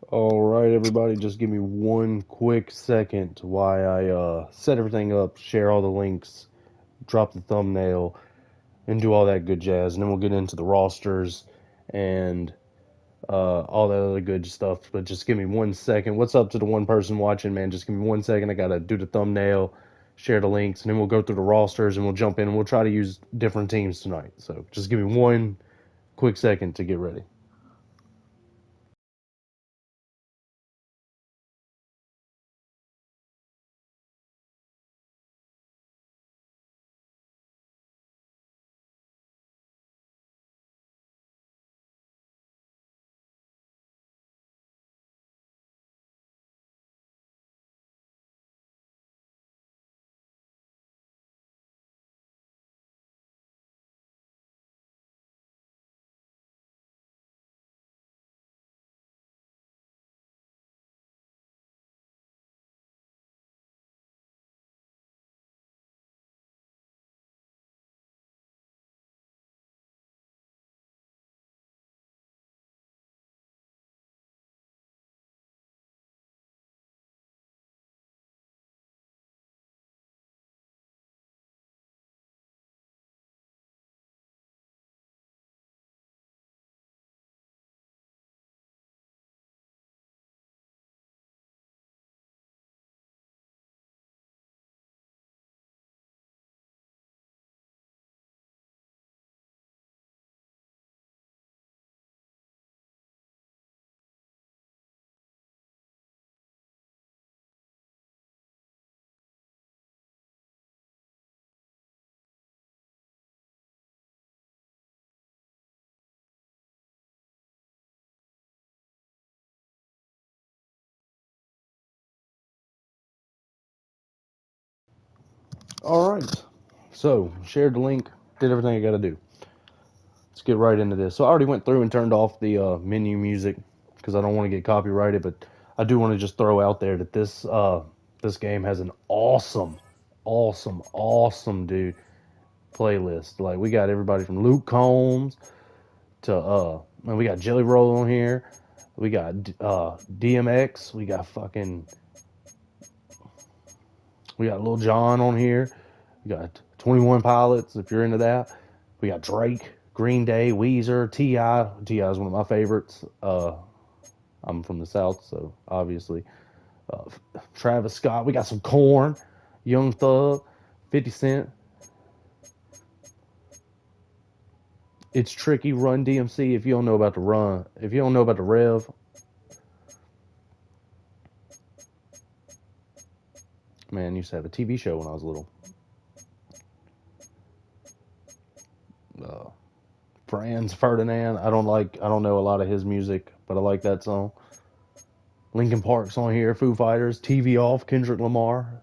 All right, everybody, just give me one quick second while I set everything up, share all the links, drop the thumbnail, and do all that good jazz. And then we'll get into the rosters and all that other good stuff. But just give me 1 second. What's up to the one person watching, man? Just give me 1 second. I got to do the thumbnail, share the links, and then we'll go through the rosters and we'll jump in and we'll try to use different teams tonight. So just give me one quick second to get ready. All right. So, shared the link, did everything I got to do. Let's get right into this. So, I already went through and turned off the menu music because I don't want to get copyrighted, but I do want to just throw out there that this game has an awesome, dude playlist. Like, we got everybody from Luke Combs to man, we got Jelly Roll on here. We got DMX. We got Lil Jon on here. We got 21 Pilots, if you're into that. We got Drake, Green Day, Weezer, T.I. T.I. is one of my favorites. I'm from the South, so obviously. Uh, Travis Scott. We got some Corn, Young Thug, 50 Cent. It's tricky. Run DMC. If you don't know about the run, if you don't know about the Rev, man, I used to have a TV show when I was little. Uh, Franz Ferdinand. I don't know a lot of his music, but I like that song. Linkin Park's on here. Foo Fighters. TV Off. Kendrick Lamar.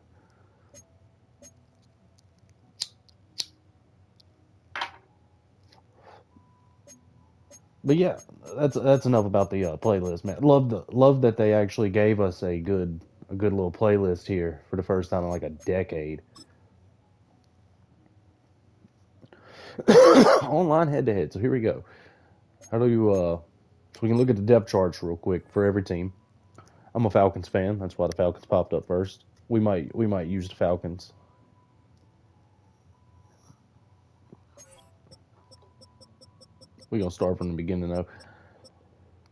But yeah, that's enough about the playlist, man. Love that they actually gave us a good little playlist here for the first time in like a decade. Online head to head. So here we go. How do you so we can look at the depth charts real quick for every team. I'm a Falcons fan. That's why the Falcons popped up first. We might use the Falcons. We're gonna start from the beginning though.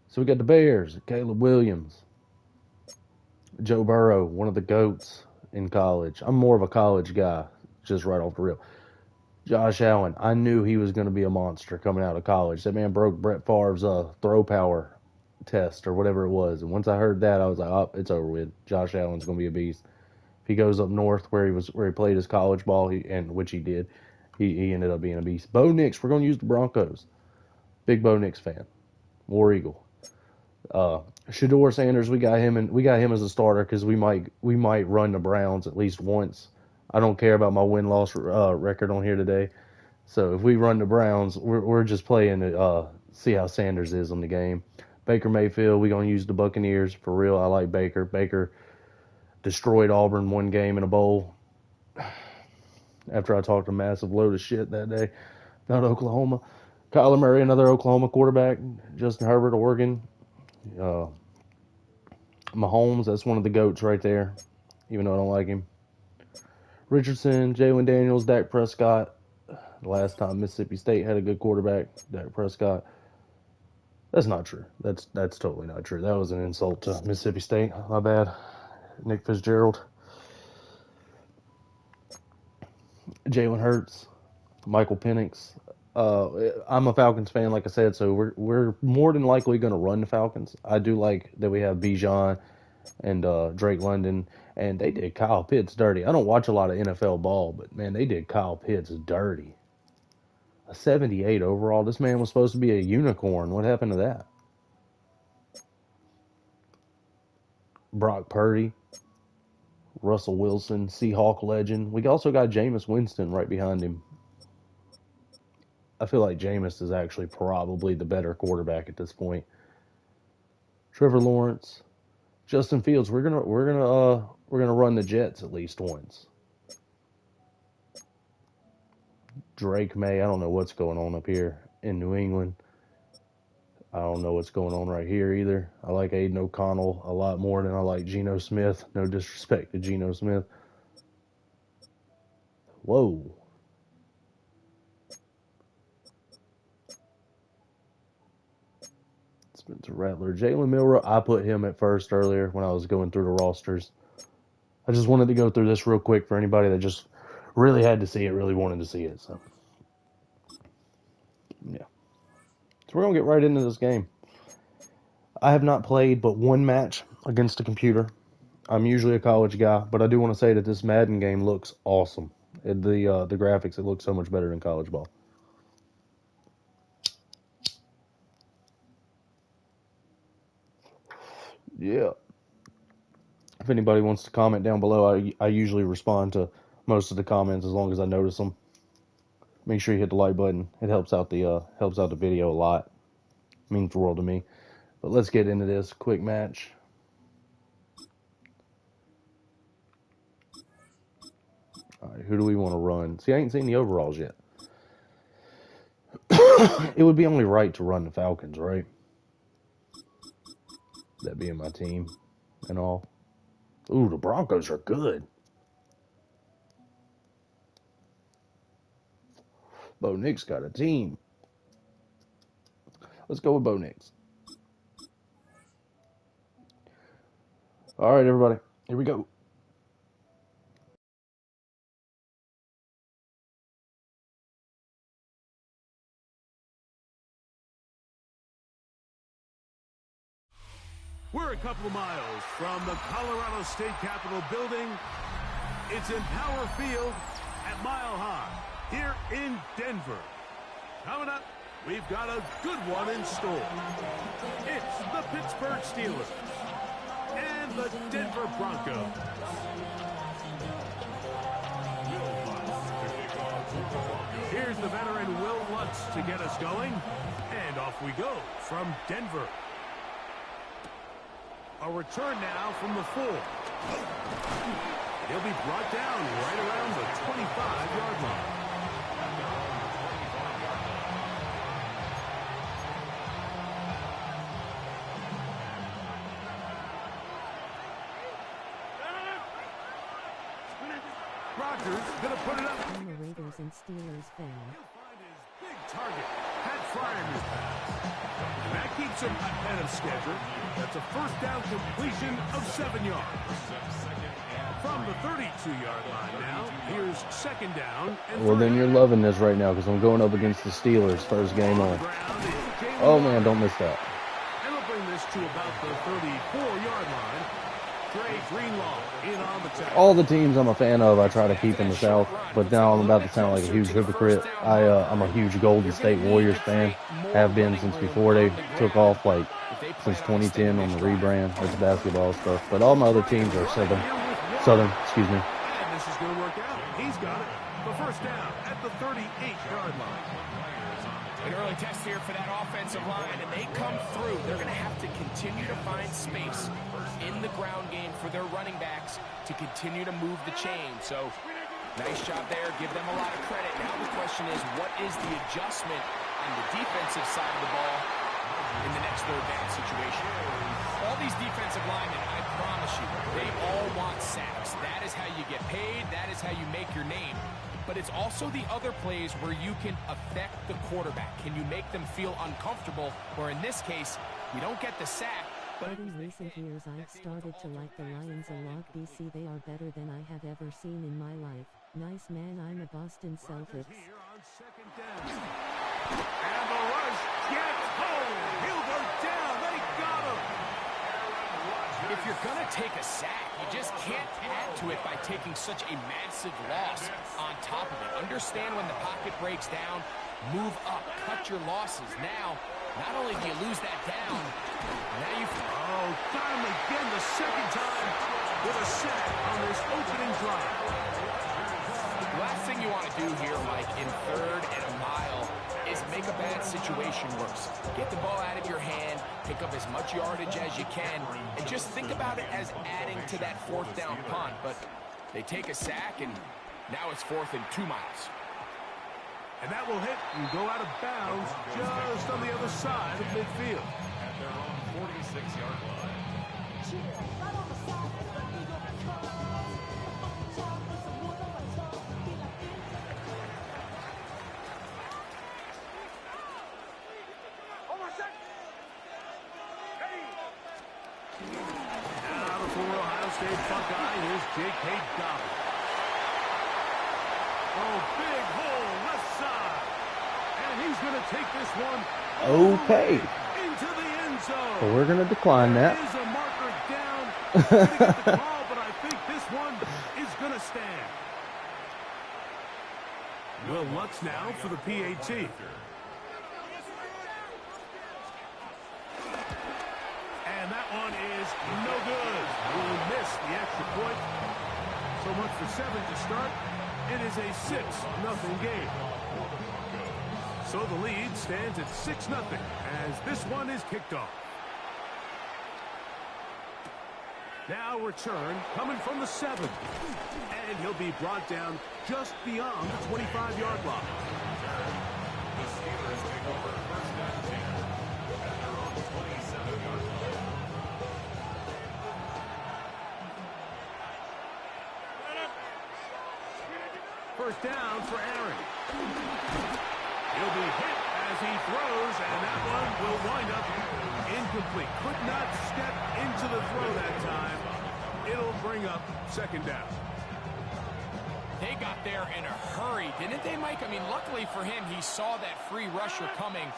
So we got the Bears, Caleb Williams, Joe Burrow, one of the goats in college. I'm more of a college guy, just right off the rip. Josh Allen, I knew he was going to be a monster coming out of college. That man broke Brett Favre's throw power test or whatever it was. And once I heard that, I was like, oh, it's over with. Josh Allen's going to be a beast. If he goes up north where he played his college ball, and which he did, he ended up being a beast. Bo Nix, we're going to use the Broncos. Big Bo Nix fan. War Eagle. Uh, Shador Sanders, we got him as a starter because we might run the Browns at least once. I don't care about my win loss record on here today. So if we run the Browns, we're just playing to see how Sanders is on the game. Baker Mayfield, we're gonna use the Buccaneers for real. I like Baker. Baker destroyed Auburn one game in a bowl after I talked a massive load of shit that day about Oklahoma. Kyler Murray, another Oklahoma quarterback. Justin Herbert, Oregon. Uh, Mahomes, that's one of the GOATs right there, even though I don't like him. Richardson, Jalen Daniels, Dak Prescott. The last time Mississippi State had a good quarterback, Dak Prescott. That's not true. That's totally not true. That was an insult to Mississippi State. My bad. Nick Fitzgerald. Jalen Hurts, Michael Penix. I'm a Falcons fan, like I said, so we're more than likely going to run the Falcons. I do like that we have Bijan and Drake London, and they did Kyle Pitts dirty. I don't watch a lot of NFL ball, but man, they did Kyle Pitts dirty. A 78 overall. This man was supposed to be a unicorn. What happened to that? Brock Purdy, Russell Wilson, Seahawk legend. We also got Jameis Winston right behind him. I feel like Jameis is actually probably the better quarterback at this point. Trevor Lawrence, Justin Fields. We're gonna run the Jets at least once. Drake May. I don't know what's going on up here in New England. I don't know what's going on right here either. I like Aiden O'Connell a lot more than I like Geno Smith. No disrespect to Geno Smith. Whoa. Spencer Rattler. Jalen Milroe, I put him at first earlier when I was going through the rosters. I just wanted to go through this real quick for anybody that just really had to see it, really wanted to see it. So, yeah. So we're going to get right into this game. I have not played but one match against a computer. I'm usually a college guy, but I do want to say that this Madden game looks awesome. The graphics, it looks so much better than college ball. Yeah. If anybody wants to comment down below, I usually respond to most of the comments as long as I notice them. Make sure you hit the like button. It helps out the video a lot. It means the world to me. But let's get into this quick match. All right, who do we want to run? See, I ain't seen the overalls yet. It would be only right to run the Falcons, right? That being my team and all. Ooh, the Broncos are good. Bo Nix got a team. Let's go with Bo Nix. All right, everybody. Here we go. We're a couple of miles from the Colorado State Capitol building. It's in Power Field at Mile High here in Denver. Coming up, we've got a good one in store. It's the Pittsburgh Steelers and the Denver Broncos. Here's the veteran Will Lutz to get us going. And off we go from Denver. A return now from the 4. He'll be brought down right around the 25-yard line. Rodgers gonna put it up. I'm a Raiders and Steelers fan. He'll find his big target, Pat Fryer's pass. And that keeps him ahead of schedule. That's a first down completion of 7 yards. From the 32-yard line now, here's second down. And well, then you're loving this right now because I'm going up against the Steelers first game on. Oh, man, don't miss that. And we'll bring this to about the 34-yard line. Dre Greenlaw in on the tackle. All the teams I'm a fan of, I try to keep in the South, but now I'm about to sound like a huge hypocrite. I'm a huge Golden State Warriors fan. Have been since before they took off, like since 2010 on the rebrand. That's basketball stuff. But all my other teams are Southern, excuse me. And this is going to work out. He's got it. The first down at the 38-yard line. An early test here for that offensive line, and they come through. They're going to have to continue to find space in the ground game for their running backs to continue to move the chain. So, nice job there. Give them a lot of credit. Now the question is, what is the adjustment on the defensive side of the ball in the next third down situation. All these defensive linemen, I promise you, they all want sacks. That is how you get paid. That is how you make your name. But it's also the other plays where you can affect the quarterback. Can you make them feel uncomfortable? Or in this case, you don't get the sack. But in recent years I've started to like the Lions a lot. BC, they are better than I have ever seen in my life. Nice man, I'm a Boston Celtics. And the rush gets home. He'll go down. They got him. If you're going to take a sack, you just can't add to it by taking such a massive loss on top of it. Understand when the pocket breaks down, move up, cut your losses. Now, not only do you lose that down, now you've... Oh, got him again the second time with a sack on this opening drive. The last thing you want to do here, Mike, in third and a mile, is make a bad situation worse. Get the ball out of your hand, pick up as much yardage as you can, and just think about it as adding to that fourth down punt. But they take a sack, and now it's 4th and 2 miles. And that will hit and go out of bounds just on the other side of midfield. At their own 46-yard line. Now the former Ohio State Buckeye, here's J.K. Dobbins. Oh, big hole left side. And he's going to take this one Okay. into the end zone. So we're going to decline that. There is a marker down. Going to get the call, but I think this one is going to stand. Will Lutz now for the PAT. And that one is no good. Will miss the extra point. So much for 7 to start. It is a 6-0 game. So the lead stands at 6-0 as this one is kicked off. Now return coming from the 7. And he'll be brought down just beyond the 25-yard line. The Steelers take over first and 10 at their own 27-yard line. First down for Aaron. He'll be hit as he throws, and that one will wind up incomplete. Could not step into the throw that time. It'll bring up 2nd down. They got there in a hurry, didn't they, Mike? I mean, luckily for him, he saw that free rusher coming,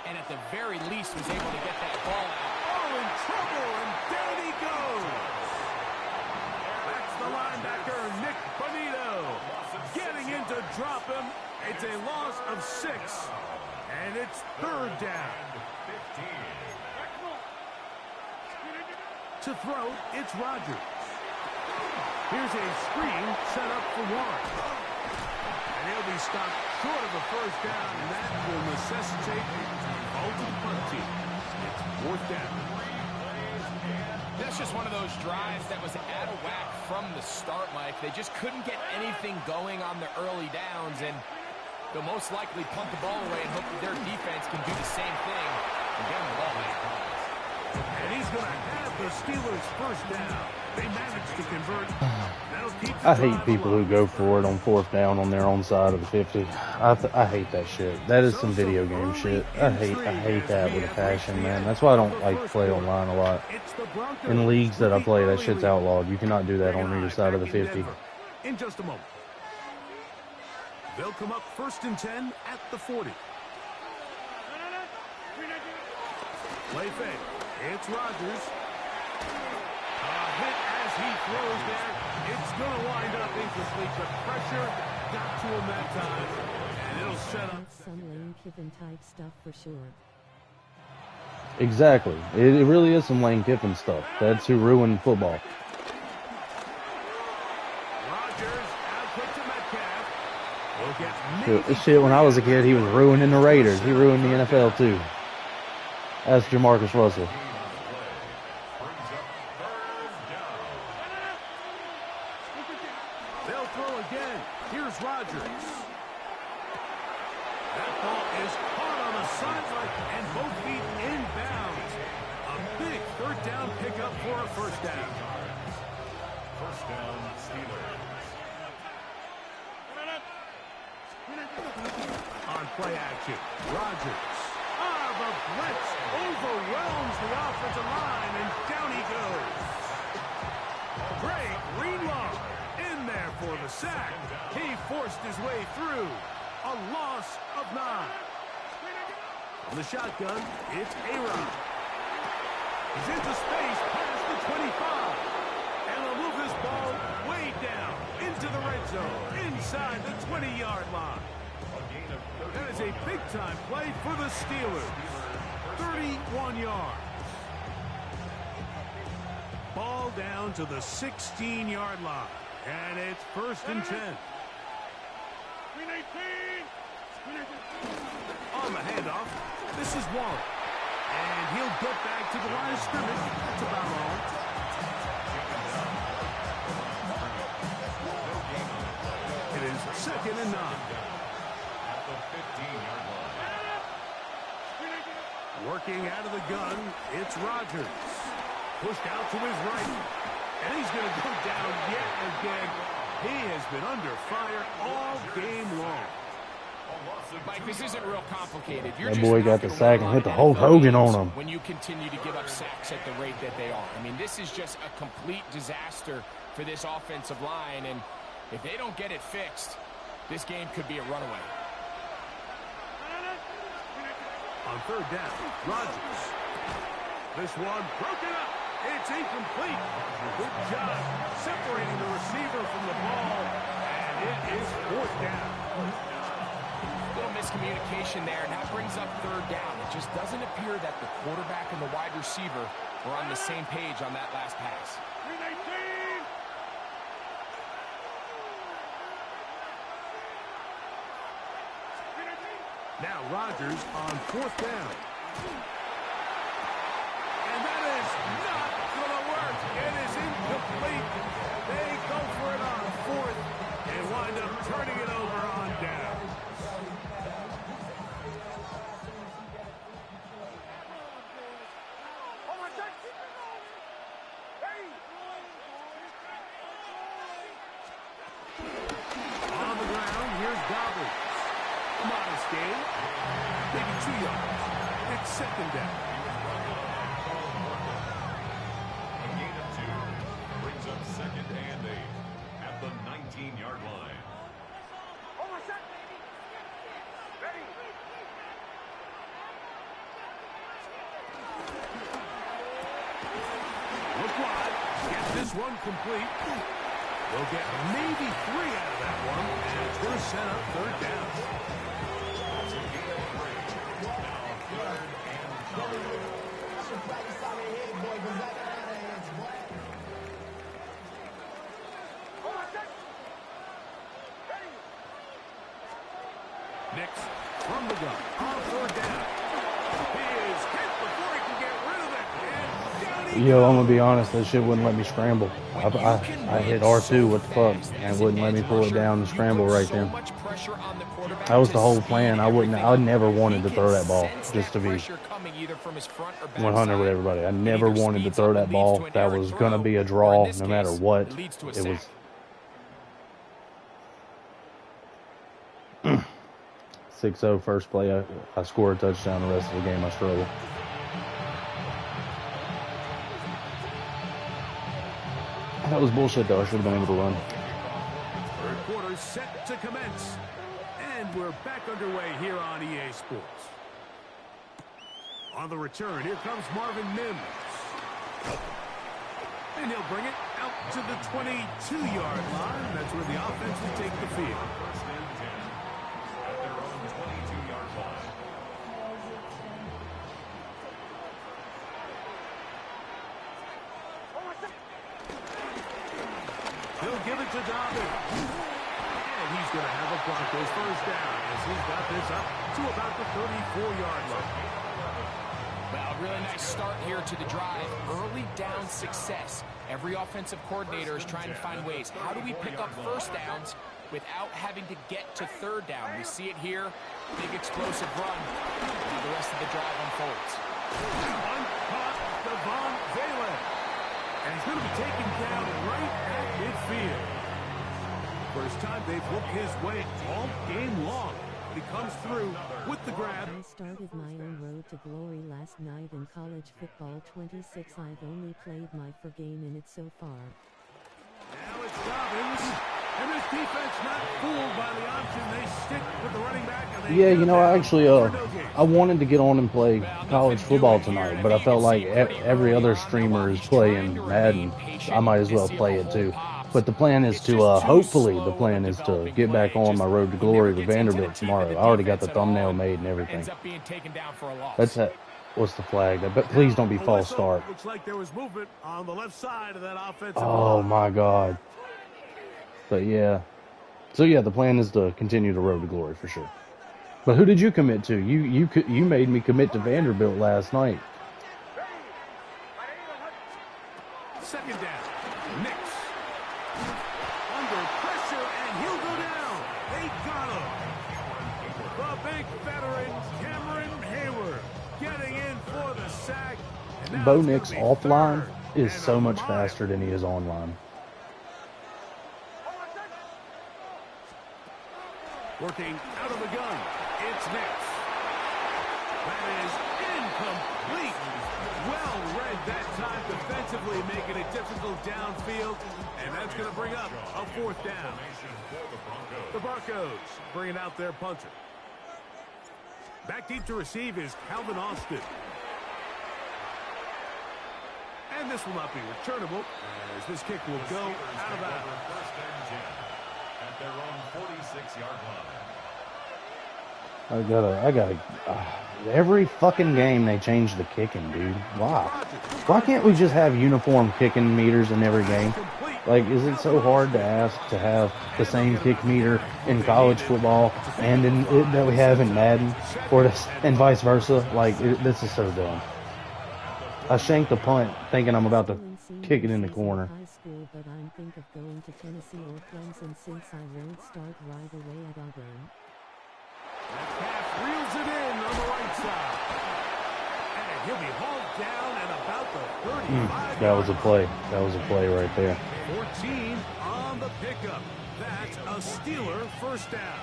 and at the very least was able to get that ball out. Oh, in trouble, and down he goes. That's the linebacker, Nick Bonito, getting in to drop him. It's a loss of 6, and it's 3rd down. To throw, it's Rodgers. Here's a screen set up for Warren. And he'll be stopped short of a first down, and that will necessitate a vaulted punt team. It's 4th down. That's just one of those drives that was out of whack from the start, Mike. They just couldn't get anything going on the early downs, and they'll most likely punt the ball away and hope that their defense can do the same thing and get them the ball back. And he's going to have the Steelers first down. They managed to convert. That'll keep the I hate drive people who alive. go for it on 4th down on their own side of the 50. I hate that shit. That is some video game shit. I hate that with a passion, man. That's why I don't like play online a lot. It's the Broncos In leagues that I with play, the that shit's early lead. outlawed. You cannot do that on either side of the Back in 50. Denver. In just a moment. They'll come up 1st and 10 at the 40. Play fake. It's Rodgers. A hit as he throws there. It's going to wind up incomplete. The pressure got to him that time. And it'll set up. That's some Lane Kiffin type stuff for sure. Exactly. It really is some Lane Kiffin stuff. That's who ruined football. Rodgers out quick to Metcalf. Will get This shit, when I was a kid, he was ruining the Raiders. He ruined the NFL, too. That's Jamarcus Russell. They'll throw again. Here's Rodgers. That ball is caught on the sideline, and both feet in a first down. First down, Steelers. On play action, Rodgers. The blitz overwhelms the offensive line, and down he goes. Great Greenlaw in there for the sack. He forced his way through. A loss of 9. On the shotgun, it's A-Rod. He's into space past the 25. And they'll move this ball way down into the red zone, inside the 20-yard line. That is a big-time play for the Steelers. 31 yards. Ball down to the 16-yard line. And it's 1st and 10. On the handoff, this is Waller. And he'll get back to the line of scrimmage. That's about all. It is 2nd and 9. At the 15-yard line. Working out of the gun, it's Rodgers. Pushed out to his right. And he's going to go down yet again. He has been under fire all game long. Mike, this isn't real complicated. That boy got the sack and hit the Hulk Hogan on him. When you continue to give up sacks at the rate that they are. I mean, this is just a complete disaster for this offensive line. And if they don't get it fixed, this game could be a runaway. On 3rd down, Rodgers. This one broken up. It's incomplete. Good job separating the receiver from the ball. And it is 4th down. Little miscommunication there, and that brings up 3rd down. It just doesn't appear that the quarterback and the wide receiver were on the same page on that last pass. Now Rodgers on 4th down. And that is not going to work. It is incomplete. They go for it on 4th and wind up turning it over on down. On the ground, here's Gobble. Modest gain. Maybe 2 yards. It's 2nd down. A gain of 2 brings up 2nd and 8 at the 19-yard line. Look wide. Gets this one complete. They'll get maybe 3 out of that one. And it's going to set up 3rd down. That's a gain of 3. Now 3rd and 5. Nix from the gun on 3rd down. He is hit before he can get rid of it. And down he Yo, I'm goes. gonna be honest, that shit wouldn't let me scramble. I hit R2 with the fuck and wouldn't let me pull it down and scramble right then. That was the whole plan. I never wanted to throw that ball, just to be 100 with everybody. I never wanted to throw that ball. That was gonna be a draw no matter what. It was 6-0 first play. I scored a touchdown. The rest of the game I struggled. That was bullshit though. I should have been able to run. 3rd quarter set to commence. And we're back underway here on EA Sports. On the return, here comes Marvin Mims. And he'll bring it out to the 22-yard line. That's where the offense will take the field. 1st and 10 at their own 22-yard line. He'll give it to Dobbins. And he's going to have a Broncos first down as he's got this up to about the 34-yard line. Well, really nice start here to the drive. Early down success. Every offensive coordinator is trying to find ways. How do we pick up first downs without having to get to 3rd down? We see it here. Big explosive run. Now the rest of the drive unfolds. Uncaught Devon Valen. And he's going to be taken down right at midfield. First time they've looked his way all game long. He comes through with the grab. I started my own road to glory last night in college football 26. I've only played my four game in it so far. Now it's Dobbins. And this defense not fooled by the option. They stick with the running back. And they Yeah, you know, I wanted to get on and play college football tonight, but I felt like every other streamer is playing Madden. I might as well play it too. But the plan is to, hopefully, the plan is to get back on my road to glory with Vanderbilt tomorrow. I already got the thumbnail made and everything. That's it. What's the flag? But please don't be false start. Looks like there was movement on the left side of that offensive Oh line. my God. But yeah. So yeah, the plan is to continue the road to glory for sure. But who did you commit to? You made me commit to Vanderbilt last night. Second down. Nix. Under pressure, and he'll go down. They got him. The big veteran, Cameron Hayward, getting in for the sack. Bo Nix offline is so much faster than he is online. Working out of the gun. It's Nix. That is incomplete. Well read that time defensively, making it difficult downfield. And that's going to bring up a fourth down. The Broncos bringing out their punter. Back deep to receive is Calvin Austin. And this will not be returnable, as this kick will go out of bounds. First and 10 at their own 46-yard line. I gotta. Every fucking game they change the kicking, dude. Why? Why can't we just have uniform kicking meters in every game? Like, is it so hard to ask to have the same kick meter in college football and that we have in Madden, and vice versa? Like, this is so dumb. I shanked the punt thinking I'm about to kick it in the corner. High school, but I'm think of going to Tennessee or Clemson since I won't start right away at Auburn. Half reels it in on the right side. And he'll be hauled down at about the 35. That was a play. That was a play right there. 14 on the pickup. That's a Steeler first down.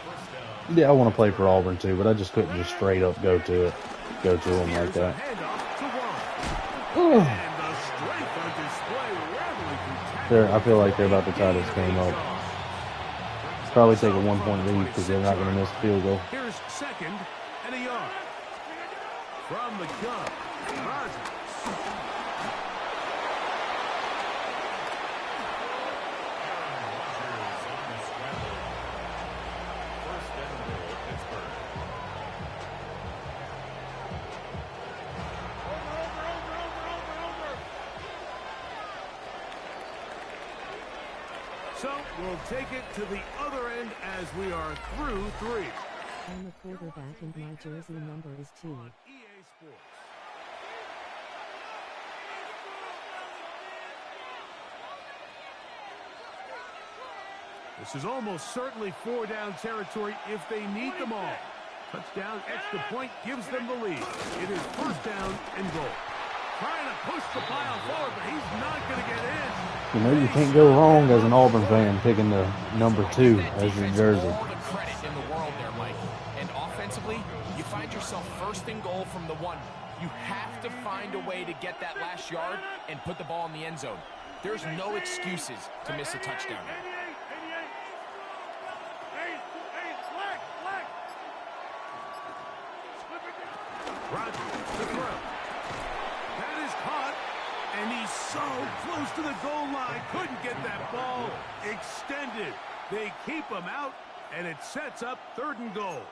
Yeah, I want to play for Auburn too, but I just couldn't just straight up go to them like that. Handoff to Warren. And the strength on display readily protected. I feel like they're about to tie this game up. Probably take a 1-point lead because they're not going to miss a field goal. Here's second and a yard. From the gun, Rodgers. So we'll take it to the other end as we are through 3. I'm a quarterback and my jersey number is 2. EA Sports. This is almost certainly 4-down territory if they need them all. Touchdown, extra point gives them the lead. It is first down and goal. Trying to push the pile forward, but he's not going to get in. You know, you can't go wrong as an Auburn fan picking the number 2 as your jersey. All the credit in the world there, Mike. And offensively, you find yourself first and goal from the 1. You have to find a way to get that last yard and put the ball in the end zone. There's no excuses to miss a touchdown. Rodgers to throw. That is caught, and he's so close to the goal line. Couldn't get that ball extended. They keep him out, and it sets up 3rd and goal.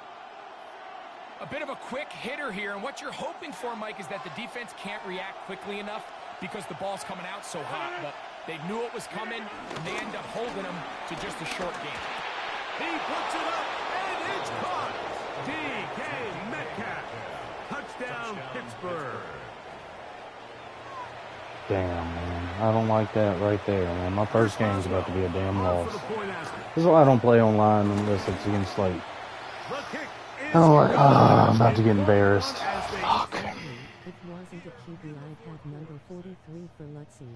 A bit of a quick hitter here, and what you're hoping for, Mike, is that the defense can't react quickly enough because the ball's coming out so hot. But they knew it was coming, and they end up holding him to just a short game. He puts it up, and it's caught. D.K. Metcalf. Touchdown, Pittsburgh. Damn, man. I don't like that right there, man. My first game is about to be a damn loss. This is why I don't play online unless it's against, like... I'm like, I'm about to get embarrassed. Fuck. It wasn't a QB. I'd have number 43 for Lutzy.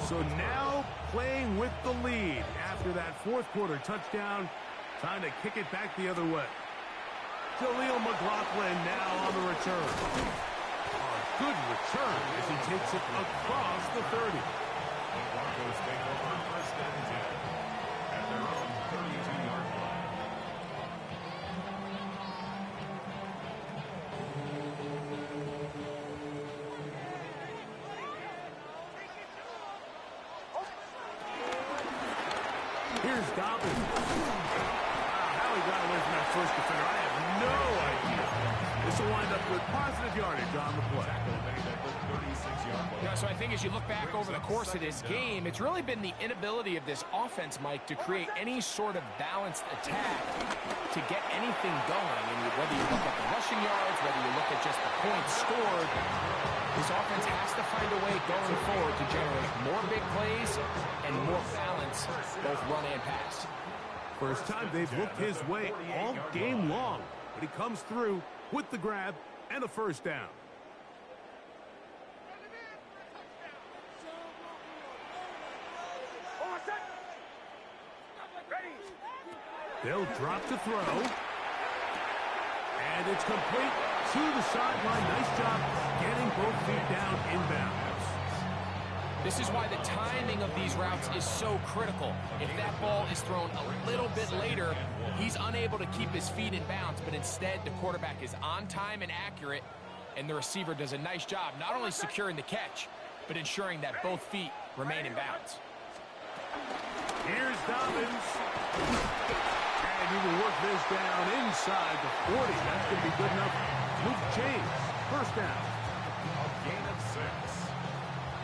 So now playing with the lead after that fourth quarter touchdown. Time to kick it back the other way. Jaleel McLaughlin now on the return. A good return as he takes it across the 30. The Broncos take over first and 10 at their own 32-yard line. Here's Dobbins. Wow, how he got away from that first defender, I have no idea. This will wind up with positive yardage on the play. Yeah, so I think as you look back over the course of this game, it's really been the inability of this offense, Mike, to create any sort of balanced attack to get anything going. And whether you look at the rushing yards, whether you look at just the points scored, this offense has to find a way going forward to generate more big plays and more balance, both run and pass. First time they've looked his way all game long, but he comes through with the grab and a first down. They'll drop to throw. And it's complete to the sideline. Nice job getting both feet down inbounds. This is why the timing of these routes is so critical. If that ball is thrown a little bit later, he's unable to keep his feet in bounds, but instead the quarterback is on time and accurate, and the receiver does a nice job not only securing the catch, but ensuring that both feet remain in bounds. Here's Dobbins. And he will work this down inside the 40. That's going to be good enough. Move James. First down. A gain of 6.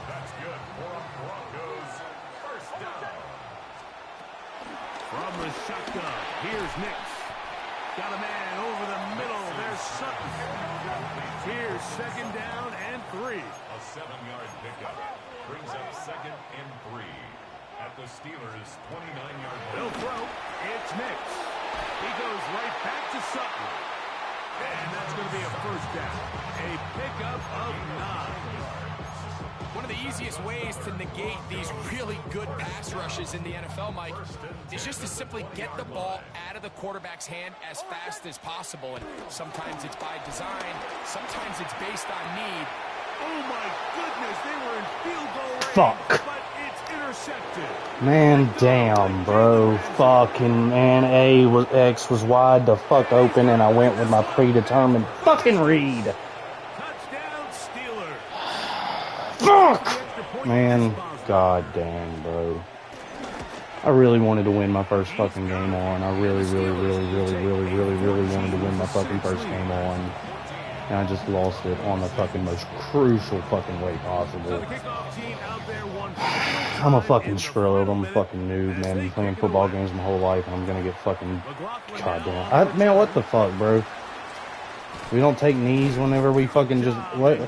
That's good for a Broncos first down. From the shotgun, here's Nix. Got a man over the middle. There's Sutton. Here's second down and 3. A 7-yard pickup brings up second and 3 at the Steelers' 29-yard line. They'll throw. It's Nix. He goes right back to Sutton. And that's going to be a first down. A pickup of 9. One of the easiest ways to negate these really good pass rushes in the NFL, Mike, is just to simply get the ball out of the quarterback's hand as fast as possible. And sometimes it's by design, sometimes it's based on need. Oh my goodness, they were in field goal range. Fuck. But it's intercepted. Man, damn, bro. Fucking, man, X was wide the fuck open, and I went with my predetermined fucking read. Touchdown, Steelers. Fuck! Man, goddamn, bro. I really wanted to win my first fucking game on. I really wanted to win my fucking first game on. And I just lost it on the fucking most crucial fucking way possible. I'm a fucking scrub. I'm a fucking noob, man. Been playing football games my whole life, and I'm gonna get fucking goddamn. Man, what the fuck, bro? We don't take knees whenever we fucking just what?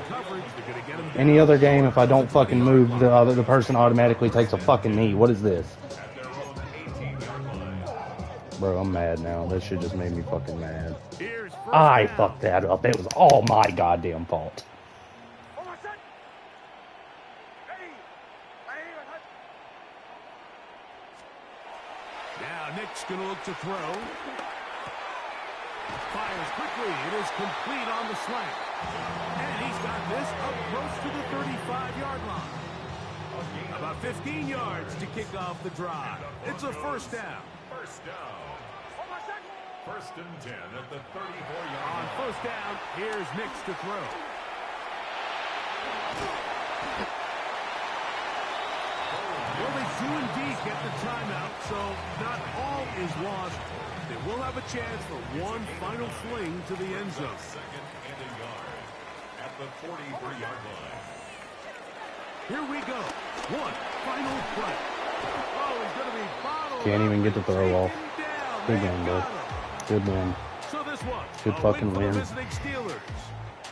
Any other game, if I don't fucking move, the person automatically takes a fucking knee. What is this? Bro, I'm mad now. That shit just made me fucking mad. I fucked that up. It was all my goddamn fault. Now Nick's going to look to throw. Fires quickly. It is complete on the slant. And he's got this up close to the 35-yard line. About 15 yards to kick off the drive. It's a first down. First down. First and 10 at the 34-yard On line. first down, here's Nix to throw. Well, they do indeed get the timeout, so not all is lost. They will have a chance for one final fling to the end zone. Second and a yard at the 43-yard line. Here we go. One final play. Oh, he's going to be bottled. Can't even get the throw off. Down. Good game, bro. Good win. So this one, Good fucking win.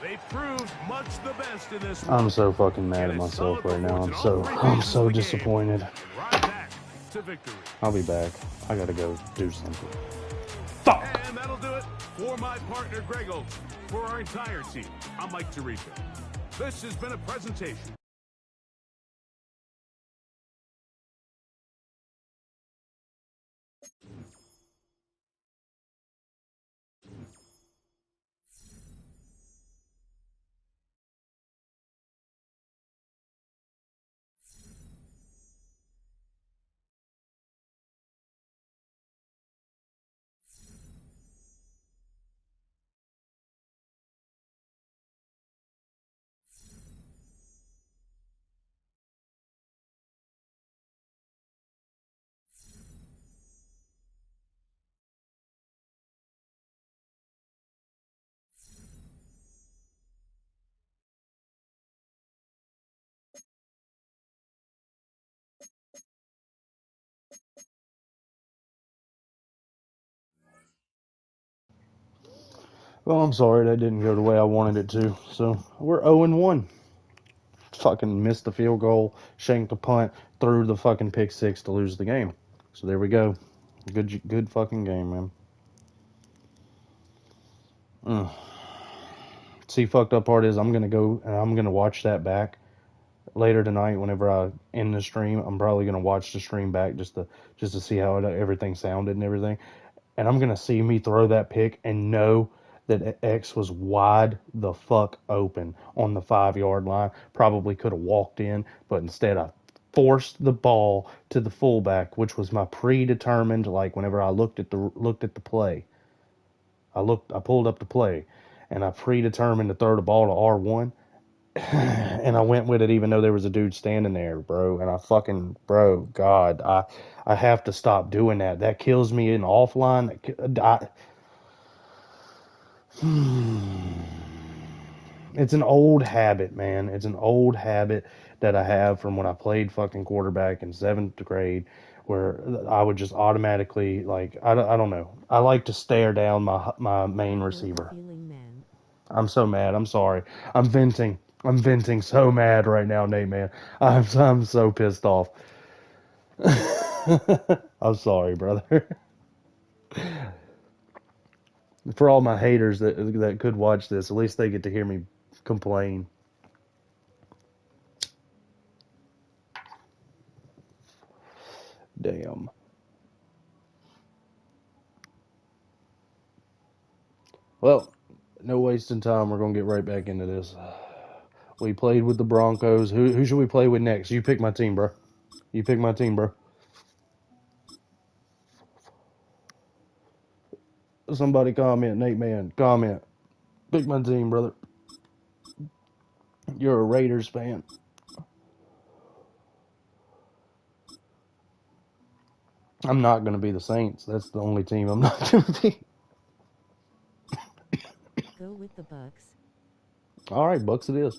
They proved much the best in this I'm so fucking mad at myself right now. I'm so disappointed. Right back to victory. I'll be back. I gotta go do something. Fuck! And that'll do it for my partner Greg Olson. For our entire team, I'm Mike Tirico. This has been a presentation Well, I'm sorry that didn't go the way I wanted it to. So we're 0-1. Fucking missed the field goal, shanked the punt, threw the fucking pick six to lose the game. So there we go. Good fucking game, man. See, fucked up part is I'm gonna go and I'm gonna watch that back later tonight. Whenever I end the stream, I'm probably gonna watch the stream back just to see how everything sounded and everything. And I'm gonna see me throw that pick and know that X was wide the fuck open on the 5 yard line. Probably could have walked in, but instead I forced the ball to the fullback, which was my predetermined. Like whenever I looked at the play, I pulled up the play, and I predetermined to throw the ball to R1. And I went with it even though there was a dude standing there, bro. And I fucking, bro, God, I have to stop doing that. That kills me in offline. It's an old habit, man. It's an old habit that I have from when I played fucking quarterback in 7th grade, where I would just automatically, like, I don't know. I like to stare down my main I know the receiver. feeling, man. I'm so mad. I'm sorry. I'm venting. I'm venting so mad right now, Nate, man. I'm so pissed off. I'm sorry, brother. For all my haters that could watch this, at least they get to hear me complain. Damn. Well, no wasting time. We're gonna get right back into this. We played with the Broncos. Who should we play with next? You pick my team, bro. You pick my team, bro. Somebody comment, Nate, man. Comment. Pick my team, brother. You're a Raiders fan. I'm not gonna be the Saints. That's the only team I'm not gonna be. Go with the Bucks. All right, Bucks it is.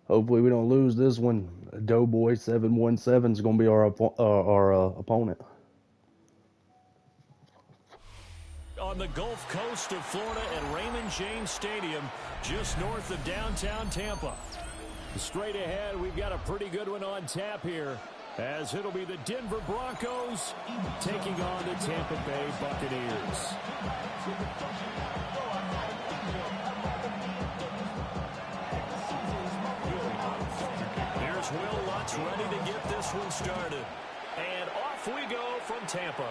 Hopefully we don't lose this one. Doughboy 717 is gonna be our opponent. On the Gulf Coast of Florida at Raymond James Stadium, just north of downtown Tampa. Straight ahead, we've got a pretty good one on tap here, as it'll be the Denver Broncos taking on the Tampa Bay Buccaneers. Here's Will Lutz ready to get this one started. And off we go from Tampa.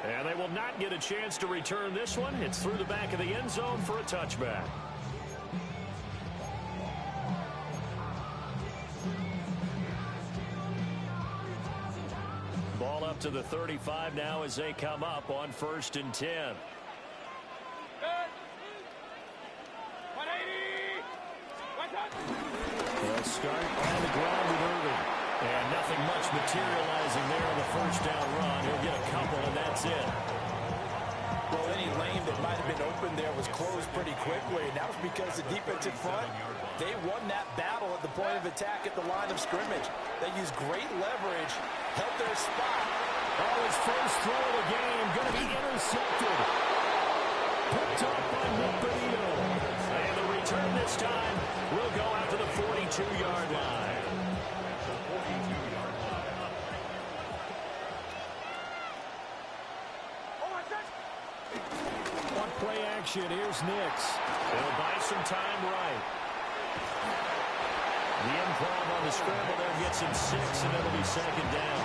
And they will not get a chance to return this one. It's through the back of the end zone for a touchback. Ball up to the 35 now as they come up on 1st and 10. They'll start on the ground with Irving. And nothing much materializing there on the first down run. He'll get a couple, and that's it. Well, any lane that might have been open there was closed pretty quickly, and that was because the defensive front, they won that battle at the point of attack at the line of scrimmage. They used great leverage, held their spot. Oh, his first throw of the game going to be intercepted. Picked up by Nick Benito. And the return this time will go out to the 42-yard line. On play action, here's Nix. They'll buy some time right. The improv on the scramble there gets him 6, and it'll be 2nd down.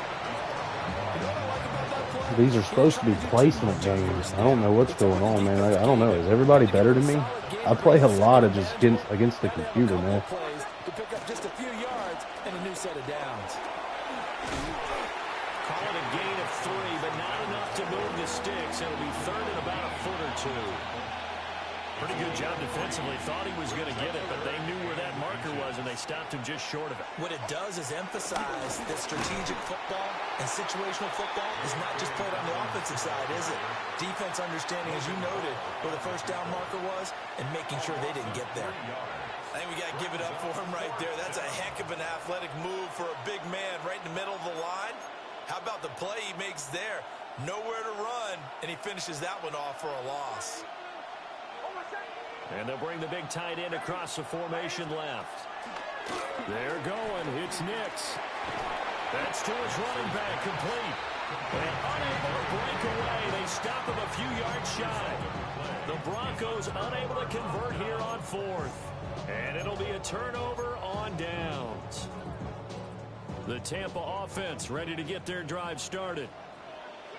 These are supposed to be placement games. I don't know what's going on, man. I don't know. Is everybody better than me? I play a lot of just against the computer, man. To pick up just a few yards and a new set of downs. Call it a gain of 3, but not enough to move the sticks. It'll be 3rd and about a foot or 2. Pretty good job defensively. Thought he was going to get it, but they knew where that marker was, and they stopped him just short of it. What it does is emphasize that strategic football and situational football is not just played on the offensive side, is it? Defense understanding, as you noted, where the first down marker was and making sure they didn't get there. I think we got to give it up for him right there. That's a heck of an athletic move for a big man right in the middle of the line. How about the play he makes there? Nowhere to run, and he finishes that one off for a loss. And they'll bring the big tight end across the formation left. They're going. It's Nix. That's to his running back, complete. And unable to break away. They stop him a few yards shy. The Broncos unable to convert here on fourth. And it'll be a turnover on downs. The Tampa offense ready to get their drive started.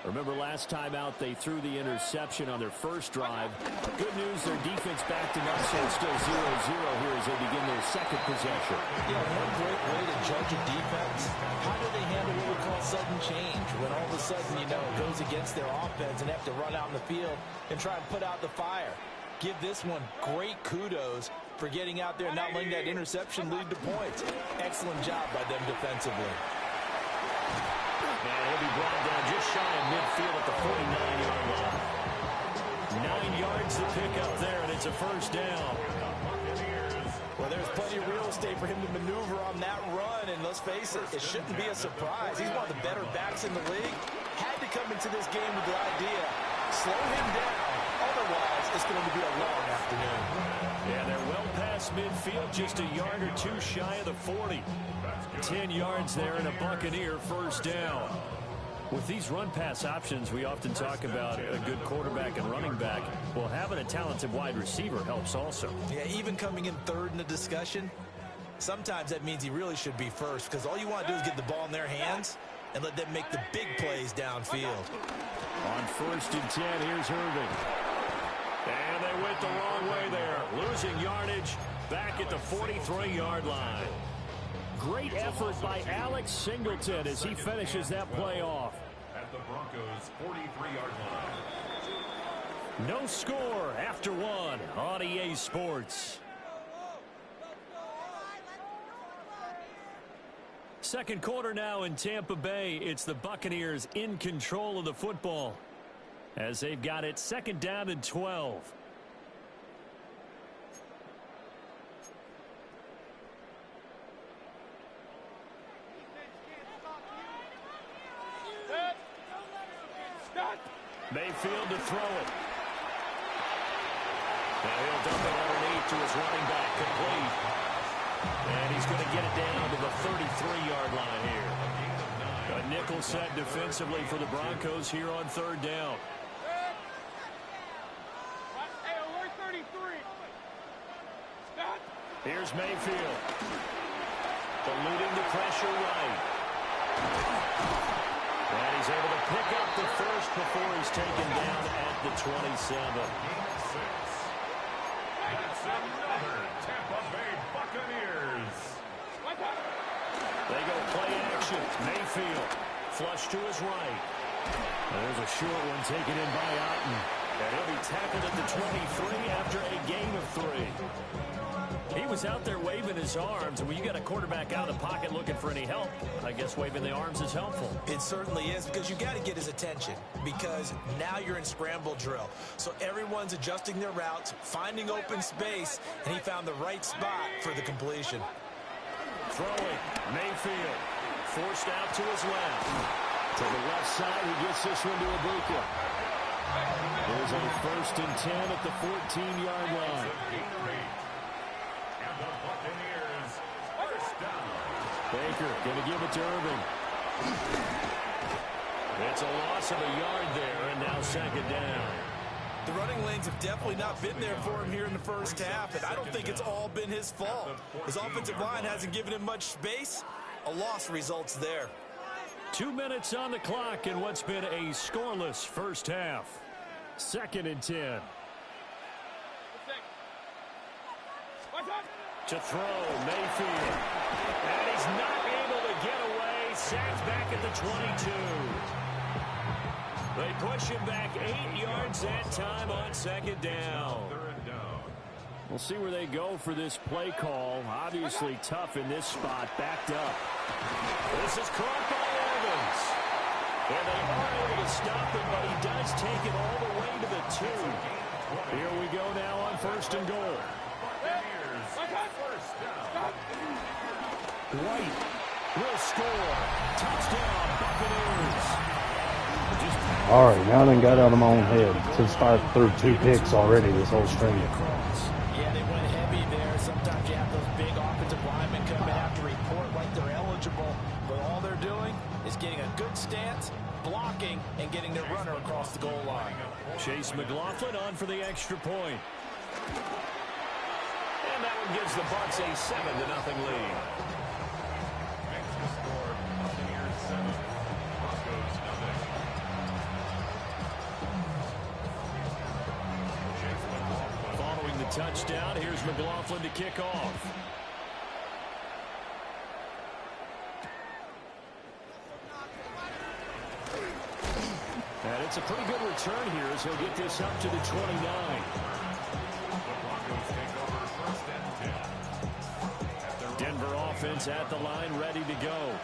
Remember last time out they threw the interception on their first drive. Good news, their defense backed them up, so it's still 0-0 here as they begin their second possession. Yeah, one great way to judge a defense. How do they handle what we call sudden change? When all of a sudden, you know, it goes against their offense and have to run out in the field and try and put out the fire. Give this one great kudos for getting out there and not letting that interception lead to points. Excellent job by them defensively. And he'll be brought down just shy of midfield at the 49-yard line. 9 yards to pick up there, and it's a first down. Well, there's plenty of real estate for him to maneuver on that run, and let's face it, it shouldn't be a surprise. He's one of the better backs in the league. Had to come into this game with the idea, slow him down. Otherwise, it's going to be a long afternoon. Yeah, they're well past midfield, just a yard or two shy of the 40. 10 yards there and a Buccaneer first down. With these run-pass options, we often talk about a good quarterback and running back. Well, having a talented wide receiver helps also. Yeah, even coming in third in the discussion, sometimes that means he really should be first because all you want to do is get the ball in their hands and let them make the big plays downfield. On 1st and 10, here's Irving. And they went the wrong way there. Losing yardage back at the 43-yard line. Great effort by Alex Singleton as he finishes that play off. At the Broncos' 43-yard line. No score after one on EA Sports. Second quarter now in Tampa Bay. It's the Buccaneers in control of the football as they've got it 2nd down and 12. Mayfield to throw it. Now he'll dump it underneath to his running back, complete. And he's going to get it down to the 33-yard line here. A nickel set defensively for the Broncos here on 3rd down. Here's Mayfield. Eluding the pressure right. And he's able to pick up the first before he's taken down at the 27. That's another Tampa Bay Buccaneers. They go play action. Mayfield flush to his right. There's a short one taken in by Otten. And he'll be tackled at the 23 after a gain of 3. He was out there waving his arms, and when you got a quarterback out of the pocket looking for any help, I guess waving the arms is helpful. It certainly is, because you got to get his attention, because now you're in scramble drill. So everyone's adjusting their routes, finding open space, and he found the right spot for the completion. Throwing, Mayfield, forced out to his left. To the left side, he gets this one to Ibuka. There's a 1st and 10 at the 14-yard line. And the Buccaneers first down. Baker going to give it to Irving. It's a loss of a yard there, and now 2nd down. The running lanes have definitely not been there for him here in the first half, and I don't think it's all been his fault. His offensive line hasn't given him much space. A loss results there. 2 minutes on the clock in what's been a scoreless first half. 2nd and 10. To throw, Mayfield. And he's not able to get away. Sacked back at the 22. They push him back 8 yards that time on 2nd down. We'll see where they go for this play call. Obviously tough in this spot, backed up. This is caught by Evans. And they are able to stop him, but he does take it all the way to the 2. Here we go now on 1st and goal. White will score. Touchdown, Buccaneers. All right, now I done got out of my own head. Since I threw 2 picks already this whole string. Yeah, they went heavy there. Sometimes you have those big offensive linemen come in after report like they're eligible, but all they're doing is getting a good stance, blocking, and getting their runner across the goal line. Chase McLaughlin on for the extra point. And that one gives the Bucs a 7-0 lead. Extra score, Buccaneers 7, Broncos nothing. Following the touchdown, here's McLaughlin to kick off. And it's a pretty good return here as he'll get this up to the 29. Denver offense at the line, ready to go.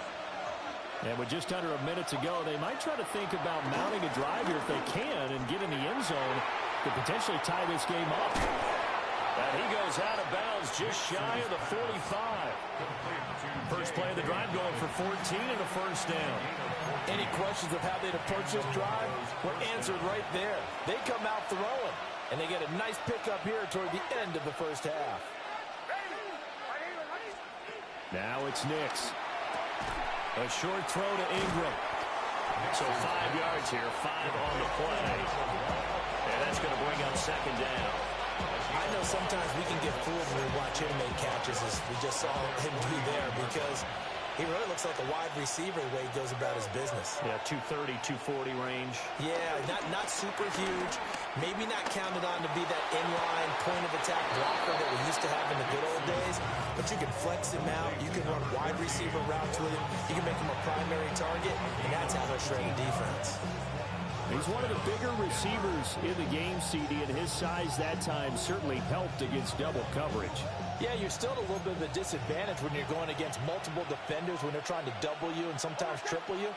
And with just under a minute to go, they might try to think about mounting a drive here if they can and get in the end zone to potentially tie this game up. And he goes out of bounds just shy of the 45. First play of the drive going for 14 and a first down. Any questions of how they'd approach this drive were answered right there. They come out throwing, and they get a nice pickup here toward the end of the first half. Now it's Nix. A short throw to Ingram. So 5 yards here, 5 on the play. And that's going to bring up second down. I know sometimes we can get fooled when we watch him make catches, as we just saw him do there, because he really looks like a wide receiver the way he goes about his business. Yeah, 230, 240 range. Yeah, not super huge. Maybe not counted on to be that inline point-of-attack blocker that we used to have in the good old days. But you can flex him out. You can run wide receiver routes with him. You can make him a primary target, and that's how they'll shred a defense. He's one of the bigger receivers in the game, CD, and his size that time certainly helped against double coverage. Yeah, you're still at a little bit of a disadvantage when you're going against multiple defenders, when they're trying to double you and sometimes triple you.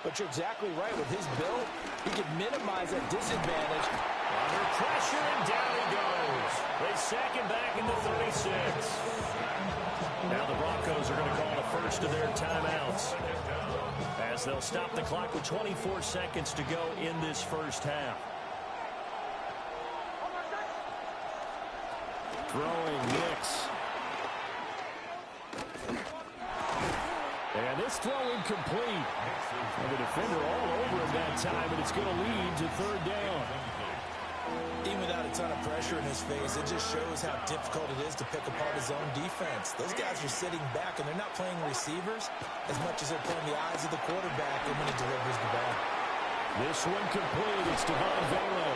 But you're exactly right. With his build, he can minimize that disadvantage. Under pressure, and down he goes. They sack him back into 36. Now the Broncos are going to call the first of their timeouts, as they'll stop the clock with 24 seconds to go in this first half. Throwing Nix. And this throw incomplete. And the defender all over him that time, and it's going to lead to third down. Even without a ton of pressure in his face, it just shows how difficult it is to pick apart his own defense. Those guys are sitting back, and they're not playing receivers as much as they're playing the eyes of the quarterback and when he delivers the ball. This one complete. It's Devon Vero.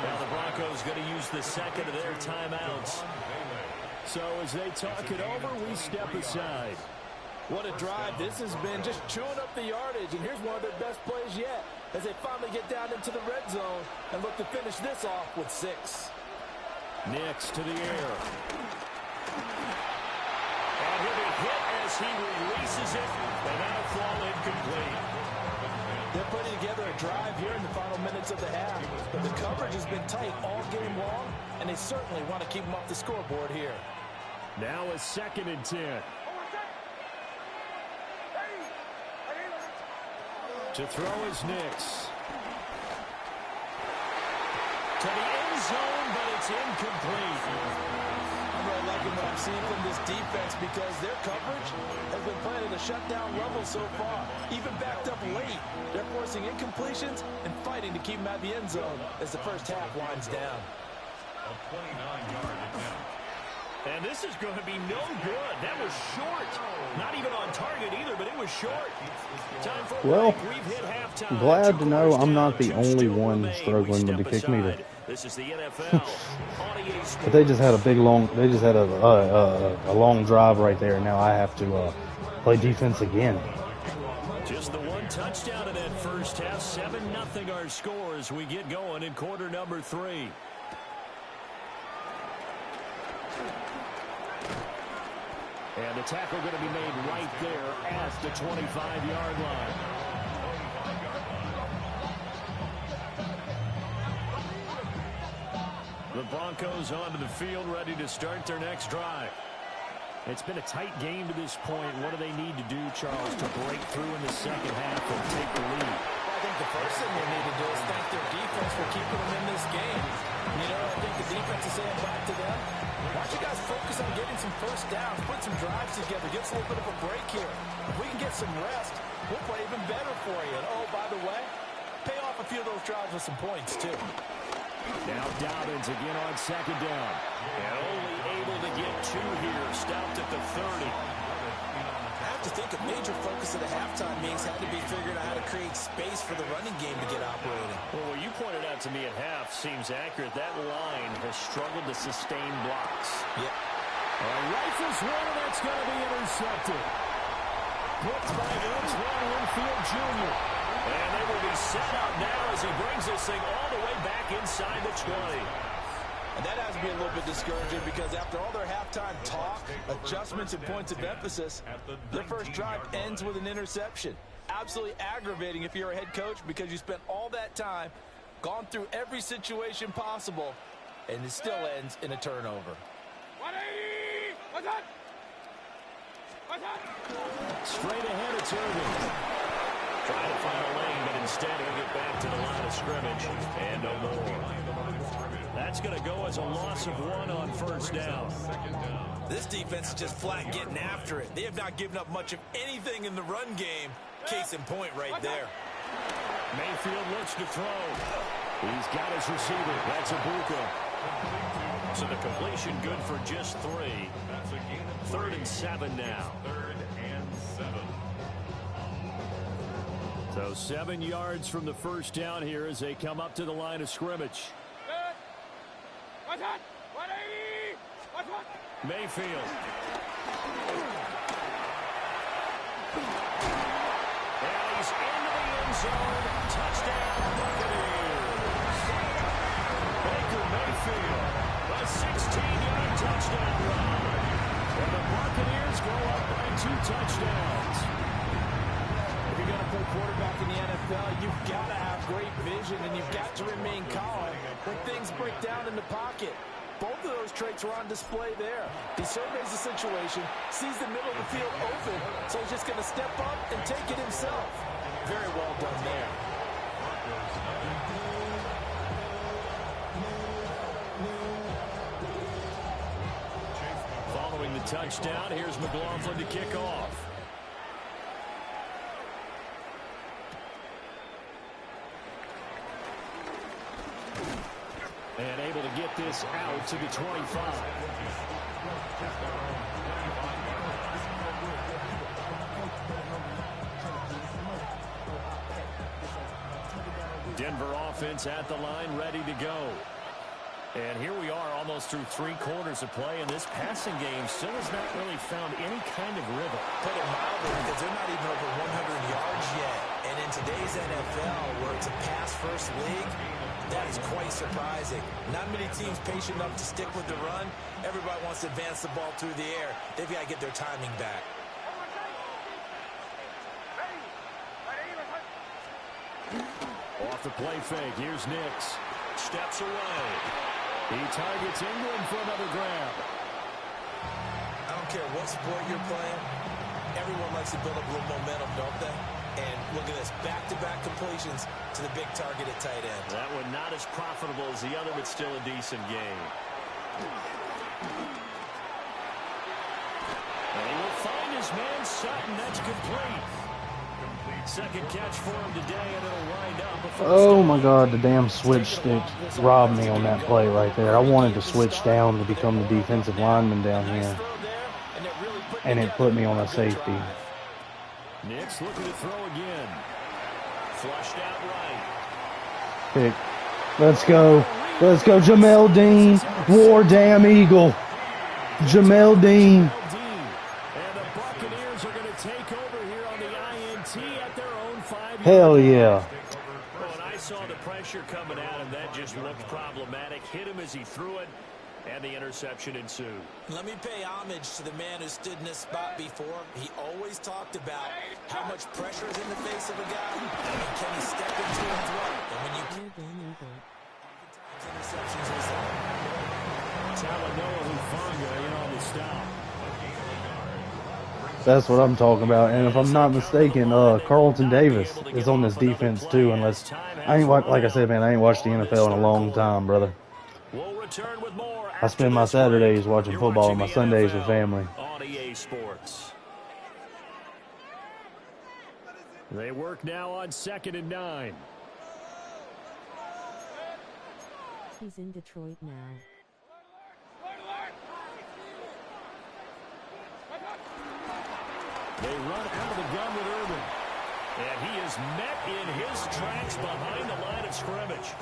Now the Broncos going to use the second of their timeouts. So as they talk it over, we step aside. What a drive this has been, just chewing up the yardage. And here's one of their best plays yet, as they finally get down into the red zone and look to finish this off with 6. Nix to the air. And he'll be hit as he releases it, and that'll fall incomplete. They're putting together a drive here in the final minutes of the half, but the coverage has been tight all game long, and they certainly want to keep them off the scoreboard here. Now a 2nd and 10. To throw is Nix. To the end zone, but it's incomplete. I'm really liking what I'm seeing from this defense, because their coverage has been playing at a shutdown level so far. Even backed up late, they're forcing incompletions and fighting to keep them at the end zone as the first half winds down. A 29-yard attempt. And this is going to be no good. That was short. Not even on target either, but it was short. Time for well, we've hit halftime. Glad to know I'm not the only one struggling with the kick meter. This is the NFL. But they just had a long drive right there, and now I have to play defense again. Just the one touchdown in that first half. 7-0 our score as we get going in quarter number 3. And the tackle going to be made right there at the 25-yard line. The Broncos onto the field, ready to start their next drive. It's been a tight game to this point. What do they need to do, Charles, to break through in the second half and take the lead? I think the first thing they need to do is thank their defense for keeping them in this game. You know, I think the defense is saying back to them, why don't you guys focus on getting some first downs, put some drives together, get us a little bit of a break here. If we can get some rest, we'll play even better for you. And, oh, by the way, pay off a few of those drives with some points, too. Now Dobbins again on second down. And only able to get 2 here. Stopped at the 30. I have to think a major focus of the halftime meetings had to be figuring out how to create space for the running game to get operating. Well, what you pointed out to me at half seems accurate. That line has struggled to sustain blocks. Yeah. Rifles one, and that's going to be intercepted. Picked by Antoine Winfield Jr. And they will be set out now as he brings this thing all the way back inside the 20. And that has to be a little bit discouraging because after all their halftime talk, adjustments, and points of emphasis, their first drive ends with an interception. Absolutely aggravating if you're a head coach because you spent all that time, gone through every situation possible, and it still ends in a turnover. 180! What's up? What's up? Straight ahead, it's Irvin. Trying to find a lane, but instead he'll get back to the line of scrimmage. And no more. That's going to go as a loss of 1 on first down. This defense is just flat getting after it. They have not given up much of anything in the run game. Case in point right there. Mayfield looks to throw. He's got his receiver. That's Ibuka. So the completion good for just 3. 3rd and 7 now. 3rd and 7. So 7 yards from the first down here as they come up to the line of scrimmage. What's up? 180! What's up? Mayfield. And he's into the end zone. Touchdown, Buccaneers. Baker Mayfield, a 16-yard touchdown run. And the Buccaneers go up by 2 touchdowns. If you're going to play quarterback in the NFL, you've got to have great vision and you've got to remain calm when things break down in the pocket. Both of those traits are on display there. He surveys the situation, sees the middle of the field open, so he's just going to step up and take it himself. Very well done there. Following the touchdown, here's McLaughlin to kick off. And able to get this out to the 25. Denver offense at the line, ready to go. And here we are almost through 3 quarters of play, and this passing game still has not really found any kind of rhythm. Put it mildly, because they're not even over 100 yards yet. And in today's NFL, where it's a pass-first league, that is quite surprising. Not many teams patient enough to stick with the run. Everybody wants to advance the ball through the air. They've got to get their timing back. Off the play fake, here's Nix. Steps away. He targets Ingram for another grab. I don't care what sport you're playing. Everyone likes to build up a little momentum, don't they? And look at this, back-to-back completions to the big target at tight end. That one not as profitable as the other, but still a decent game. And he will find his man Sutton. That's complete. Second catch for him today, and it'll wind up. Oh my God, the damn switch stick robbed me on that play right there. I wanted to switch down to become the defensive lineman down here, and it put me on a safety. Nix looking to throw again. Flushed out right. Pick. Let's go. Let's go, Jamel Dean. War damn Eagle. Jamel Dean. And the Buccaneers are going to take over here on the INT at their own 5-yard. Hell yeah. Well, and I saw the pressure coming at him. That just looked problematic. Hit him as he threw it, and the interception ensued. Let me pay homage to the man who stood in this spot before. He always talked about how much pressure is in the face of a guy, and can he step into a throw. And when you interceptions is that. Talanoa Hufanga in on the stop. That's what I'm talking about. And if I'm not mistaken, Carlton Davis is on this defense too. Unless I ain't like I said, man, I ain't watched the NFL in a long time, brother. We'll return with more I after spend my this break. Saturdays watching You're football watching and my the Sundays with NFL family. on EA Sports. They work now on 2nd and 9. He's in Detroit now. They run out of the gun with Irvin. And he is met in his tracks behind the line of scrimmage.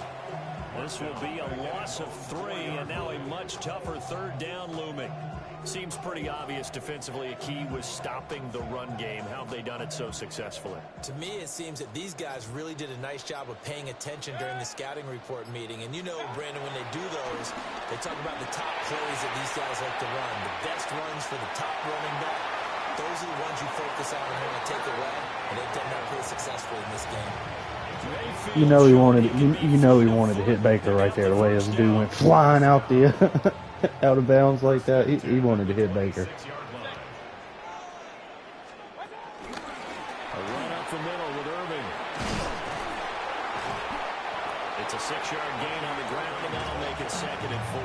This will be a loss of 3, and now a much tougher 3rd down looming. Seems pretty obvious defensively a key was stopping the run game. How have they done it so successfully? To me, it seems that these guys really did a nice job of paying attention during the scouting report meeting. And you know, Brandon, when they do those, they talk about the top plays that these guys like to run. The best runs for the top running back. Those are the ones you focus on and want to take away. And they've done that pretty successfully in this game. You know he wanted to hit Baker right there. The way this dude went flying out the out of bounds like that. He wanted to hit Baker. A run up the middle with Irving. It's a 6-yard gain on the ground, and that'll make it 2nd and 4.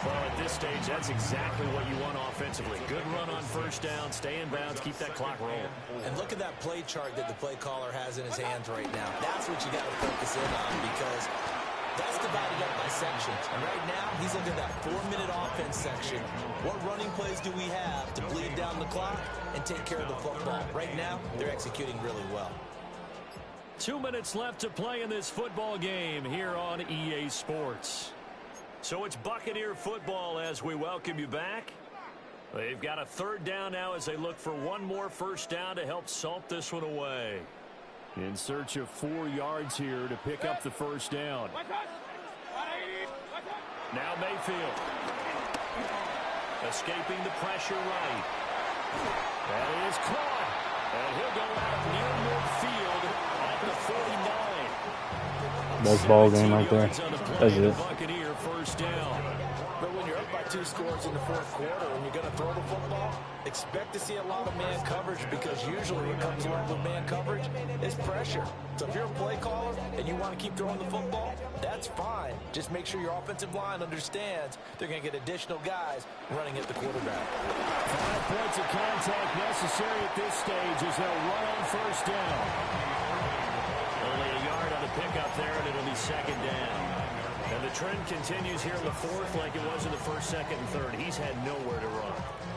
Well, at this stage, that's exactly what you want offensively. Good run on 1st down, stay in bounds, keep that clock rolling. And look at that play chart that the play caller has in his hands right now. That's what you got to focus in on, because that's divided up by sections. And right now, he's looking at that 4-minute offense section. What running plays do we have to bleed down the clock and take care of the football? Right now, they're executing really well. 2 minutes left to play in this football game here on EA Sports. So it's Buccaneer football as we welcome you back. They've got a 3rd down now as they look for one more 1st down to help salt this one away. In search of 4 yards here to pick up the 1st down. Now Mayfield. Escaping the pressure right. That is caught. And he'll go out near midfield at the 49. Best ball game right there. That's it. Buccaneer 1st down. But when you're up by 2 scores in the 4th quarter and you're going to throw the football, expect to see a lot of man coverage, because usually what comes along with man coverage is pressure. So if you're a play caller and you want to keep throwing the football, that's fine. Just make sure your offensive line understands they're going to get additional guys running at the quarterback. 5 points of contact necessary at this stage as they'll run on 1st down. Only a yard on the pickup there, and it'll be 2nd down. And the trend continues here in the 4th like it was in the 1st, 2nd, and 3rd. He's had nowhere to run.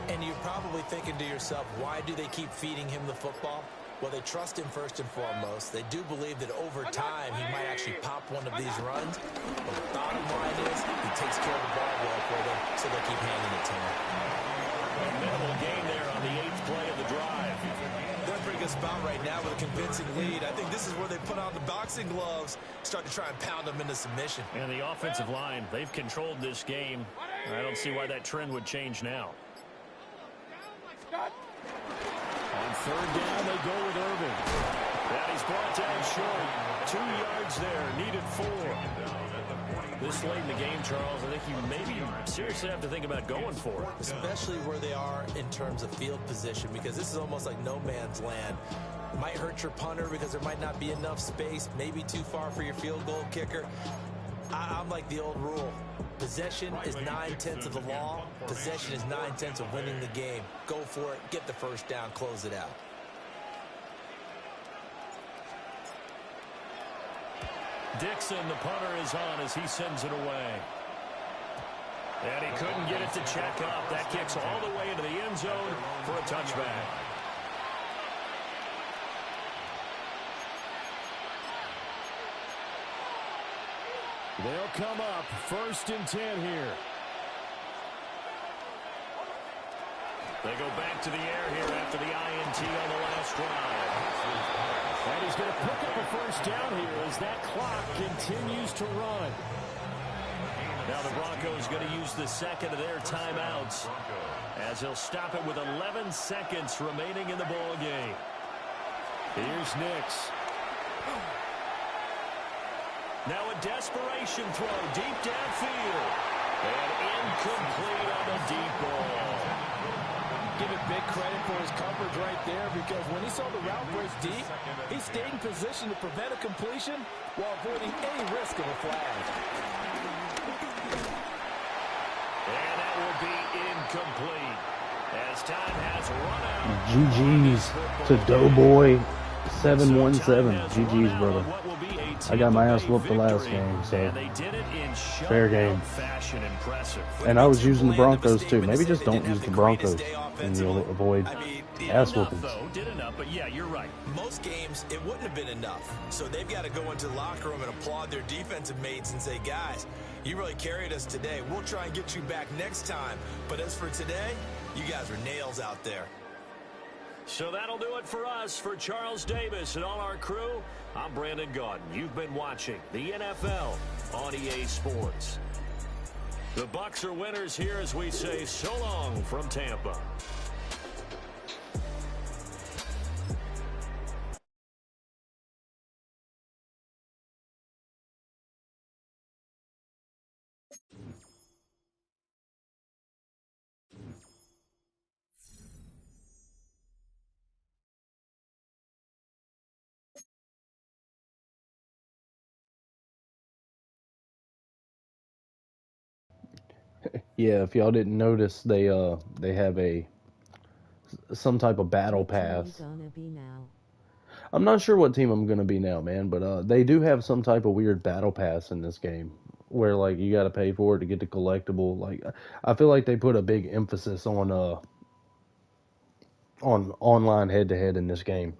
And you're probably thinking to yourself, why do they keep feeding him the football? Well, they trust him first and foremost. They do believe that over time he might actually pop one of these runs. But the bottom line is he takes care of the ball well for them, so they'll keep handing it to him. A minimal gain there on the 8th play of the drive. They're in a pretty good spot right now with a convincing lead. I think this is where they put on the boxing gloves, start to try and pound them into submission. And the offensive line, they've controlled this game. I don't see why that trend would change now. On 3rd down, they go with Irvin. And he's brought down short. 2 yards there, needed 4. This late in the game, Charles, I think you maybe seriously have to think about going for it. Especially where they are in terms of field position, because this is almost like no man's land. It might hurt your punter because there might not be enough space, maybe too far for your field goal kicker. I'm like the old rule. Possession is 9/10 of the law. Possession is 9/10 of winning the game. Go for it, get the 1st down, close it out. Dixon, the punter, is on as he sends it away. And he couldn't get it to check up. That kicks all the way into the end zone for a touchback. They'll come up 1st and 10 here. They go back to the air here after the INT on the last drive. And he's going to pick up a 1st down here as that clock continues to run. Now the Broncos going to use the 2nd of their timeouts as he'll stop it with 11 seconds remaining in the ball game. Here's Nix. Now a desperation throw deep downfield. And incomplete on the deep ball. Give it big credit for his because when he saw the route break deep, he stayed in position to prevent a completion while avoiding any risk of a flag. And that will be incomplete as time has run out. GG's to Doughboy 717. GG's, brother. I got my ass whooped the last game, so fair game. And I was using the Broncos too. Maybe just don't use the Broncos and you'll avoid ass whoopings. But yeah, you're right. Most games, it wouldn't have been enough. So they've got to go into the locker room and applaud their defensive mates and say, guys, you really carried us today. We'll try and get you back next time. But as for today, you guys are nails out there. So that'll do it for us. For Charles Davis and all our crew, I'm Brandon Gaudin. You've been watching the NFL on EA Sports. The Bucs are winners here as we say so long from Tampa. Yeah, if y'all didn't notice, they have some type of battle pass. Gonna be now. I'm not sure what team I'm gonna be now, man, but they do have some type of weird battle pass in this game where like you got to pay for it to get the collectible. Like I feel like they put a big emphasis on online head to head in this game.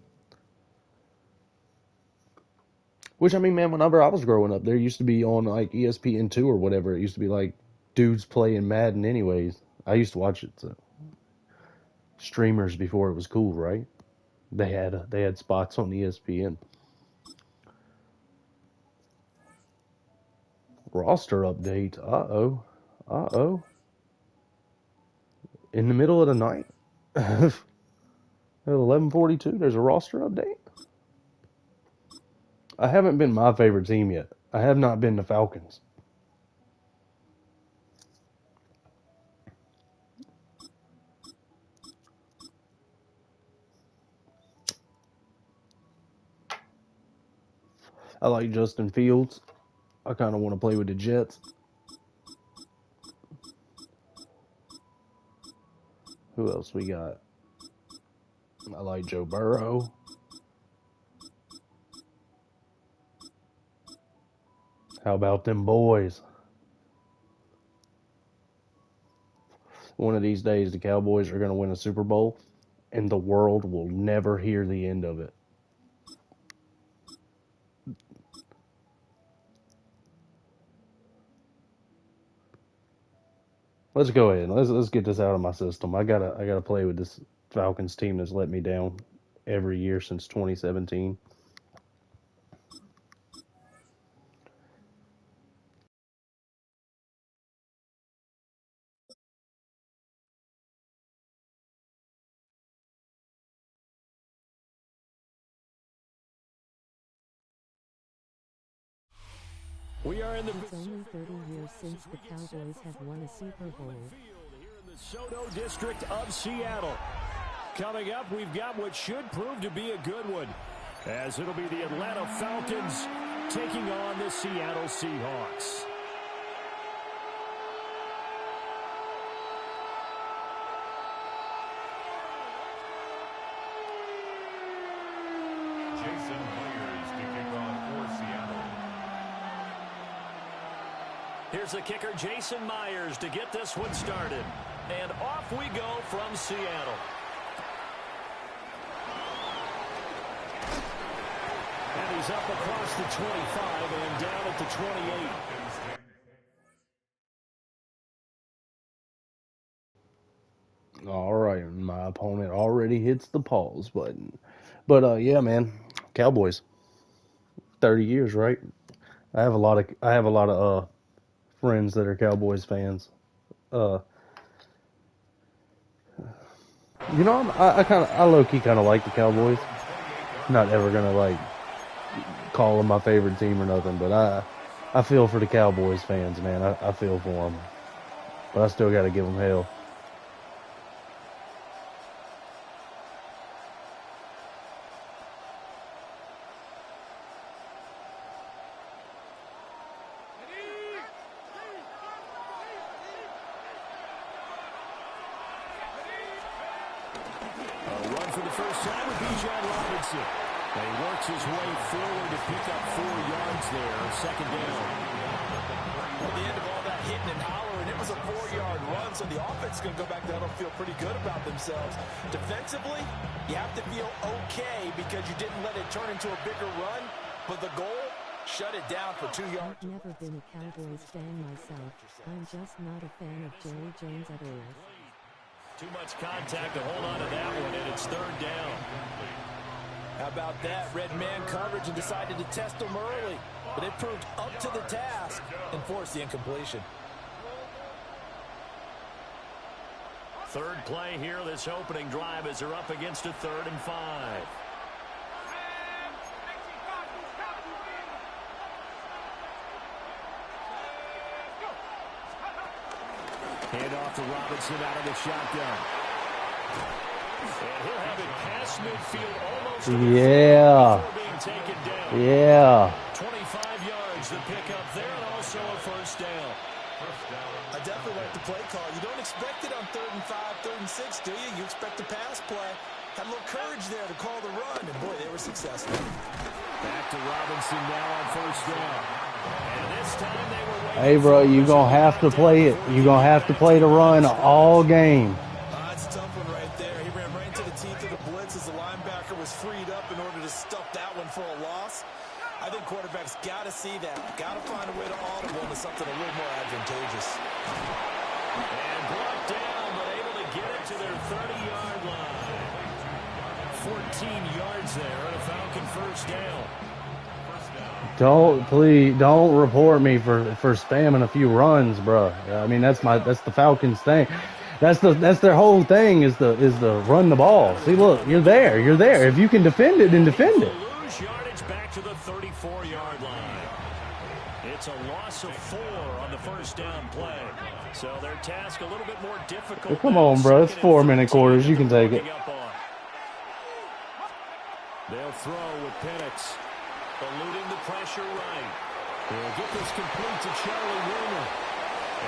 Which I mean, man, whenever I was growing up, there used to be on like ESPN2 or whatever. It used to be like dudes playing Madden. Anyways, I used to watch it. So. Streamers before it was cool, right? They had spots on ESPN. Roster update. Uh oh. In the middle of the night, at 11:42, there's a roster update. I haven't been my favorite team yet. I have not been the Falcons. I like Justin Fields. I kind of want to play with the Jets. Who else we got? I like Joe Burrow. How about them boys? One of these days, the Cowboys are going to win a Super Bowl, and the world will never hear the end of it. Let's go ahead. Let's get this out of my system. I gotta play with this Falcons team that's let me down every year since 2017. We are in the It's only 30 years since the Cowboys have won a Super Bowl. here in the Soto district of Seattle. Coming up, we've got what should prove to be a good one, as it'll be the Atlanta Falcons taking on the Seattle Seahawks. Jason Myers to kick off for Seattle. Here's the kicker, Jason Myers, to get this one started. And off we go from Seattle. And he's up across the 25 and down at the 28. All right, my opponent already hits the pause button, but yeah, man, Cowboys. 30 years, right? I have a lot of friends that are Cowboys fans. You know, I low key kind of like the Cowboys. Not ever gonna like call them my favorite team or nothing, but I feel for the Cowboys fans, man. I feel for them, but I still got to give them hell. for the first time with Bijan Robinson. And he works his way forward to pick up 4 yards there, second down. At the end of all that hitting and hollering, it was a 4-yard run, so the offense is going to go back down and feel pretty good about themselves. Defensively, you have to feel okay because you didn't let it turn into a bigger run, but the goal, shut it down for 2 yards. I've never been a Cowboys fan myself. I'm just not a fan of Jerry Jones at all. Too much contact to hold on to that one, and it's third down. How about that? Red man coverage and decided to test them early. But it proved up to the task and forced the incompletion. Third play here, this opening drive, as they're up against a 3rd and 5. Hand off to Robinson out of the shotgun. And he'll have it past midfield almost Yeah. before being taken down. Yeah. 25 yards, the pickup there, and also a first down. I definitely like the play call. You don't expect it on 3rd and 5, 3rd and 6, do you? You expect a pass play. Had a little courage there to call the run, and boy, they were successful. Back to Robinson now on first down. And this time they were waiting. Hey, bro, you gonna have to play it. You gonna have to play the run all game. That's a tough one right there. He ran right into the teeth of the blitz as the linebacker was freed up in order to stuff that one for a loss. I think quarterbacks got to see that. Got to find a way to audible into something a little more advantageous. And brought down, but able to get it to their 30-yard line. 14 yards there and a Falcon first down. Don't report me for spamming a few runs, bro. I mean, that's the Falcons thing. That's their whole thing is the run the ball. See, look, you're there. If you can defend it, then defend it. Lose yardage back to the 34-yard line. It's a loss of 4 on the first down play. So their task a little bit more difficult. Well, come on, bro. It's 4-minute quarters. You can take it. They'll throw with Penix. Eluding the pressure right. They'll get this complete to Charlie Wilmer.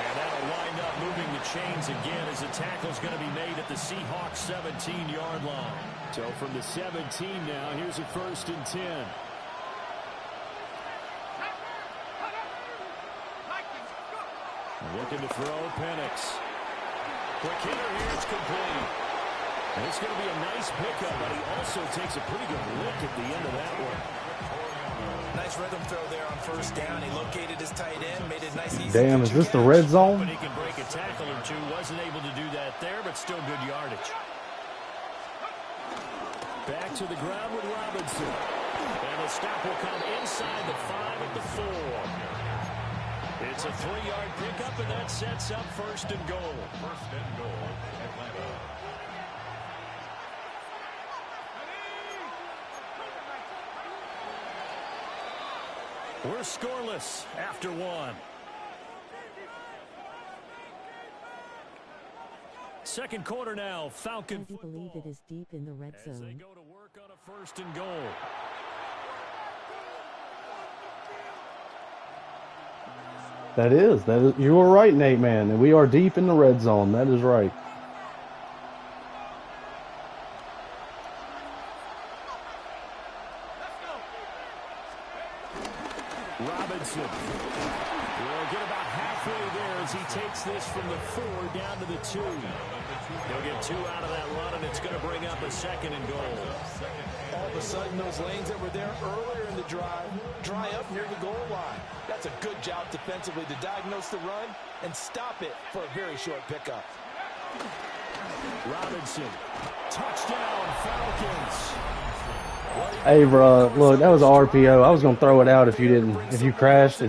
And that'll wind up moving the chains again as the tackle's going to be made at the Seahawks 17-yard line. So from the 17 now, here's a 1st and 10. Looking to throw Penix. Quick hitter here, it's complete. And it's going to be a nice pickup, but he also takes a pretty good lick at the end of that one. Nice rhythm throw there on first down. He located his tight end, made it nice, easy. Damn, is this the red zone? But he can break a tackle or two. Wasn't able to do that there, but still good yardage. Back to the ground with Robinson. And the stop will come inside the 5 at the 4. It's a 3-yard pickup, and that sets up 1st and goal. 1st and goal, Atlanta. We're scoreless after 1. Second quarter now, Falcon I believe it is deep in the red as they zone. go to work on a 1st and goal. That is. You were right, Nate, man. And we are deep in the red zone. That is right. Robinson will get about halfway there as he takes this from the 4 down to the 2. He'll get 2 out of that run, and it's going to bring up a 2nd and goal. All of a sudden, those lanes that were there earlier in the drive dry up near the goal line. That's a good job defensively to diagnose the run and stop it for a very short pickup. Robinson, touchdown Falcons. Hey, bro, look, that was an RPO. I was gonna throw it out if you didn't. If you crashed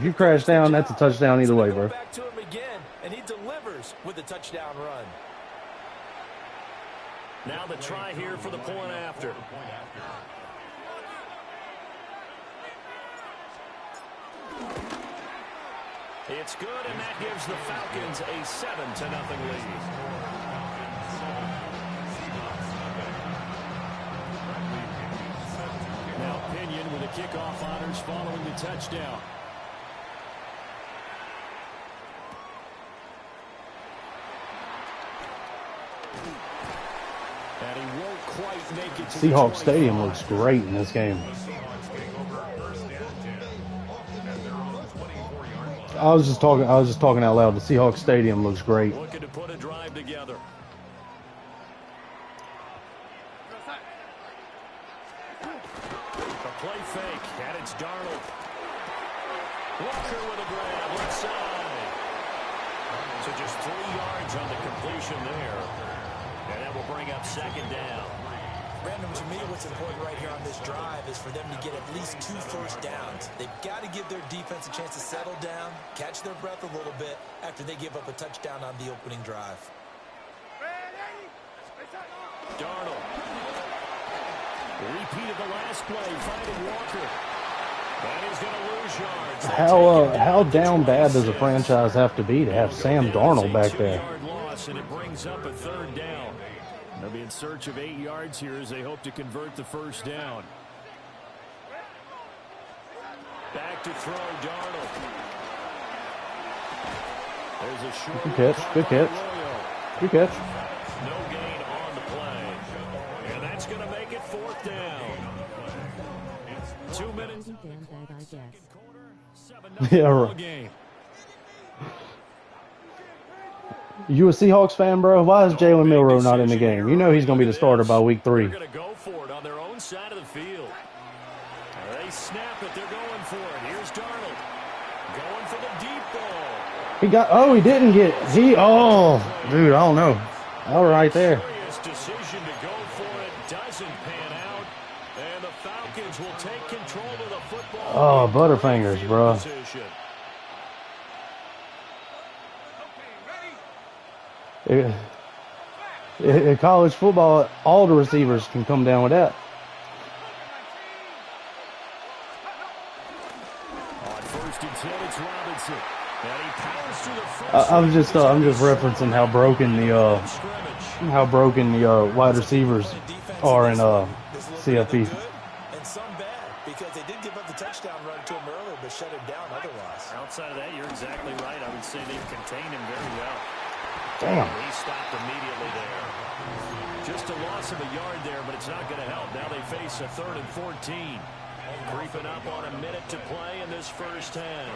down, that's a touchdown either way, bro. Back to him again, and he delivers with a touchdown run. Now the try here for the point after. It's good, and that gives the Falcons a 7-0 lead. Now Pinion with the kickoff honors following the touchdown. And he won't quite make it to Seahawks the Stadium 25. looks great in this game. The Seahawks getting over first and 10 at their own 24-yard line. I was just talking out loud. The Seahawks Stadium looks great. Looking to put a drive together. A play fake, and it's Darnold. Walker with a grab, left side. So just 3 yards on the completion there. And that will bring up second down. Brandon, to me, what's important right here on this drive is for them to get at least 2 first downs. They've got to give their defense a chance to settle down, catch their breath a little bit after they give up a touchdown on the opening drive. Darnold. Repeat of the last play, finding Walker. And he's going to lose yards. How down bad does a franchise have to be to have Sam Darnold back there? 2-yard loss, and it brings up a third down. They'll be in search of 8 yards here as they hope to convert the first down. Back to throw, Darnold. There's a short Good catch. Good catch. Good catch. No gain on the play. And that's going to make it fourth down. 2 minutes. Pretty damn bad, I guess. Yeah, right. Game. You a Seahawks fan, bro? Why is Jalen Milroe not in the game? You know he's going to be the starter by week 3. They're going to go for it on their own side of the field. They snap it. They're going for it. Here's Darnold. Going for the deep ball. He didn't get, dude, I don't know. All right there. Serious decision to go for it. Doesn't pan out. And the Falcons will take control of the football. Oh, Butterfingers, bro. In college football, all the receivers can come down with that. On first and 10, it's Robinson. And he powers through the first. I'm just referencing how broken the wide receivers are in CFP. And some bad, because they did give up the touchdown run to him earlier, but shut him down otherwise. Outside of that, you're exactly right. I would say they've contained him very well. Damn. He stopped immediately there. Just a loss of a yard there, but it's not going to help. Now they face a 3rd and 14. Creeping up on a minute to play in this first half.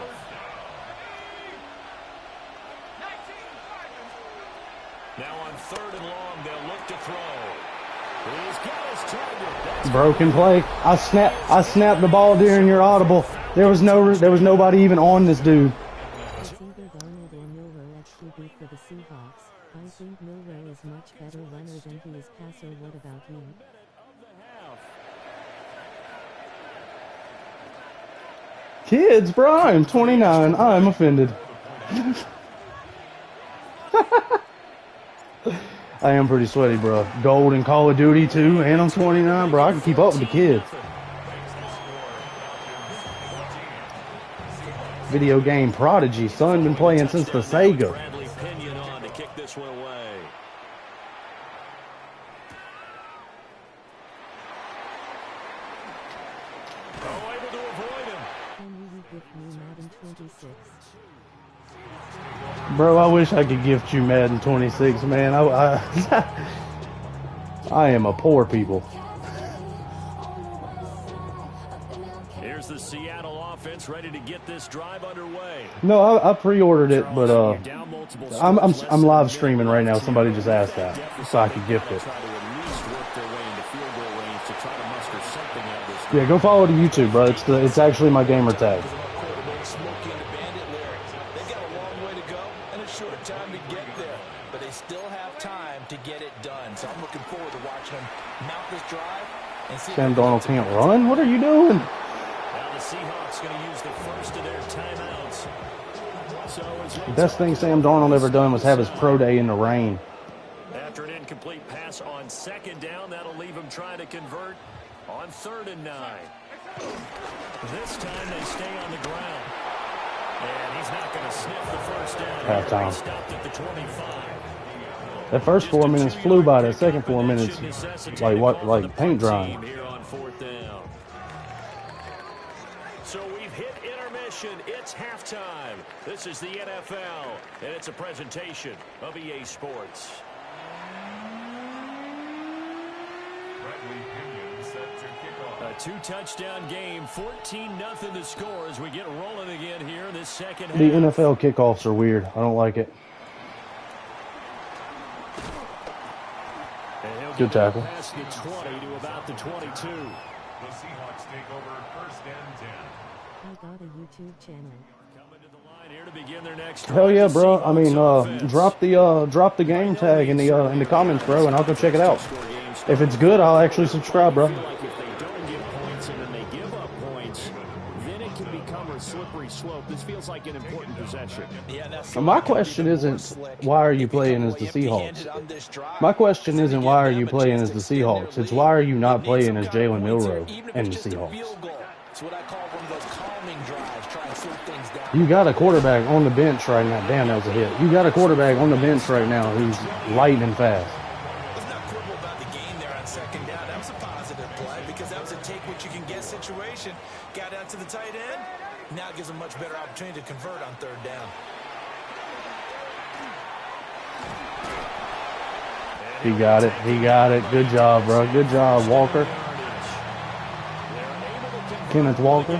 Now on 3rd and long, they'll look to throw. He's got his target. Broken play. I snapped the ball during your audible. There was nobody even on this dude. It's either Darnold or Milroe at QB for the Seahawks. I think Milroe is much better runner than he is passer. What about you? Kids, bro, I'm 29. I'm offended. I am pretty sweaty, bro. Gold in Call of Duty too, and I'm 29, bro. I can keep up with the kids. Video game prodigy, son. Been playing since the Sega. Bradley Pinion on to kick this one away. Oh, able to avoid him. Can you give me Madden 26? Bro, I wish I could gift you Madden 26, man. I am a poor people. Here's the Seattle offense ready to get this drive underway. No, I pre-ordered it, but I'm live streaming right now. Somebody just asked that, so I could gift it. Yeah, go follow the YouTube, bro. It's actually my gamer tag. Sam Darnold can't run? What are you doing? Now the Seahawks going to use the first of their timeouts. The best thing Sam Darnold ever done was have his pro day in the rain. After an incomplete pass on 2nd down, that'll leave him trying to convert on 3rd and 9. This time they stay on the ground. And he's not going to sniff the first down. Halftime. He stopped at the 25. That first 4 minutes flew by. That second 4 minutes, like paint drying. Here on 4th down. So we've hit intermission. It's halftime. This is the NFL, and it's a presentation of EA Sports. Bradley Pinion set to kick off. A two-touchdown game, 14-0 the score as we get rolling again here in this second half. The NFL kickoffs are weird. I don't like it. Good tackle. Past the 20 to about the 22. The Seahawks take over first and 10. I got a YouTube channel. Coming to the line here to begin their next Hell yeah, drive. bro. I mean, Offense. drop the game tag in the comments, bro, and I'll go check it out. If it's good, I'll actually subscribe, bro. I feel like if they don't get points and then they give up points, then it can become a slippery slope. This feels like an important possession. Yeah, that's My question isn't why are you playing as the Seahawks? My question isn't why are you playing as the Seahawks. It's why are you not playing as Jalen Milroe and the Seahawks? It's what I call one of those calming drives, try and slow things down. You got a quarterback on the bench right now. Damn, that was a hit. You got a quarterback on the bench right now who's lightning fast. Let's not quibble about the game there on second down. That was a positive play because that was a take what you can get situation. Got out to the tight end. Now it gives them much better opportunity to convert on third down. He got it. He got it. Good job, bro. Good job, Walker. Kenneth Walker.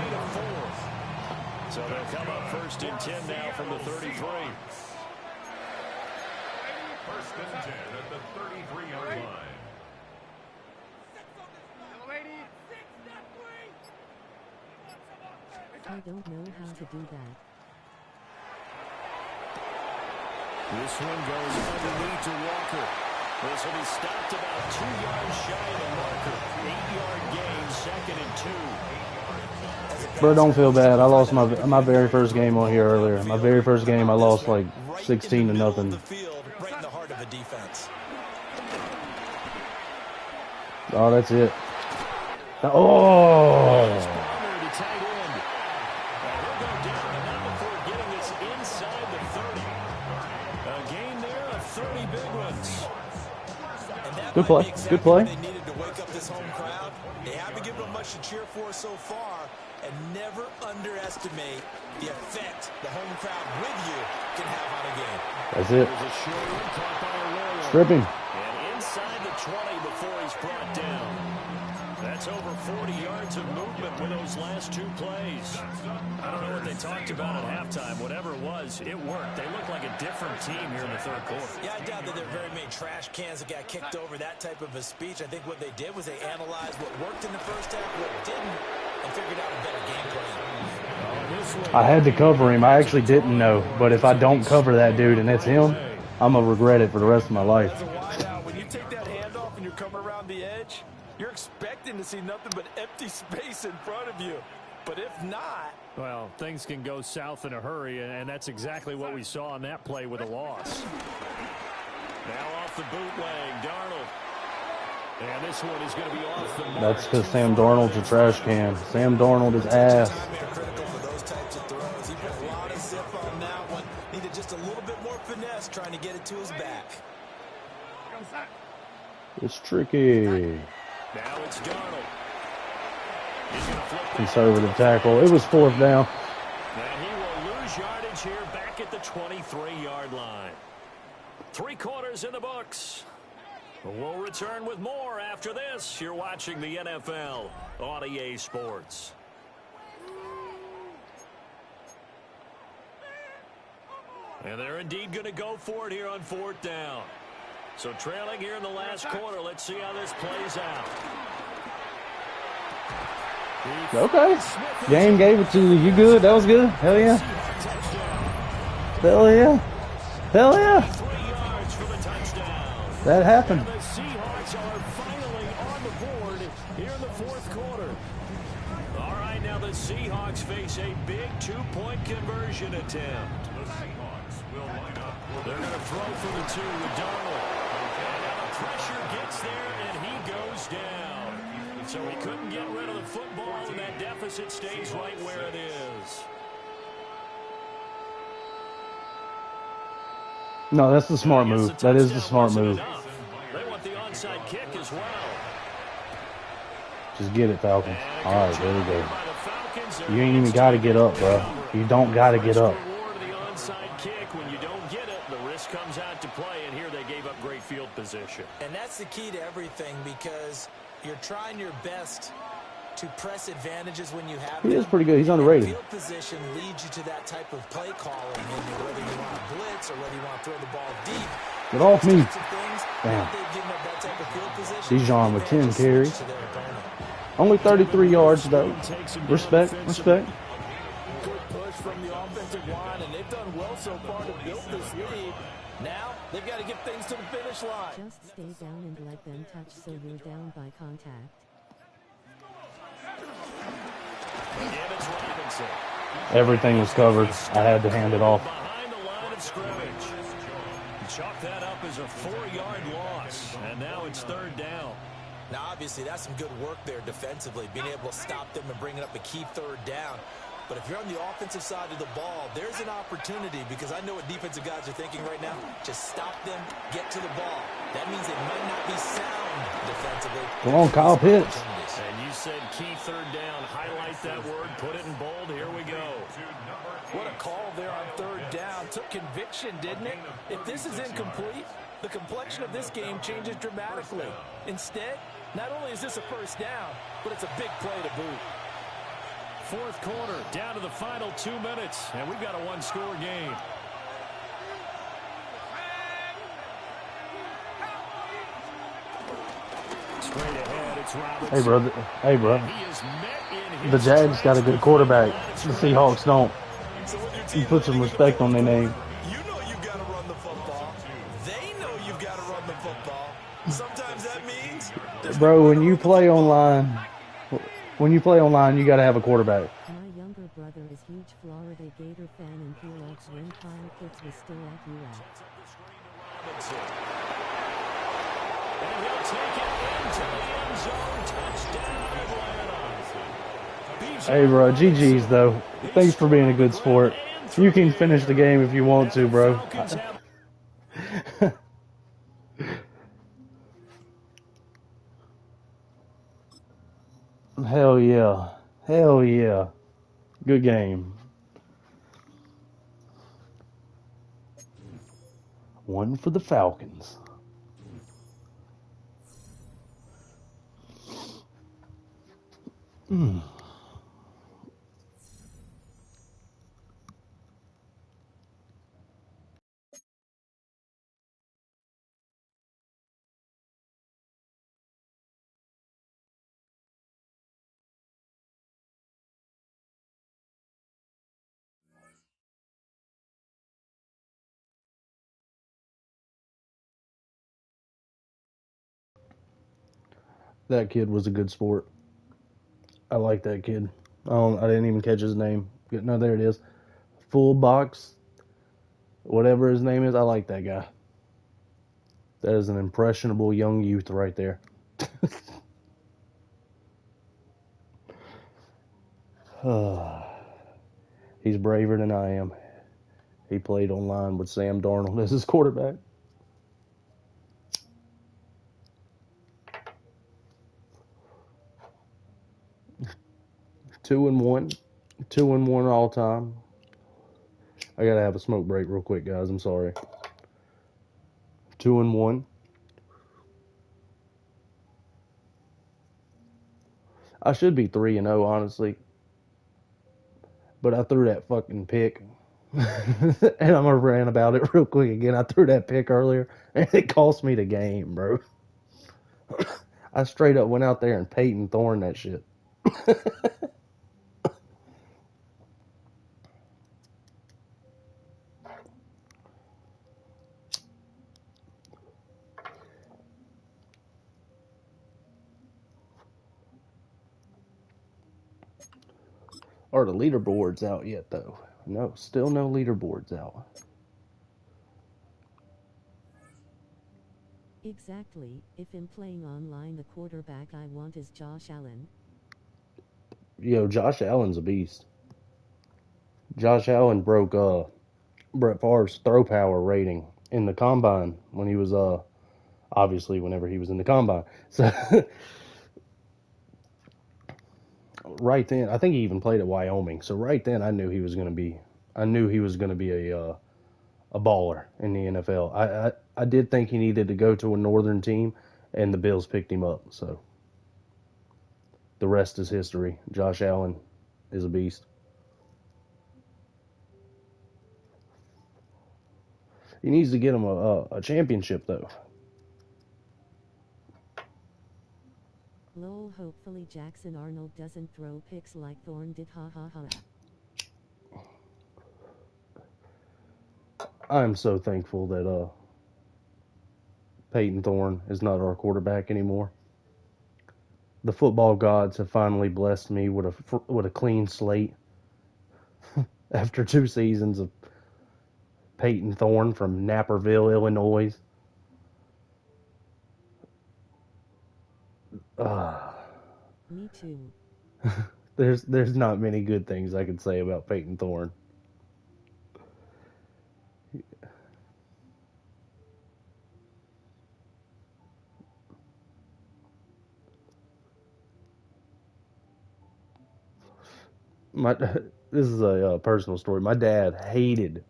So they'll come up first and 10 now from the 33. First and 10 at the 33-yard line. I don't know how to do that. This one goes underneath to Walker. This will be stopped about 2 yards shy of the marker. 8-yard gain, second and 2. Bro, don't feel bad. I lost my very first game on here earlier. My very first game, I lost like 16 to nothing. Right in the heart of a defense. Oh, that's it. Oh. Good play. Good play. They needed to wake up this home crowd. They haven't given them much to cheer for so far, and never underestimate the effect the home crowd with you can have on a game. That's it. Strip him. And inside the 20 before he's brought down. That's over 40 yards of movement with those last two plays. I don't know what they talked about at halftime. Whatever it was, it worked. They look like a different team here in the third quarter. Yeah, I doubt that there are very many trash cans that got kicked over, that type of a speech. I think what they did was they analyzed what worked in the first half, what didn't, and figured out a better game plan. I had to cover him. I actually didn't know. But if I don't cover that dude and it's him, I'm going to regret it for the rest of my life. When you take that handoff and you're coming around the edge, you're expecting to see nothing but empty space in front of you. But if not... Well, things can go south in a hurry, and that's exactly what we saw on that play with a loss. Now off the bootleg, Darnold. And this one is going to be off the mark. That's because Sam Darnold's a trash can. Sam Darnold is ass. Critical for those types of throws. He put a lot of zip on that one. Needed just a little bit more finesse trying to get it to his back. It's tricky. Now it's Darnold. Conservative tackle. It was fourth down. And he will lose yardage here back at the 23-yard line. 3 quarters in the books. We'll return with more after this. You're watching the NFL on EA Sports. And they're indeed going to go for it here on 4th down. So trailing here in the last quarter. Let's see how this plays out. Okay. Game gave it to you. You good? That was good. Hell yeah. Hell yeah. Hell yeah. That happened. The Seahawks are finally on the board here in the 4th quarter. All right, now the Seahawks face a big 2-point conversion attempt. The Seahawks will line up. They're going to throw for the 2 with Darnold. And now the pressure gets there, and he goes down. So he couldn't get rid of the football, and that deficit stays right where it is. No, that's the smart move. That is the smart move. They want the onside kick as well. Just get it, Falcons. All right, there we go. You ain't even got to get up, bro. You don't got to get up. The onside kick, when you don't get it, the risk comes out to play, and here they gave up great field position. And that's the key to everything because You're trying your best to press advantages when you have He them. is pretty good. He's And underrated. field position leads you to that type of play calling, and whether you want to blitz or whether you want to throw the ball deep. Get off me. Damn. Dijon with 10 carries. Only 33 yards, though. Respect. Good push from the offensive line, and they've done well so far to build this lead. Now, they've got to get things to the finish line. Just stay down and let them touch so you're down by contact. Everything was covered. I had to hand it off. Behind the line of scrimmage. Chalk that up as a 4-yard loss, and now it's 3rd down. Now, obviously, that's some good work there defensively, being able to stop them and bringing up a key 3rd down. But if you're on the offensive side of the ball, there's an opportunity, because I know what defensive guys are thinking right now. Just stop them, get to the ball. That means they might not be sound defensively. Come on, Kyle Pitts. And you said key 3rd down. Highlight that word. Put it in bold. Here we go. What a call there on 3rd down. Took conviction, didn't it? If this is incomplete, the complexion of this game changes dramatically. Instead, not only is this a 1st down, but it's a big play to boot. 4th quarter, down to the final 2 minutes, and we've got a 1-score game. Straight ahead, it's Robinson. Hey, brother. Hey, bro. He is met in The his Jags got a good quarterback. The tracks. Seahawks don't. So when your You team put some respect on their name. You know you've got to run the football. They know you've got to run the football. Sometimes that means... Bro, when you play online, you got to have a quarterback. My younger brother is huge Florida Gator fan and he loves when Kyle Pitts was still at UF. And he'll take it into the end zone. Touchdown, Atlanta. Hey, bro, GG's, though. Thanks for being a good sport. You can finish the game if you want to, bro. Hell yeah. Hell yeah. Good game. One for the Falcons. That kid was a good sport. I like that kid. I didn't even catch his name. No, there it is. Full box. Whatever his name is, I like that guy. That is an impressionable young youth right there. He's braver than I am. He played online with Sam Darnold as his quarterback. Two and one all time. I gotta have a smoke break real quick, guys. I'm sorry. 2-1. I should be 3-0, honestly. But I threw that fucking pick. And I'm gonna rant about it real quick again. I threw that pick earlier, and it cost me the game, bro. I straight up went out there and Peyton Thorne that shit. Are the leaderboards out yet, though? No, still no leaderboards out. Exactly. If in playing online the quarterback I want is Josh Allen. Yo, Josh Allen's a beast. Josh Allen broke Brett Favre's throw power rating in the combine when he was obviously whenever he was in the combine. So right then, I think he even played at Wyoming. So right then, I knew he was going to be a baller in the NFL. I did think he needed to go to a northern team, and the Bills picked him up. So the rest is history. Josh Allen is a beast. He needs to get him a championship, though. Lol, hopefully Jackson Arnold doesn't throw picks like Thorne did, ha ha ha. I'm so thankful that Peyton Thorne is not our quarterback anymore. The football gods have finally blessed me with a clean slate after 2 seasons of Peyton Thorne from Naperville, Illinois. Me too. There's not many good things I can say about Peyton Thorne. This is a personal story. My dad hated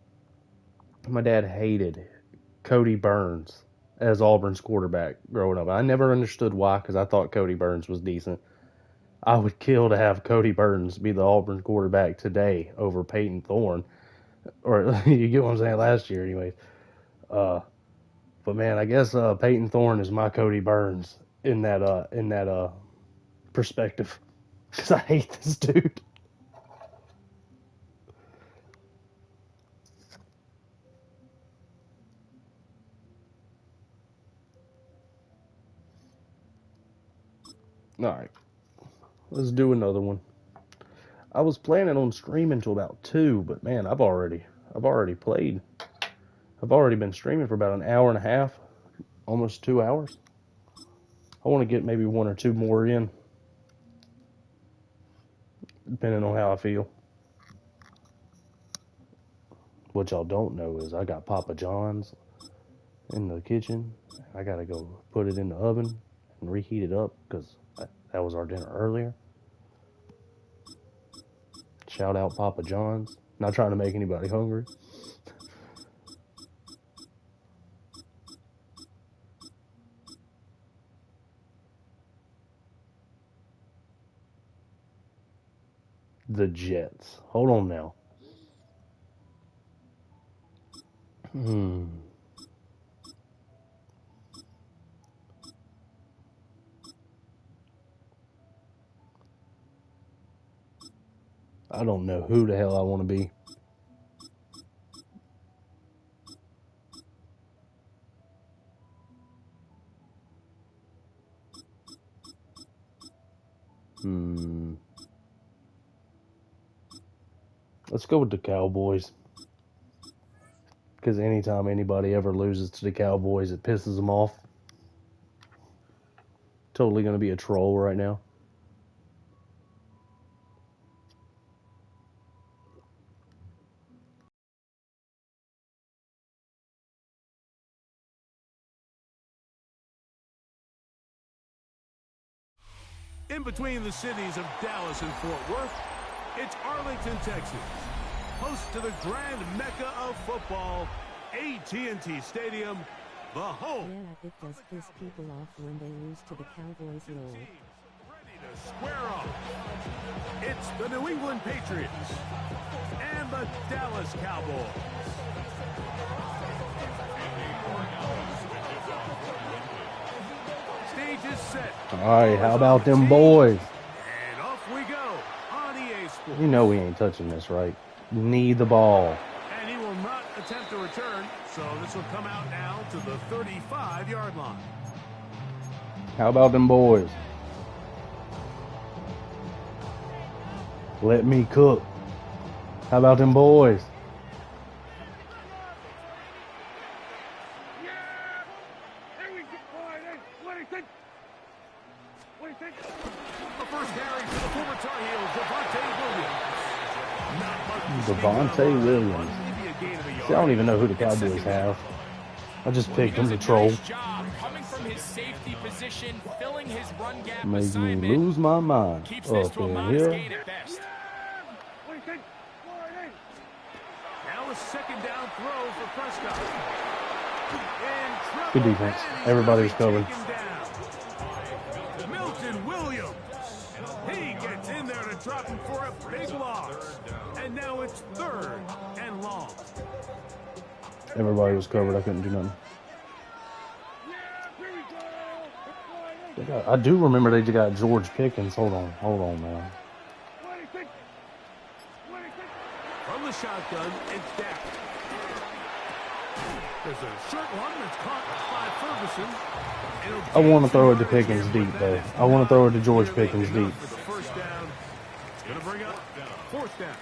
Cody Burns as Auburn's quarterback growing up. I never understood why, because I thought Cody Burns was decent. I would kill to have Cody Burns be the Auburn quarterback today over Peyton Thorne, or you get what I'm saying. Last year, anyways. But man, I guess Peyton Thorne is my Cody Burns in that perspective, because I hate this dude. All right, let's do another one. I was planning on streaming till about 2, but man, I've already played. I've already been streaming for about an hour and a half, almost 2 hours. I want to get maybe 1 or 2 more in, depending on how I feel. What y'all don't know is I got Papa John's in the kitchen. I gotta go put it in the oven and reheat it up, because that was our dinner earlier. Shout out Papa John's. Not trying to make anybody hungry. The Jets. Hold on now. I don't know who the hell I want to be. Let's go with the Cowboys. Because anytime anybody ever loses to the Cowboys, it pisses them off. Totally going to be a troll right now. In between the cities of Dallas and Fort Worth, it's Arlington, Texas, host to the grand mecca of football, AT&T Stadium, the home. Yeah, it does piss people off when they lose to the Cowboys, lol. Ready to square off. It's the New England Patriots and the Dallas Cowboys. Stage is set. All right, how about them boys? And off we go on EA Sports. You know we ain't touching this, right? Need the ball. And he will not attempt to return, so this will come out now to the 35-yard line. How about them boys? Let me cook. How about them boys? The first carry for the former Tar Heels, Devontae Williams. See, I don't even know who the Cowboys have. I just picked them to troll. Coming from his safety position, filling his run gap Makes me assignment. lose my mind Keeps this up to a in modest here. gain at best. Now a second down throw for Prescott. In trouble, Good defense. and he's Everybody's gonna be covered. taken down. Milton Williams. to drop him for a big loss. And now it's 3rd and long. Everybody was covered. I couldn't do nothing. I do remember they got George Pickens. Hold on, man. From the shotgun, it's down. There's a short one that's caught by Ferguson. I want to throw it to Pickens deep, though. I want to throw it to George Pickens deep. For the first down, it's going to bring up 4th down.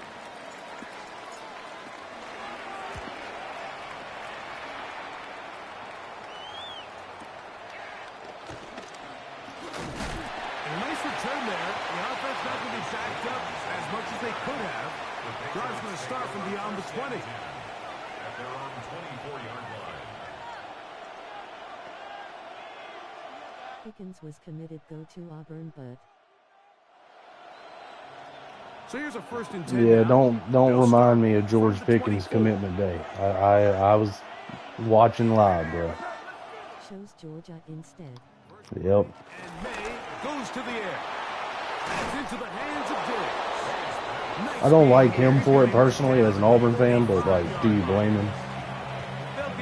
And a nice return there. The offense not going to be backed up as much as they could have. Drive's going to start from beyond the 20. At their own 24-yard line. Pickens was committed go to Auburn, but So here's a 1st and 10. Yeah, now. don't remind me of George Pickens' commitment day. I was watching live, bro. chose Georgia instead. Yep. And May goes to the air. That's into the hands of Diggs. Nice I don't like game. him for it personally as an Auburn fan, but like, do you blame him?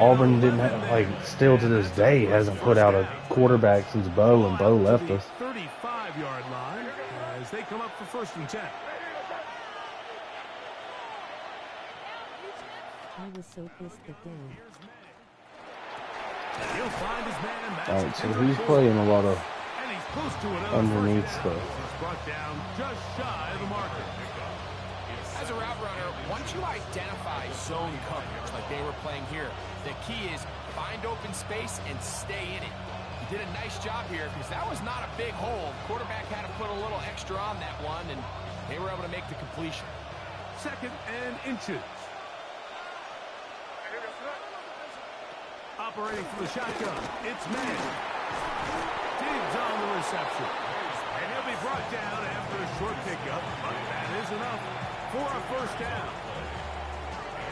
Auburn didn't have, like, still to this day hasn't put out a quarterback since Bo, and Bo left us. 35-yard line as they come up for 1st and 10. I was so pissed that day. He'll find his man. All right, so he's playing a lot of And he's close to another underneath first stuff. down. He's brought down just shy of the marker. As a route runner, once you identify zone coverage like they were playing here, the key is find open space and stay in it. He did a nice job here because that was not a big hole. Quarterback had to put a little extra on that one, and they were able to make the completion. 2nd and inches. Operating from the shotgun, it's May. Diggs on the reception. And he'll be brought down after a short pickup, but that is enough for a 1st down.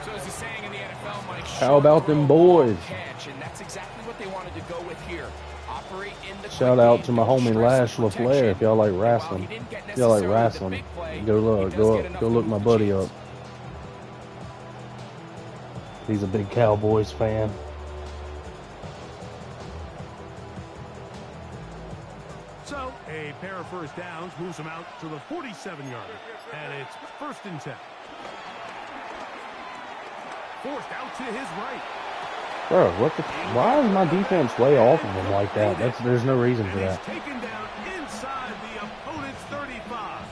So as the saying in the NFL, Mike, How about them boys? Catch, and that's exactly what they wanted to go with here. Operate in the Shout quick out game, to my don't homie stress Lash the LaFleur if y'all like protection. And while wrestling. he didn't get If y'all like necessarily the wrestling, big play, go he look, does get enough go to look move my the buddy chains. up. He's a big Cowboys fan. So a pair of 1st downs moves him out to the 47-yard. And it's 1st and 10. Forced out to his right. Bro, why is my defense way off of him like that? There's no reason for And that. he's taken down inside the opponent's 35.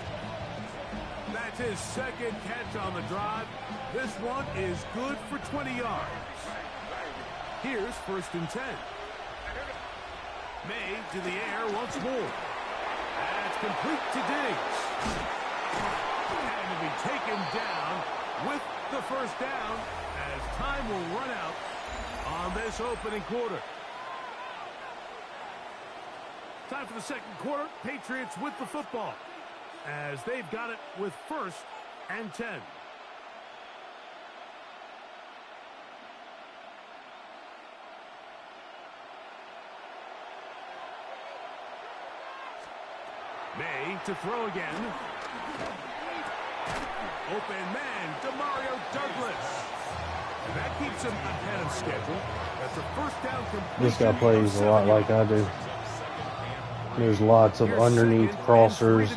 That's his 2nd catch on the drive. This one is good for 20 yards. Here's 1st and 10. May to the air once more. That's complete to Diggs. And to be taken down with the 1st down as time will run out on this opening quarter. Time for the 2nd quarter. Patriots with the football as they've got it with 1st and 10. May to throw again. Open man, DeMario Douglas. And that keeps him ahead of schedule. That's a 1st down completion. This guy plays a lot like I do. There's lots of underneath crossers.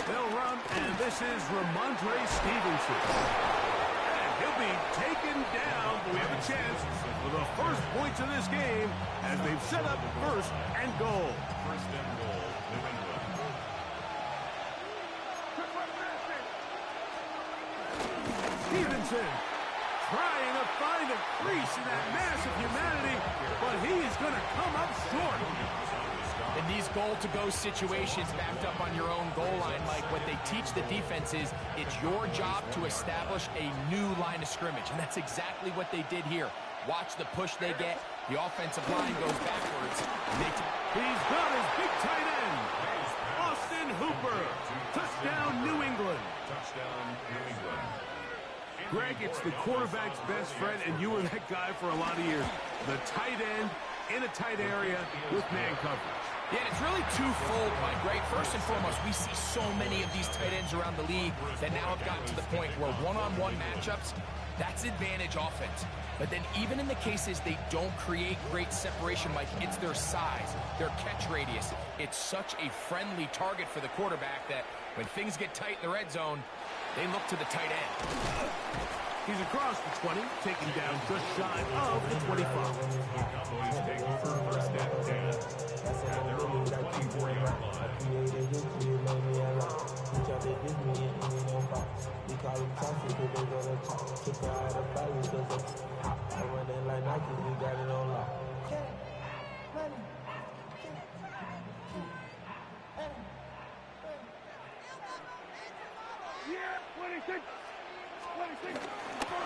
They'll run, and this is Ramondre Stevenson. And he'll be taken down, but we have a chance for the first points of this game as they've set up 1st and goal. 1st and goal, New England. Stevenson trying to find a crease in that mass of humanity, but he's going to come up short. In these goal-to-go situations backed up on your own goal line, Mike, what they teach the defense is it's your job to establish a new line of scrimmage, and that's exactly what they did here. Watch the push they get. The offensive line goes backwards. He's got his big tight end, Austin Hooper. Touchdown, New England. Touchdown, New England. Greg, it's the quarterback's best friend, and you were that guy for a lot of years. The tight end in a tight area with man coverage. Yeah, and it's really twofold, Mike, right? First and foremost, we see so many of these tight ends around the league that now have gotten to the point where one-on-one matchups, that's advantage offense. But then even in the cases they don't create great separation, Mike, it's their size, their catch radius. It's such a friendly target for the quarterback that when things get tight in the red zone, they look to the tight end. He's across the 20, taken down just shy of the 25. Cowboys take over first and 10 at their own 23-yard line.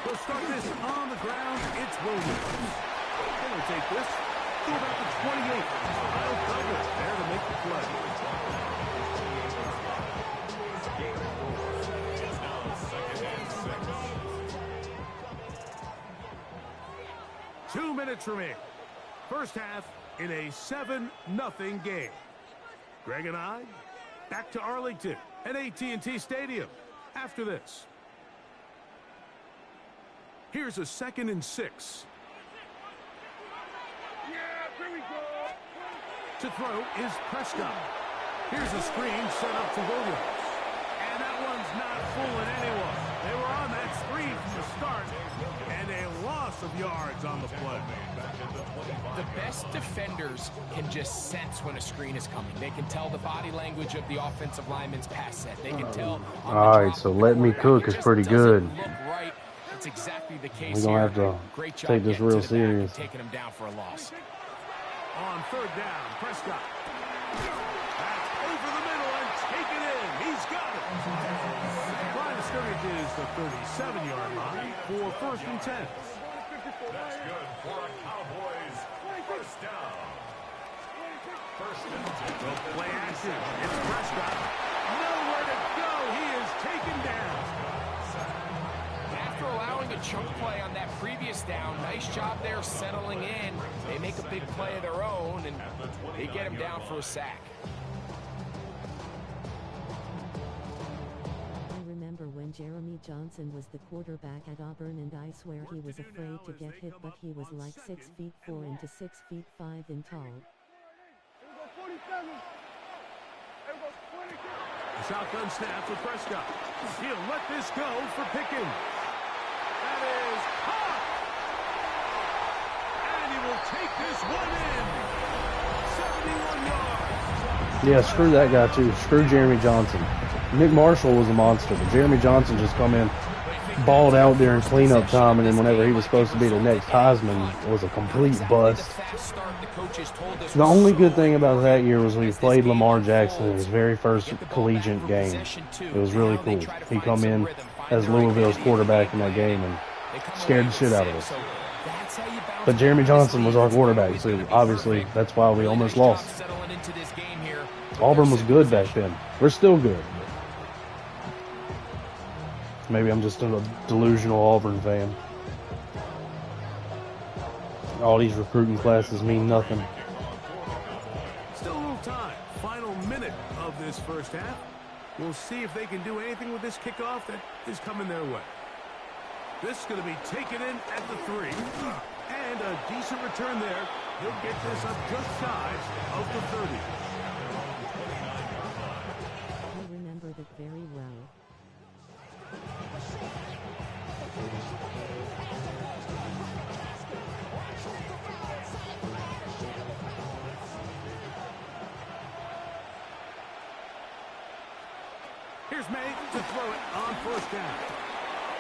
They'll start this on the ground. It's Williams. They'll take this to about the 28. I'll cover there to make the play. It's now second and 6. 2 minutes remaining. First half in a 7-0 game. Greg and I back to Arlington at AT&T Stadium after this. Here's a 2nd and 6. To throw is Prescott. Here's a screen set up to Williams. And that one's not fooling anyone. They were on that screen from the start. And a loss of yards on the play. The best defenders can just sense when a screen is coming. They can tell the body language of the offensive lineman's pass set. They can tell. All right, so let me cook is pretty good. Right. It's exactly the case. We're gonna have to take this real serious. Taking him down for a loss. On 3rd down, Prescott. That's over the middle and taken in. He's got it. Line of scrimmage is the 37-yard line for 1st and 10. That's good for a Cowboys first down. First and 10. Play action. It's Prescott. Nowhere to go. He is taken down. After allowing a chunk play on that previous down, nice job there settling in. They make a big play of their own, and they get him down for a sack. I remember when Jeremy Johnson was the quarterback at Auburn, and I swear he was afraid to get hit, but he was like 6'4" into 6'5" in tall. Shotgun snap for Prescott. He'll let this go for Pickens. That is caught. And he will take this one in. 71 yards. Yeah, screw that guy too. Screw Jeremy Johnson. Nick Marshall was a monster, but Jeremy Johnson just come in, balled out there in cleanup time, and then whenever he was supposed to be the next Heisman, was a complete bust. The only good thing about that year was we played Lamar Jackson in his very first collegiate game. It was really cool. He come in as Louisville's quarterback in that game and scared the shit out of us. But Jeremy Johnson was our quarterback, so obviously that's why we almost lost. Auburn was good back then. We're still good. Maybe I'm just a delusional Auburn fan. All these recruiting classes mean nothing. Still a little time. Final minute of this first half. We'll see if they can do anything with this kickoff that is coming their way. This is going to be taken in at the 3. And a decent return there. He'll get this up just shy of the 30. I remember that very well. Here's May to throw it on 1st down.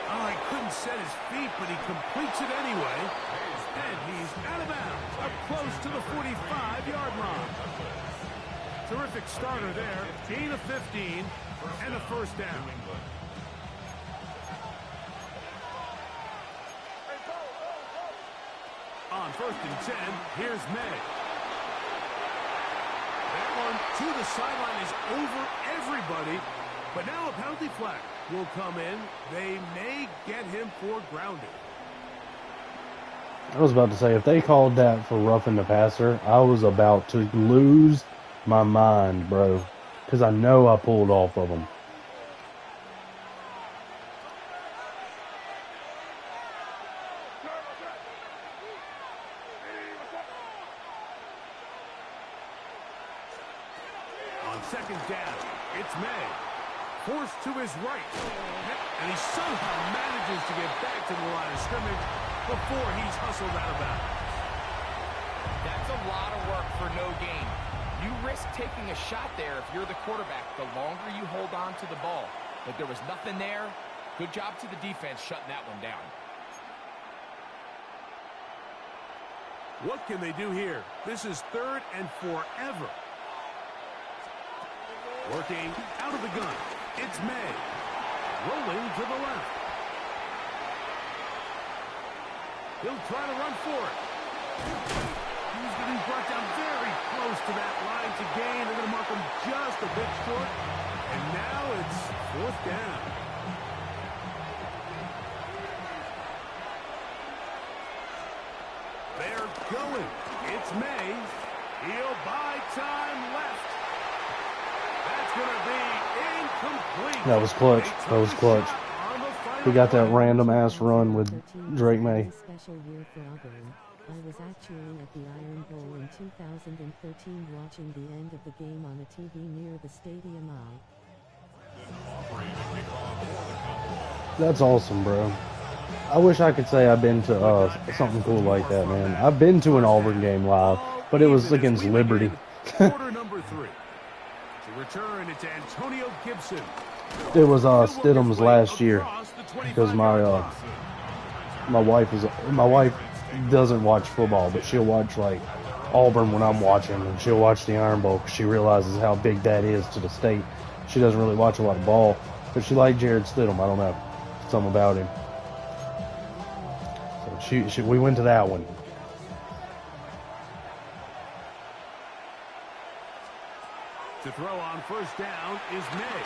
Oh, he couldn't set his feet, but he completes it anyway. And he's out of bounds, up close to the 45-yard line. Terrific starter there. Gain of 15 and a 1st down. On 1st and 10, here's May. That one to the sideline is over everybody. But now a penalty flag will come in. They may get him for grounding. I was about to say, if they called that for roughing the passer, I was about to lose my mind, bro, because I know I pulled off of them. On second down, it's May. Forced to his right. And he somehow manages to get back to the line of scrimmage before he's hustled out of bounds. That's a lot of work for no gain. You risk taking a shot there if you're the quarterback the longer you hold on to the ball. But there was nothing there. Good job to the defense shutting that one down. What can they do here? This is 3rd and forever. Working out of the gun. It's May. Rolling to the left. He'll try to run for it. He's getting brought down very close to that line to gain. They're going to mark him just a bit short. And now it's 4th down. They're going. It's May. He'll buy time left. That's going to be incomplete. That was clutch. That was clutch. He got that random-ass run with Drake May. Special year for Auburn. I was actually at the Iron Bowl in 2013 watching the end of the game on a TV near the stadium. That's awesome, bro. I wish I could say I've been to something cool like that, man. I've been to an Auburn game live, but it was against Liberty. Quarter number 3. To return, it's Antonio Gibson. It was Stidham's last year because my wife doesn't watch football, but she'll watch like Auburn when I'm watching, and she'll watch the Iron Bowl because she realizes how big that is to the state. She doesn't really watch a lot of ball, but she liked Jared Stidham. I don't know, something about him. So we went to that one. To throw on first down is May.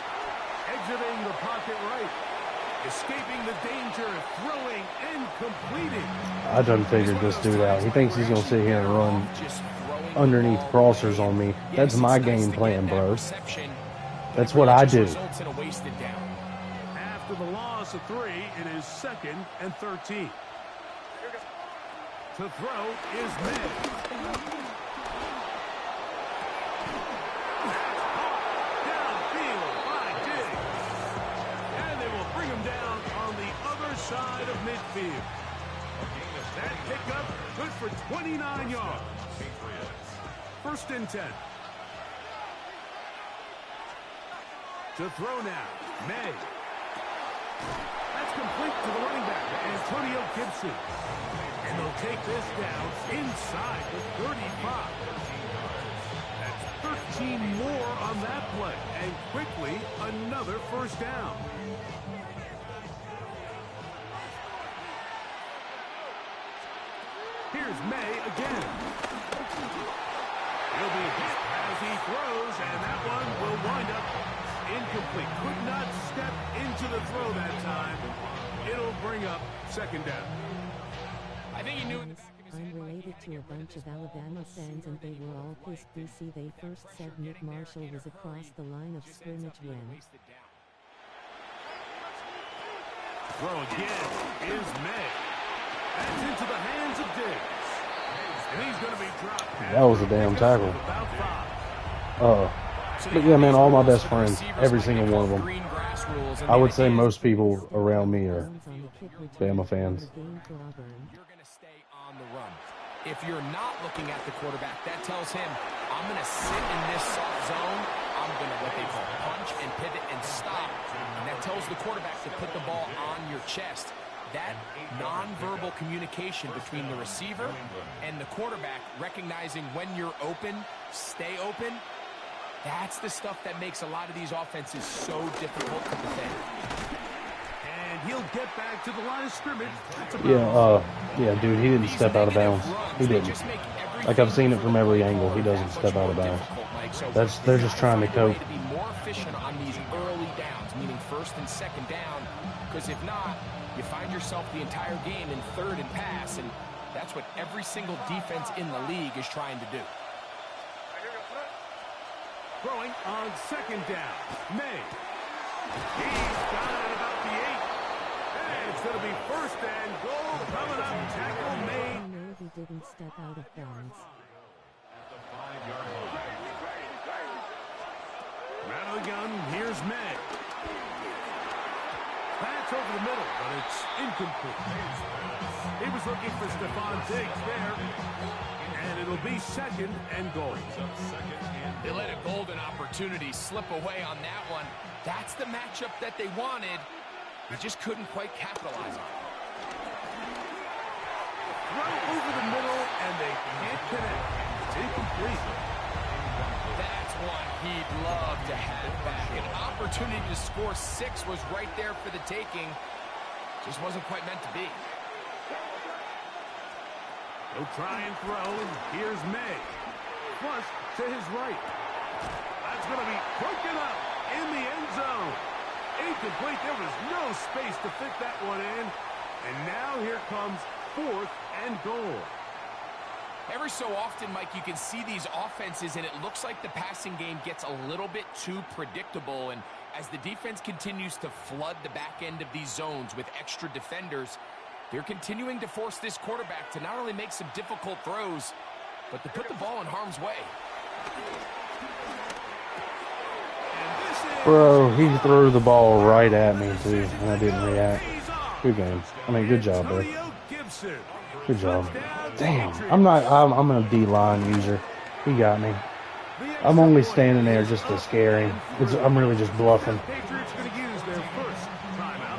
Exiting the pocket right. Escaping the danger, throwing and completing. I done figured this dude out. He thinks he's going to sit here and run underneath crossers on me. That's my game plan, bro. That's what I do. After the loss of 3, it is 2nd and 13. To throw is May. Side of midfield. That pickup good for 29 yards. 1st and 10. To throw now, May. That's complete to the running back, Antonio Gibson. And they'll take this down inside the 35. That's 13 more on that play. And quickly, another 1st down. Here's May again. He'll be hit as he throws, and that one will wind up incomplete. Could not step into the throw that time. It'll bring up 2nd down. I think he knew in the back of his I'm head. related to a bunch of Alabama fans, and they were all pissed. DC, they first said Nick Marshall was across the line of scrimmage when. Throw again is May. That's into the hands of Diggs. And he's going to be dropped. That was a damn tackle. But yeah, man, all my best friends, every single one of them. I would say most people around me are Bama fans. You're going to stay on the run. If you're not looking at the quarterback, that tells him, I'm going to sit in this soft zone. I'm going to what they call punch and pivot and stop. And that tells the quarterback to put the ball on your chest. That nonverbal communication between the receiver and the quarterback, recognizing when you're open, stay open, that's the stuff that makes a lot of these offenses so difficult to defend. And he'll get back to the line of scrimmage. Yeah, dude, he didn't step out of bounds. He didn't. Like, I've seen it from every angle. He doesn't step out of bounds. They're just trying to cope. To be more efficient on these early downs, meaning 1st and 2nd down, because if not, you find yourself the entire game in 3rd and pass, and that's what every single defense in the league is trying to do. Throwing on second down. May. He's got it at about the 8. And it's going to be first and goal coming up. Tackle made. No, he didn't step out of bounds. At the 5-yard line. Out of the gun, here's May. Pass over the middle, but it's incomplete. He was looking for Stephon Diggs there. And it'll be second and goal. They let a golden opportunity slip away on that one. That's the matchup that they wanted. They just couldn't quite capitalize on it. Right over the middle, and they can't connect. It's incomplete. That's one he'd love to have back. An opportunity to score 6 was right there for the taking. Just wasn't quite meant to be. He'll try and throw, and here's May. Plus, to his right. That's going to be broken up in the end zone. Incomplete. There was no space to fit that one in. And now here comes 4th and goal. Every so often, Mike, you can see these offenses, and it looks like the passing game gets a little bit too predictable. And as the defense continues to flood the back end of these zones with extra defenders, they're continuing to force this quarterback to not only make some difficult throws, but to put the ball in harm's way. Bro, he threw the ball right at me, too, and I didn't react. Good game. I mean, good job, bro. Good job. Damn, I'm a D-line user. He got me. I'm only standing there just to scare him. I'm really just bluffing. Patriots going to use their first timeout.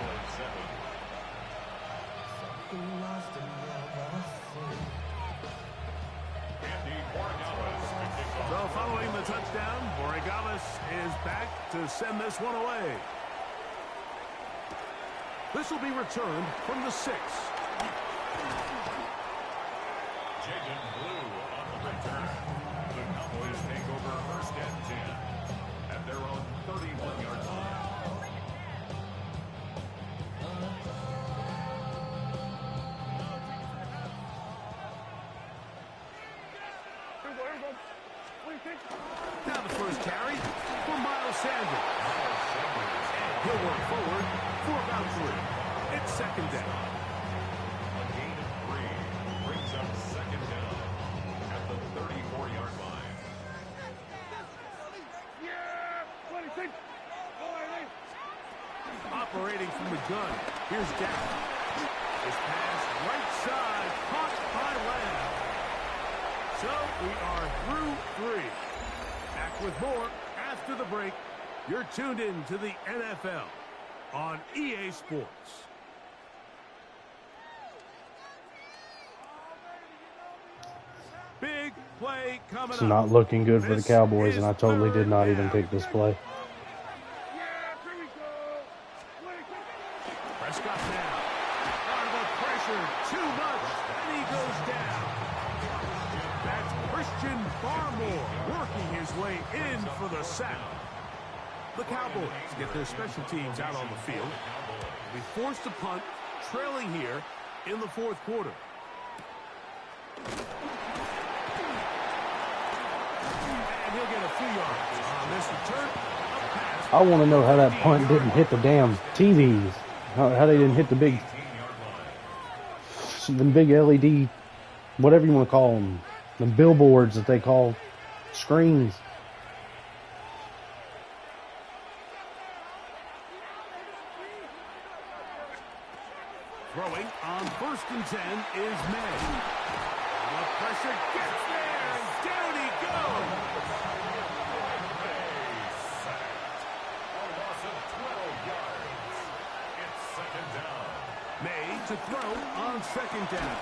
So following the touchdown, Borregales is back to send this one away. This will be returned from the 6. Jaden Blue on the return. The Cowboys take over first and 10 at their own 31-yard line. Now the first carry for Miles Sanders. And he'll work forward for about 3. It's second down. A gain of 3 brings up second down at the 34-yard line. Operating from the gun. Here's Dak. This pass right side, caught by Lamb. So we are through 3. Back with more after the break. You're tuned in to the NFL on EA Sports. Big play coming It's up. not looking good for the Cowboys, and I totally did not even pick this play. Prescott now. Out of the pressure, too much, and he goes down. That's Christian Barmore working his way in for the sack. The Cowboys get their special teams out on the field. They'll be forced to punt, trailing here in the 4th quarter. And he'll get a few yards on this return. A pass. I want to know how that punt didn't hit the damn TVs. How they didn't hit the big LED, whatever you want to call them, the billboards that they call screens. Throwing on 1st and 10 is May. The pressure gets there, and down he goes. A loss of 12 yards. It's second down. May to throw on 2nd down.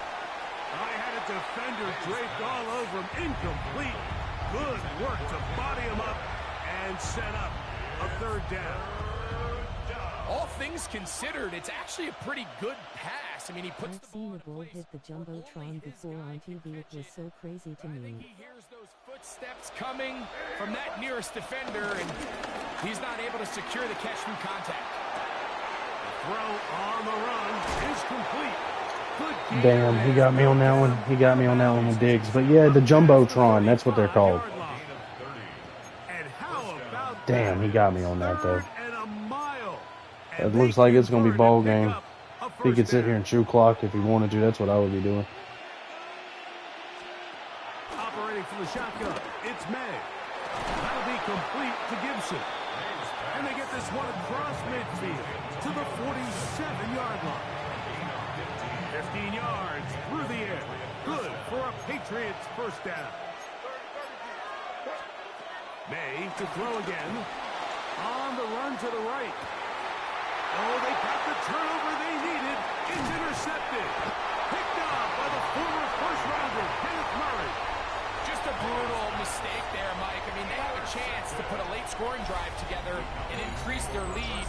I had a defender draped all over him. Incomplete. Good work to body him up and set up a 3rd down. All things considered, it's actually a pretty good pass. I mean, he puts I've the seen ball the bull hit the Jumbotron before on TV. It was so crazy to I think me. he hears those footsteps coming from that nearest defender, and he's not able to secure the catch through contact. Throw on the run is complete. Good Damn, he got me on that one. He got me on that one with Diggs. But yeah, the Jumbotron, that's what they're called. And how Damn, he got me on that, though. And a mile. It And looks they like it's going to be convert ball and pick game. up a He could first sit here down. and chew clock if he wanted to. That's what I would be doing. Operating from the shotgun, it's May. That'll be complete to Gibson. And they get this one across midfield to the 47-yard line. 15 yards through the air. Good for a Patriots first down. May to throw again. On the run to the right. Oh, they got the turnover they needed. It's intercepted. Picked off by the former first-rounder, Kenneth Murray. Just a brutal mistake there, Mike. I mean, they have a chance to put a late scoring drive together and increase their lead.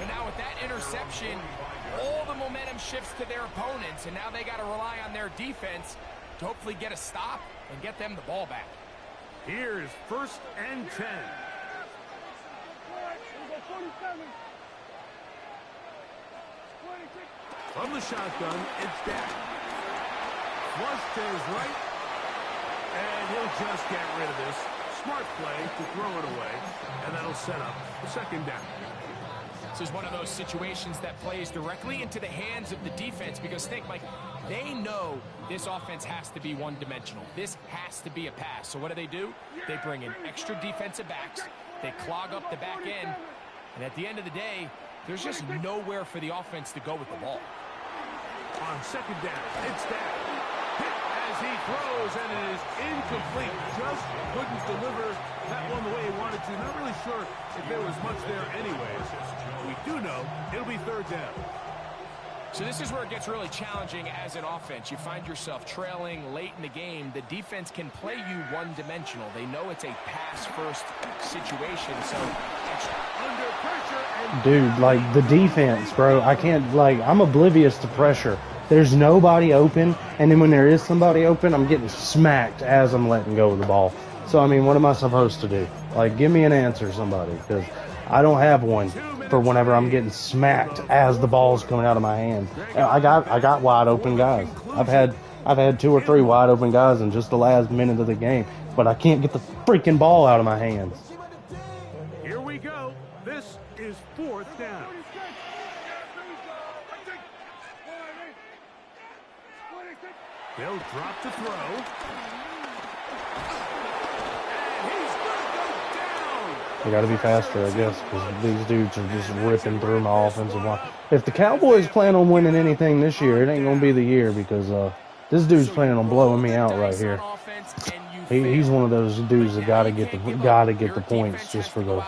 But now with that interception, all the momentum shifts to their opponents, and now they got to rely on their defense to hopefully get a stop and get them the ball back. Here's 1st and 10. From the shotgun, it's Dak. Flush to his right. And he'll just get rid of this. Smart play to throw it away. And that'll set up the 2nd down. This is one of those situations that plays directly into the hands of the defense because think, Mike, they know this offense has to be one-dimensional. This has to be a pass. So what do? They bring in extra defensive backs. They clog up the back end. And at the end of the day, there's just nowhere for the offense to go with the ball. On 2nd down, it's Dak. Hit as he throws, and it is incomplete. Just couldn't deliver that one the way he wanted to. Not really sure if there was much there anyways. We do know it'll be 3rd down. So this is where it gets really challenging as an offense. You find yourself trailing late in the game. The defense can play you one-dimensional. They know it's a pass-first situation, so Under pressure and Dude, like, the defense, bro, I can't, like, I'm oblivious to pressure. There's nobody open, and then when there is somebody open, I'm getting smacked as I'm letting go of the ball. So, I mean, what am I supposed to do? Like, give me an answer, somebody, because I don't have one for whenever I'm getting smacked as the ball's coming out of my hand. I got wide open guys. I've had 2 or 3 wide open guys in just the last minute of the game, but I can't get the freaking ball out of my hands. here we go. This is 4th down. They'll drop to throw. And he's going to go down. I got to be faster, I guess, because these dudes are just ripping through my offensive line. If the Cowboys plan on winning anything this year, it ain't going to be the year because this dude's planning on blowing me out right here. He's one of those dudes that got to get the points just for the.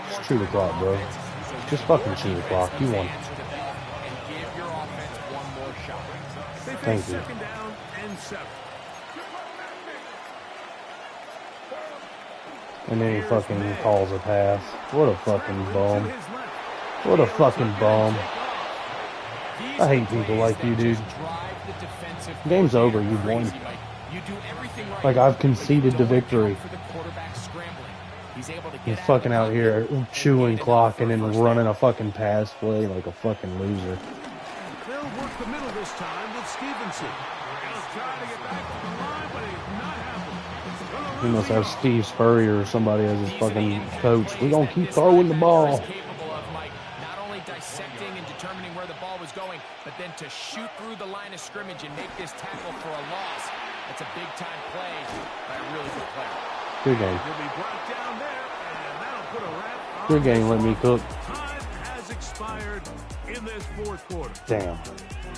Just chew the clock, bro. Just fucking chew the clock. You won. Thank you. 2nd down and 7. And then he fucking calls a pass. What a fucking bum. What a fucking bum. I hate people like you, dude. Game's over. You've won. Like, I've conceded the victory. You're fucking out here chewing clock and then running a fucking pass play like a fucking loser. They'll work the middle this time with Stevenson. He'll try to get back to the line, but it's not happening. He must have Steve Spurrier or somebody as his fucking coach. We're going to keep throwing the ball. Capable of, Mike, not only dissecting and determining where the ball was going, but then to shoot through the line of scrimmage and make this tackle for a loss. That's a big-time play by a really good player. Good game. He'll be brought down there, and that'll put a wrap on Good game. Let me cook. Time has expired in this 4th quarter. Damn.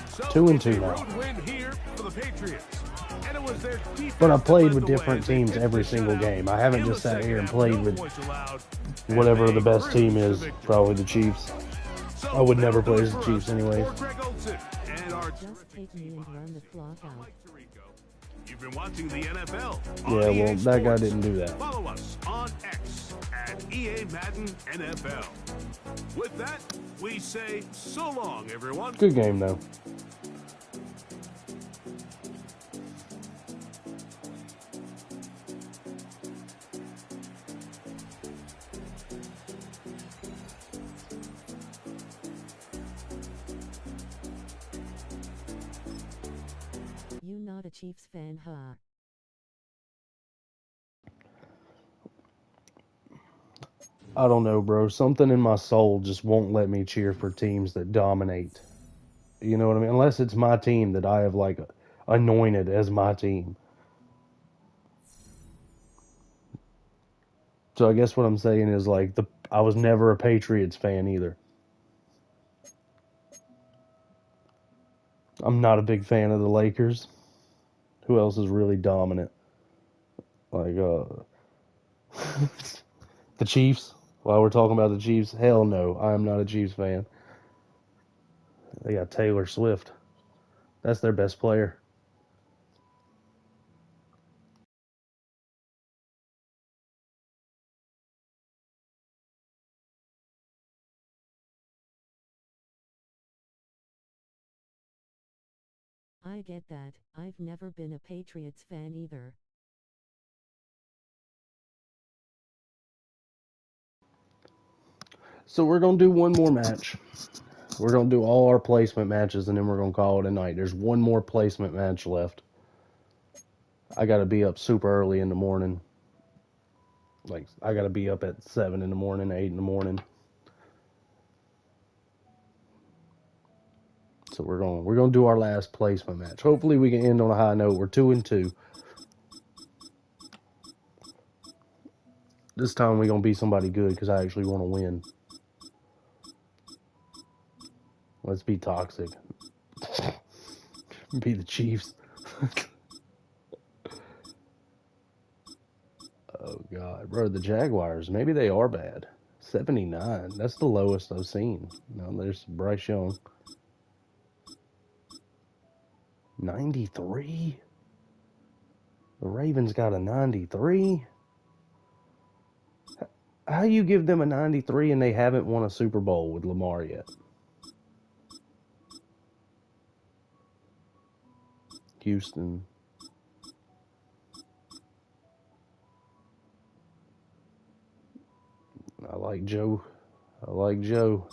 So 2 and it's 2 a now. road win here for the Patriots. And it was their defense But I played that with led the different way. teams They every hit the single shutout. game. I haven't In just the sat here and second half, played no with points allowed, and whatever they the best team cruised to is. victory. Probably the Chiefs. So I would never that'll play do as it the for Chiefs us. anyways. For Greg Olson and our Just take me and run the clock out. You've been watching the NFL. Yeah, well, that guy didn't do that. Follow us on X at EA Madden NFL. With that, we say so long, everyone. Good game, though. You not a Chiefs fan, huh? I don't know, bro. Something in my soul just won't let me cheer for teams that dominate. You know what I mean? Unless it's my team that I have like anointed as my team. So I guess what I'm saying is like I was never a Patriots fan either. I'm not a big fan of the Lakers. Who else is really dominant? Like the Chiefs. While we're talking about the Chiefs, hell no, I am not a Chiefs fan. They got Taylor Swift. That's their best player. I get that, I've never been a Patriots fan either. So we're gonna do one more match. We're gonna do all our placement matches, and then we're gonna call it a night. There's one more placement match left. I gotta be up super early in the morning. Like I gotta be up at 7 in the morning, 8 in the morning. So we're gonna do our last placement match. Hopefully we can end on a high note. We're 2-2. This time we're gonna be somebody good because I actually want to win. Let's be toxic. Be the Chiefs. Oh God, bro, the Jaguars. Maybe they are bad. 79. That's the lowest I've seen. Now there's Bryce Young. 93. The Ravens got a 93. How you give them a 93 and they haven't won a Super Bowl with Lamar yet? Houston. I like Joe. I like Joe.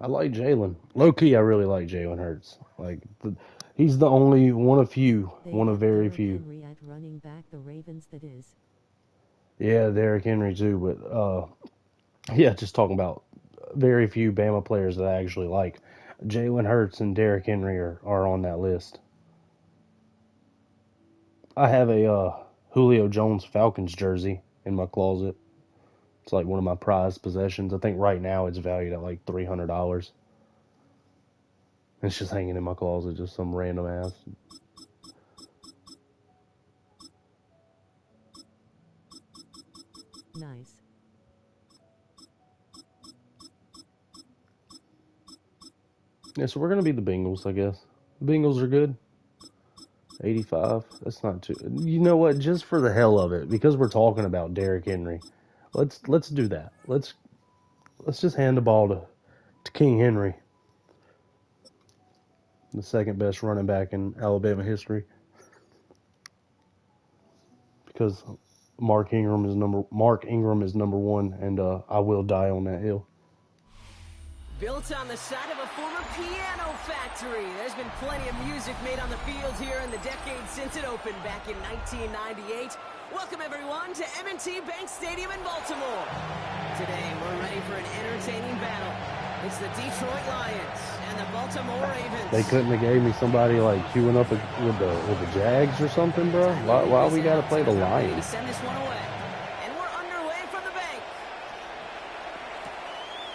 I like Jalen. Low key, I really like Jalen Hurts. Like he's the only one of few, one of very few. Henry at running back, the Ravens that is. Yeah, Derrick Henry too, but yeah, just talking about very few Bama players that I actually like. Jalen Hurts and Derrick Henry are on that list. I have a Julio Jones Falcons jersey in my closet. It's like one of my prized possessions. I think right now it's valued at like $300. It's just hanging in my closet, just some random ass. Nice. Yeah, so we're gonna be the Bengals, I guess. The Bengals are good. 85. That's not too. You know what? Just for the hell of it, because we're talking about Derrick Henry, let's do that. Let's just hand the ball to King Henry, the second best running back in Alabama history. Because Mark Ingram is number one, and I will die on that hill. Built on the side of a former piano factory, there's been plenty of music made on the field here in the decade since it opened back in 1998. Welcome, everyone, to M&T Bank Stadium in Baltimore. Today, we're ready for an entertaining battle. It's the Detroit Lions and the Baltimore Ravens. They couldn't have gave me somebody like queuing up with the Jags or something, bro. Why we gotta play the Lions? Send this one away. And we're underway from the bank.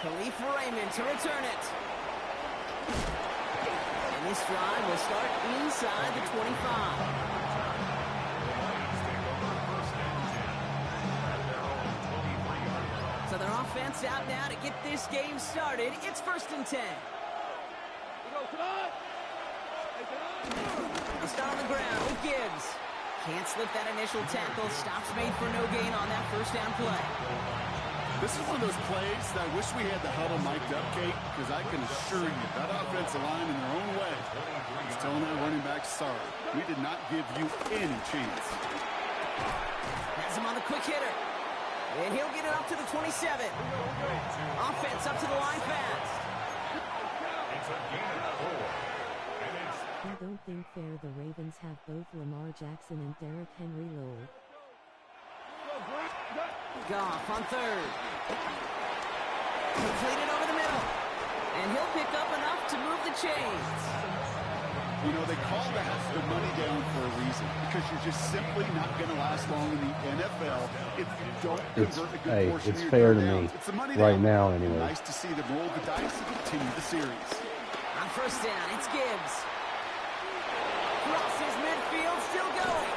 Khalif Raymond to return it. And this drive will start inside the 25. So their offense out now to get this game started. It's 1st and 10. They start on the ground with Gibbs. Can't slip that initial tackle. Stops made for no gain on that first down play. This is one of those plays that I wish we had the huddle mic'd up, Kate, because I can assure you that offensive line in their own way is telling their running back, sorry, we did not give you any chance. Has him on the quick hitter. And he'll get it up to the 27. Offense up to the line fast. a gain of 4. And it's I don't think fair the Ravens have both Lamar Jackson and Derrick Henry Lowell. Goff on third. Completed over the middle. And he'll pick up enough to move the chains. You know, they call that the money down for a reason, because you're just simply not going to last long in the NFL if you don't convert a good portion it's of your fair to downs. me It's the money right down. now, anyway. Nice to see them roll the dice and continue the series. On first down, it's Gibbs. Crosses midfield, still going.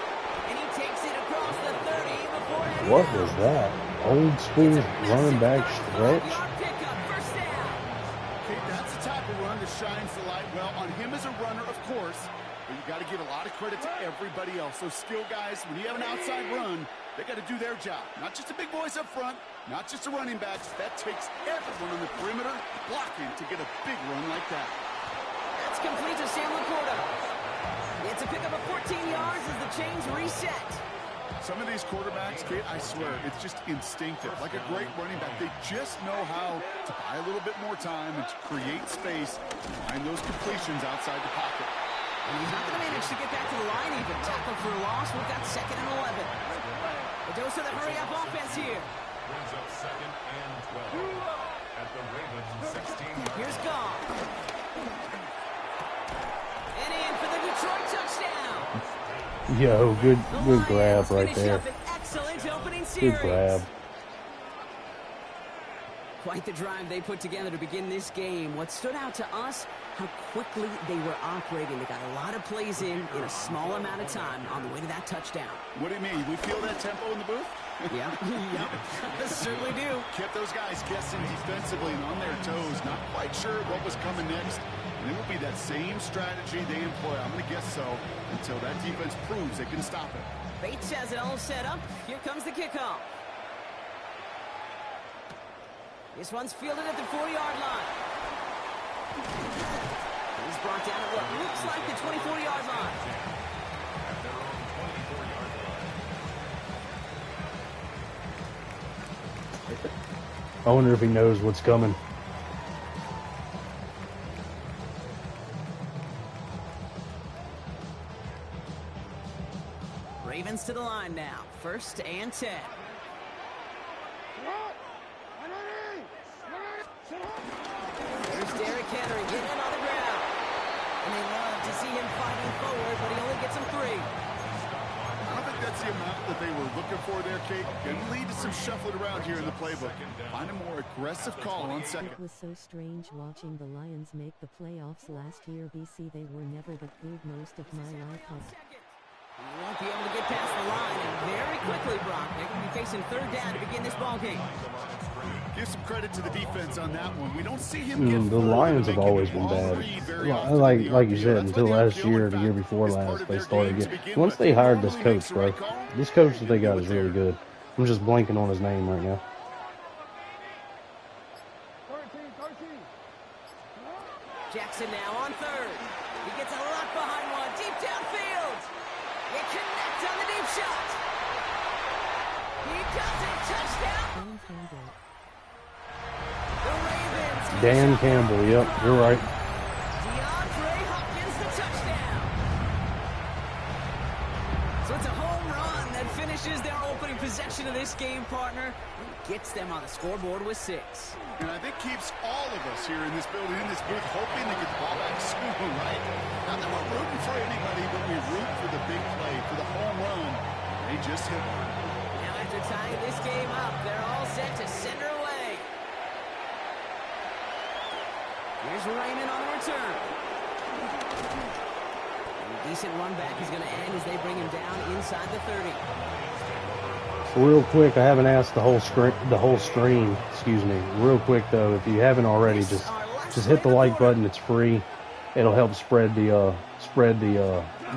And he takes it across the 30 before heading What out. was that? Old school running back stretch? Pickup, first down. Okay, that's the type of run that shines the light well on him as a runner, of course, but you got to give a lot of credit to everybody else. Those skill guys, when you have an outside run, they got to do their job. Not just the big boys up front, not just the running backs. That takes everyone on the perimeter blocking to get a big run like that. That's complete to Sam Laporta. It's a pickup of 14 yards as the chains reset. Some of these quarterbacks, Kate, I swear, it's just instinctive. Like a great running back, they just know how to buy a little bit more time and to create space to find those completions outside the pocket. And he's not going to manage to get back to the line even. Tackle for a loss. We've got 2nd and 11. A dose of the hurry-up offense here. brings up 2nd and 12 at the Ravens 16. Here's Goff. And in for the Detroit touchdown. Yo, good The grab Lions right finish there. up an excellent opening series. Good grab. Quite the drive they put together to begin this game. What stood out to us, how quickly they were operating. They got a lot of plays in a small amount of time on the way to that touchdown. What do you mean? We feel that tempo in the booth? Yeah, yep, certainly do. Kept those guys guessing defensively and on their toes, not quite sure what was coming next. And it will be that same strategy they employ, I'm going to guess so, until that defense proves they can stop it. Bates has it all set up. Here comes the kickoff. This one's fielded at the 4-yard line. He's brought down at what looks like the 24-yard line. I wonder if he knows what's coming. Ravens to the line now. 1st and 10. There's Derrick Henry getting it on the ground. And they love to see him fighting forward, but he only gets him 3. I don't think that's the amount that they were looking for there, Kate. Can lead to some shuffling around here in the playbook. Find a more aggressive call on second. It was so strange watching the Lions make the playoffs last year. BC, they were never the good most of my life. He won't be able to get past the line, and very quickly, Brock, they're going to be facing 3rd down to begin this ball game. Give some credit to the defense on that one. We don't see him get The Lions have always been bad. Like you said, until last year, the year before last, they started getting. Once they hired this coach, bro, this coach that they got is really good. I'm just blanking on his name right now. Jackson now on 3rd. He gets a lock behind one, deep downfield. They connect on the deep shot. He does it, touchdown. The Ravens. Dan Campbell, yep, you're right. DeAndre Hopkins, the touchdown. So it's a home run that finishes their opening possession of this game, partner. Gets them on the scoreboard with 6. And I think keeps all of us here in this building, in this booth, hoping to get the ball back soon, right? Not that we're rooting for anybody, but we root for the big play, for the home run. They just hit one. Now after tying this game up, they're all set to send her away. Here's Raymond on the return. And a decent run back is going to end as they bring him down inside the 30. Real quick, I haven't asked the whole stream. Excuse me. Real quick though, if you haven't already, just hit the like button. It's free. It'll help spread the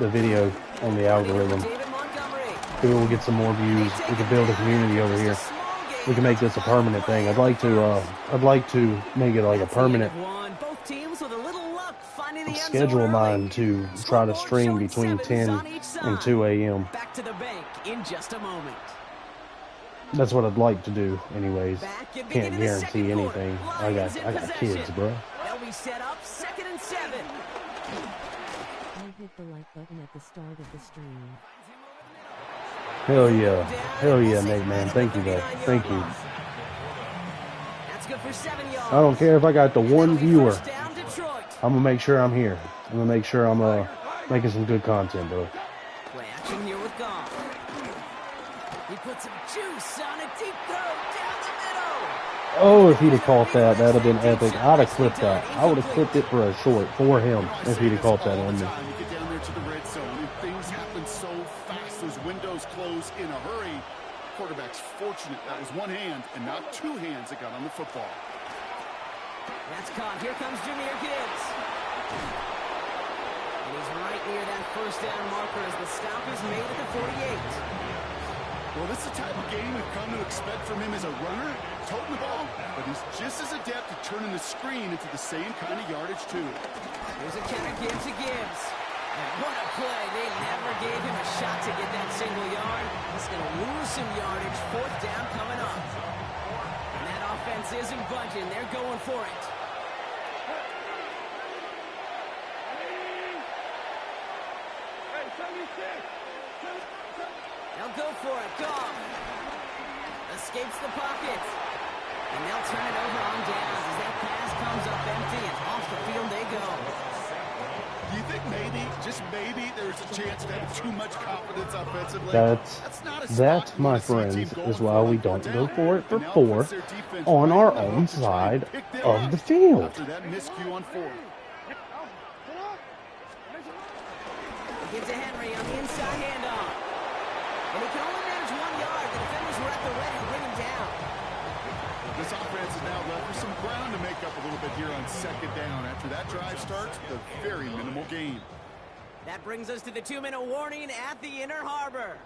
video on the algorithm. Maybe we'll get some more views. We can build a community over here. We can make this a permanent thing. I'd like to make it like a permanent schedule of mine to try to stream between 10 and 2 a.m. Back to the bank in just a moment. That's what I'd like to do anyways. Can't guarantee anything. I got kids, bro. They'll be be set up. 2nd and 7. I hit the like button at the start of the stream. Hell yeah. Hell yeah, Nate, man. Thank you, though. Thank you. That's good for 7 yards. I don't care if I got the one viewer. First down, Detroit. I'm going to make sure I'm here. I'm going to make sure I'm making some good content, bro. Play action here with Goff. He put some juice on a deep throw down the middle. Oh, if he'd have caught that, that would have been epic. I'd have clipped that. I would have clipped it for a short for him if he'd have caught that on me. You get down there to the red zone, and things happen so fast. Those windows close in a hurry. Quarterback's fortunate that was one hand and not two hands that got on the football. That's caught. Here comes Jahmyr Gibbs. And he's right near that first down marker as the stop is made at the 48. Well, this is the type of game we've come to expect from him as a runner, toting the ball, but he's just as adept at turning the screen into the same kind of yardage, too. Here's a counter give to Gibbs. And what a play. They never gave him a shot to get that single yard. He's going to lose some yardage. 4th down coming up. And that offense isn't budging. They're going for it. They'll go for it. Goff escapes the pocket. And they'll turn it over on downs as that pass comes up empty and off the field they go. Do you think maybe, just maybe, there's a chance to have too much confidence offensively? That, my friends, is why we don't go for it for 4 on our own side of the field. After that miscue on 4th. Gives to Henry on the inside handoff. And he can only manage 1 yard. The defenders were at the ready to bring him down. This offense is now left with some ground to make up a little bit here on 2nd down. After that drive starts, the very minimal gain. That brings us to the 2-minute warning at the Inner Harbor.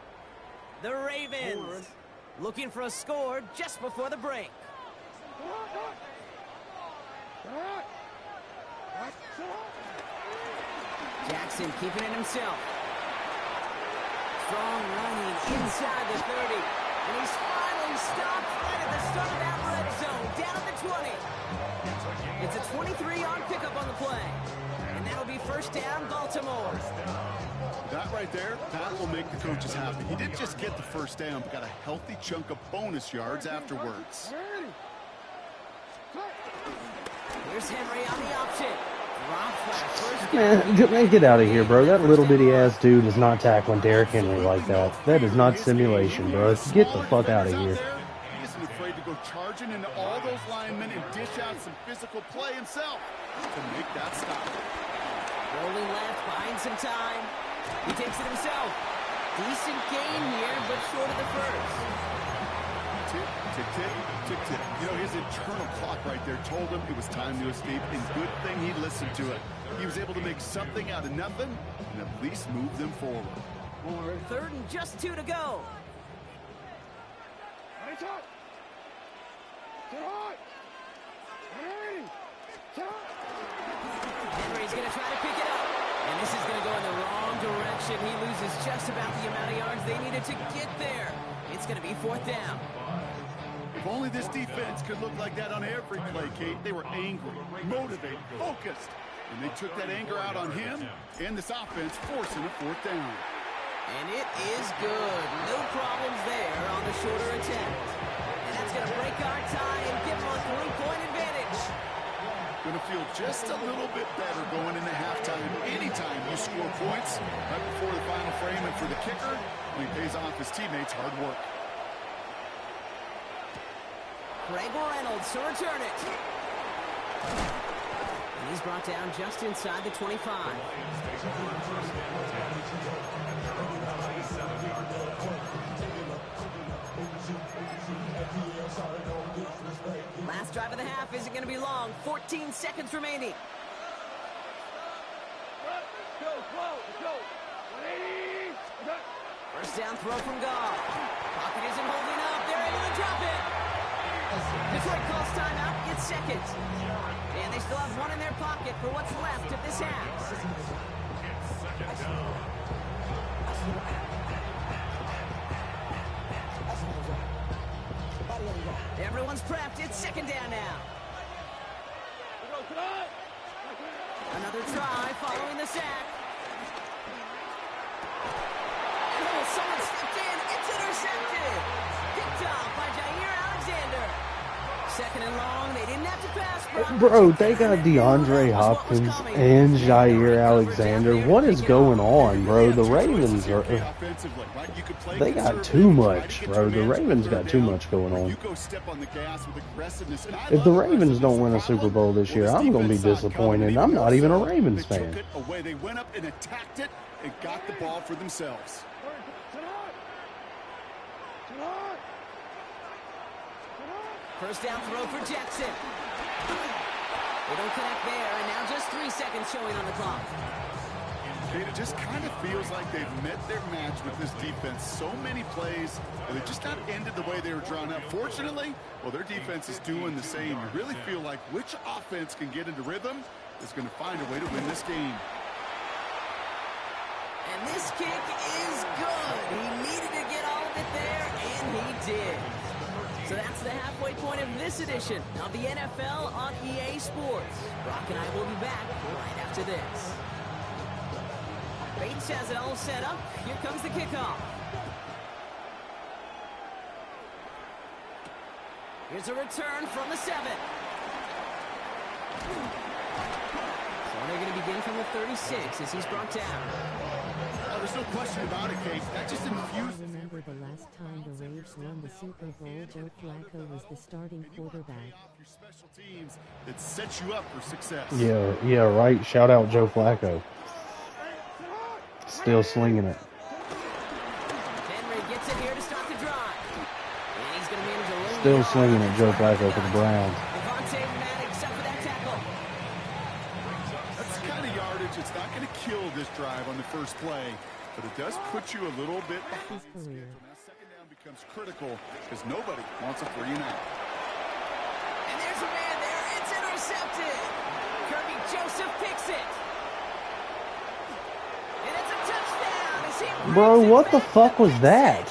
The Ravens looking for a score just before the break. Jackson keeping it himself. Strong running inside the 30. And he's finally stopped right at the start of that red zone. Down at the 20. It's a 23-yard pickup on the play. And that'll be 1st down, Baltimore. That right there, that will make the coaches happy. He didn't just get the 1st down, but got a healthy chunk of bonus yards afterwards. Here's Henry on the option. Man, get out of here, bro. That little bitty ass dude is not tackling Derrick Henry like that. That is not simulation, bro. Get the fuck out of here. He isn't afraid to go charging into all those linemen and dish out some physical play himself to make that stop. Rolling left, buying some time. He takes it himself. Decent gain here, but short of the first. Tick, tick, tick, tick, tick. You know, his internal clock right there told him it was time to escape, and good thing he listened to it. He was able to make something out of nothing and at least move them forward. 3rd and just 2 to go. Henry's going to try to pick it up. And this is going to go in the wrong direction. He loses just about the amount of yards they needed to get there. It's going to be 4th down. If only this defense could look like that on every play, Kate. They were angry, motivated, focused. And they took that anger out on him and this offense, forcing a 4th down. And it is good. No problems there on the shorter attempt. And that's going to break our tie and give them a 3-point advantage. Going to feel just a little bit better going into halftime. Anytime you score points right before the final frame, and for the kicker, he pays off his teammates' hard work. Greg Reynolds to return it. And he's brought down just inside the 25. Last drive of the half isn't going to be long. 14 seconds remaining. First down throw from Goff. Pocket isn't holding up. They're able to drop it. Detroit calls timeout. It's seconds. And they still have one in their pocket for what's left of this half. Everyone's prepped. It's 2nd down now. Another try following the sack. Oh, someone stepped in. It's intercepted. Picked off by Jair Alexander. Second and long. They didn't have to pass. Bro, they got DeAndre Hopkins and Jair Alexander. What is going on, bro? The Ravens are... They got too much, bro. The Ravens got too much going on. If the Ravens don't win a Super Bowl this year, I'm going to be disappointed. I'm not even a Ravens fan. They went up and attacked it and got the ball for themselves. First down throw for Jackson. They don't connect there, and now just 3 seconds showing on the clock. It just kind of feels like they've met their match with this defense. So many plays, and they just not ended the way they were drawn up. Fortunately, well, their defense is doing the same. You really feel like which offense can get into rhythm is going to find a way to win this game. And this kick is good. He needed to get all of it there, and he did. So that's the halfway point of this edition of the NFL on EA Sports. Brock and I will be back right after this. Bates has it all set up. Here comes the kickoff. Here's a return from the 7. So they're going to begin from the 36 as he's brought down. Oh, there's no question about it, Kate. That just infused. I remember the last time the Ravens won the Super Bowl, Joe Flacco was the starting quarterback. Your special teams that sets you up for success. Yeah, right. Shout out Joe Flacco. Still slinging it. Henry gets it here to start the drive. And he's going to manage a little. Still slinging it, Joe Flacco for the Browns. Maddox up for that tackle. That's the kind of yardage. It's not going to kill this drive on the first play, but it does put you a little bit behind. Now second down becomes critical because nobody wants a 3 and out. And there's a man there. It's intercepted. Kirby Joseph picks it. And it's a touchdown as he Bro, what the fuck was that?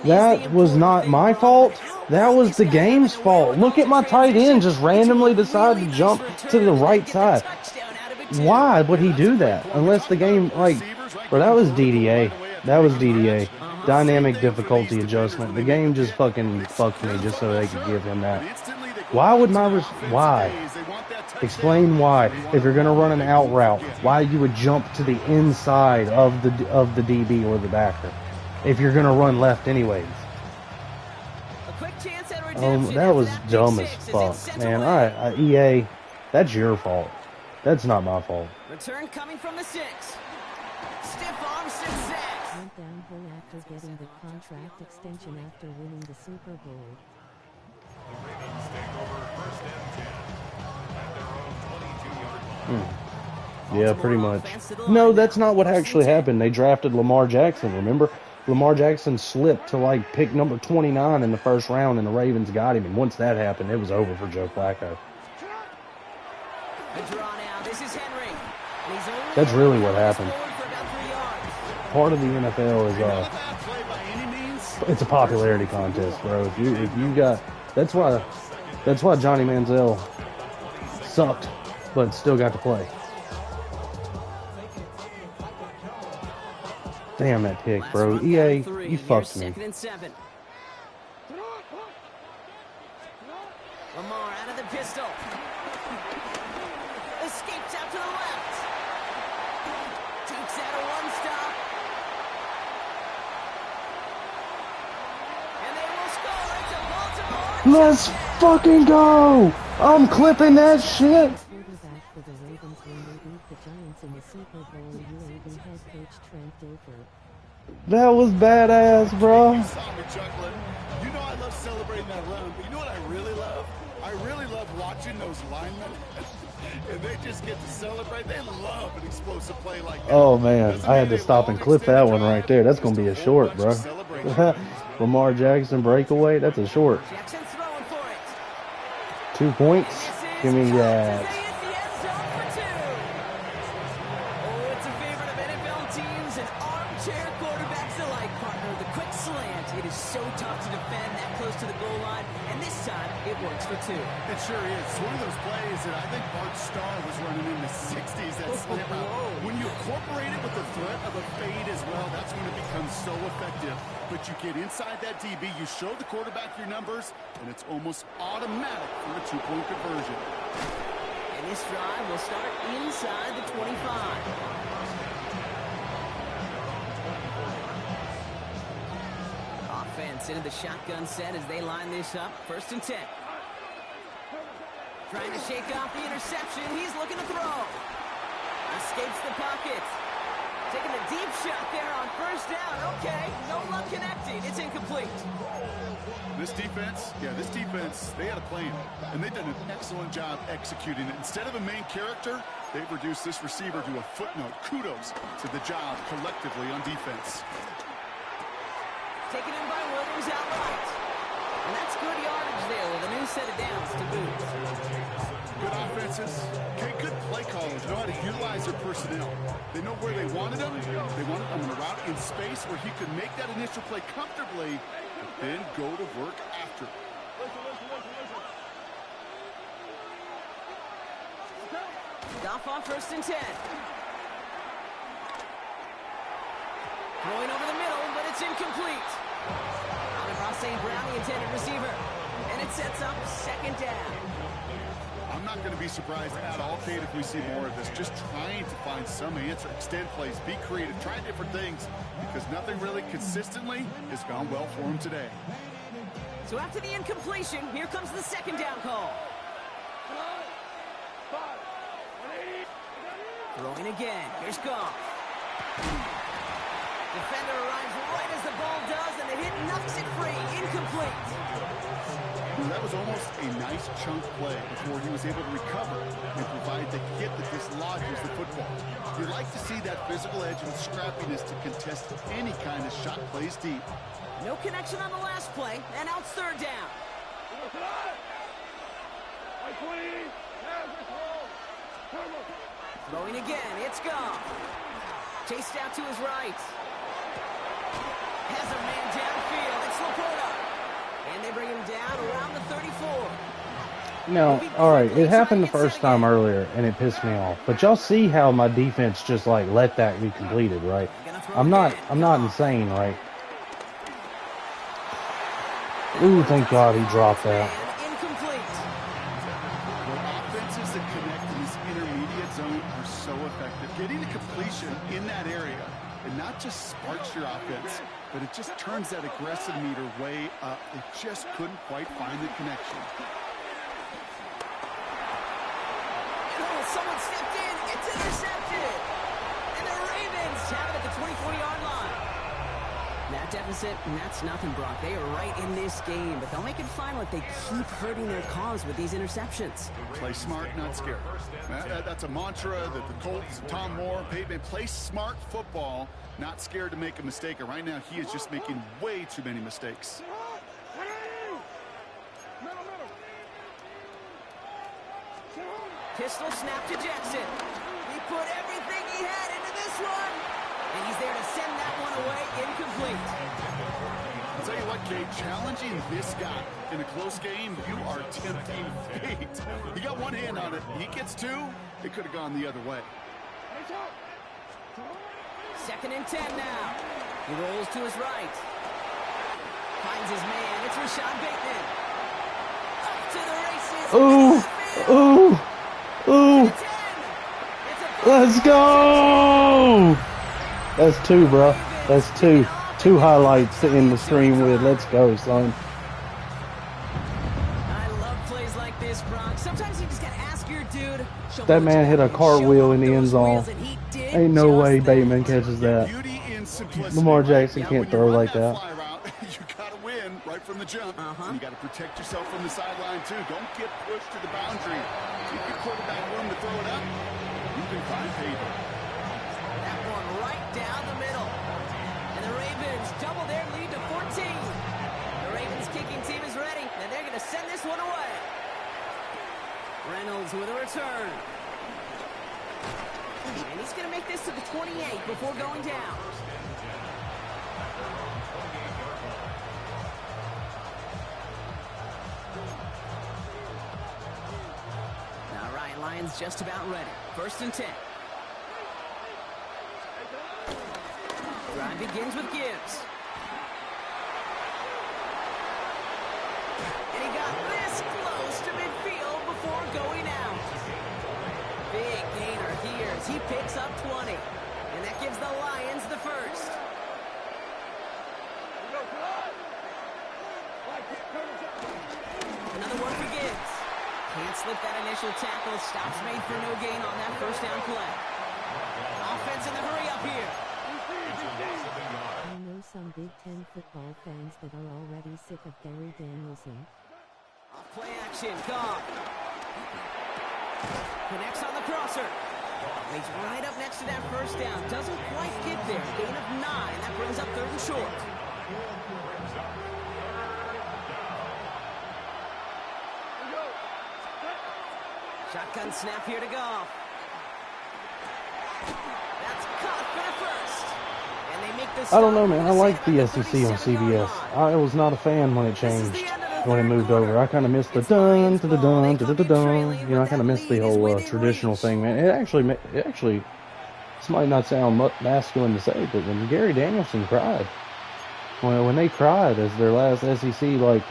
That was not my fault. That was the game's fault. Look at my tight end just randomly decide to jump to the right side. Why would he do that? Unless the game, like, bro, that was DDA. That was DDA. Dynamic difficulty adjustment. The game just fucking fucked me just so they could give him that. Why would why? Explain why. If you're gonna run an out route, why you would jump to the inside of the DB or the backer if you're gonna run left anyways. That was dumb as fuck, man. EA, that's your fault. That's not my fault. Return coming from the 6. Stiff arm success. Went downhill after getting the contract extension after winning the Super Bowl. The Ravens take over first and 10 at their own 22-yard line. Yeah, pretty much. No, that's not what actually happened. They drafted Lamar Jackson, remember? Lamar Jackson slipped to, like, pick number 29 in the first round, and the Ravens got him. And once that happened, it was over for Joe Flacco. That's really what happened. Part of the NFL is it's a popularity contest, bro. If you got that's why Johnny Manziel sucked, but still got to play. Damn that pick, bro. EA, you fucked me. Lamar out of the pistol. Escapes out to the left. Takes out a one-stop. And they will score. It's a Baltimore. Let's fucking go! I'm clipping that shit. Quarterback for the Ravens when they beat the Giants in the Super Bowl. UAB head coach Trent Dilfer. That was badass, bro. You saw me chuckling. You know I love celebrating that run, but you know what I really love? I really love watching those linemen. And they just get to celebrate. They love an explosive play like that. Oh, man. I had to stop and clip that one right there. That's going to be a short, bro. Lamar Jackson breakaway. That's a short. 2 points. Give me that. Oh, it's a favorite of NFL teams and armchair quarterbacks alike, partner. The quick slant It is so tough to defend that close to the goal line, and this time it works for 2. It sure is. It's one of those plays that I think Bart Starr was running in the 60s, that slant route. When you incorporate it with the threat of a fade as well, that's when it becomes so effective. But you get inside that DB, you show the quarterback your numbers, and it's almost automatic for a 2-point conversion. And this drive will start inside the 25. Offense into the shotgun set as they line this up. 1st and 10. Trying to shake off the interception. He's looking to throw. Escapes the pocket. Taking a deep shot there on 1st down. Okay, no luck connecting. It's incomplete. This defense, they had a plan, and they've done an excellent job executing it. Instead of a main character, they've reduced this receiver to a footnote. Kudos to the job collectively on defense. Taken in by Williams outright. And that's good yardage there with a new set of downs to boot. Good offenses. Okay, good play callers. Know how to utilize their personnel. They know where they wanted them. They wanted them in a route in space where he could make that initial play comfortably, but then go to work after. Goff on 1st and 10. Throwing over the middle, but it's incomplete. Out across St. Brown, the intended receiver. And it sets up 2nd down. I'm not going to be surprised at all, Kate, if we see more of this. Just trying to find some answer, extend plays, be creative, try different things, because nothing really consistently has gone well for him today. So after the incompletion, here comes the 2nd down call. Throwing again. Here's Goff. Defender arrives right as the ball does, and the hit knocks it free. Incomplete. That was almost a nice chunk play before he was able to recover and provide the hit that dislodges the football. You like to see that physical edge and scrappiness to contest any kind of shot plays deep. No connection on the last play, and now it's 3rd down. Throwing again, it's Goff. Chased out to his right. Has a man downfield. It's Laporta. And they bring him down around the 34. Now, all right, it happened the first time earlier, and it pissed me off. But y'all see how my defense just like let that be completed, right? I'm not insane, right? Ooh, thank God he dropped that. Incomplete. Offenses that connect in this intermediate zone are so effective. Getting a completion in that area, and not just sparks your offense, but it just turns that aggressive meter way up. It just couldn't quite find the connection. Someone stepped in. It's intercepted. And the Ravens have it at the 24-yard line. That deficit, and that's nothing, Brock. They are right in this game, but they'll make it final if they keep hurting their cause with these interceptions. Play smart, not scared. That's a mantra that the Colts, Tom Moore, Pavement, play smart football, not scared to make a mistake. And right now, he is just making way too many mistakes. Pistol snap to Jackson. He put everything he had into this one. And he's there to send that one away incomplete. I'll tell you what, Kate, challenging this guy in a close game, you are tempting fate. He got one hand on it. He gets two. It could have gone the other way. 2nd and 10 now. He rolls to his right. Finds his man. It's Rashad Bateman. Up to the races. Ooh. Ooh. Let's go. That's 2, bro. That's 2. 2 highlights to end the stream with. Let's go, son. I love plays like this, Brock. Sometimes you just gotta ask your dude. That man hit a cartwheel in the end zone. Ain't no way Bateman catches that. Lamar Jackson can't throw like that. You gotta win right from the jump. And you gotta protect yourself from the sideline too. Don't get pushed to the boundary. Keep your quarterback room to throw it up. You can find paper. That one right down the middle. And the Ravens double their lead to 14. The Ravens kicking team is ready, and they're gonna send this one away. Reynolds with a return. And he's gonna make this to the 28 before going down. is just about ready. 1st and 10. Drive begins with Gibbs. And he got this close to midfield before going out. Big gainer here as he picks up 20. And that gives the Lions the first. Another one for Gibbs. Can't slip that initial tackle. Stops made for no gain on that 1st down play. Offense in the hurry up here. I know some Big Ten football fans that are already sick of Gary Danielson. Off play action. Goff. Connects on the crosser. And he's right up next to that 1st down. Doesn't quite get there. Gain of 9. That brings up 3rd and short. Shotgun snap here to Goff. That's caught for the first. And they make the I don't know, man. I like the SEC on CBS. I was not a fan when it changed, when it moved over. I kind of missed the dun, da da dun, da da da dun. You know, I kind of missed the whole traditional thing, man. It actually, this might not sound masculine to say, but when Gary Danielson cried, when they cried as their last SEC like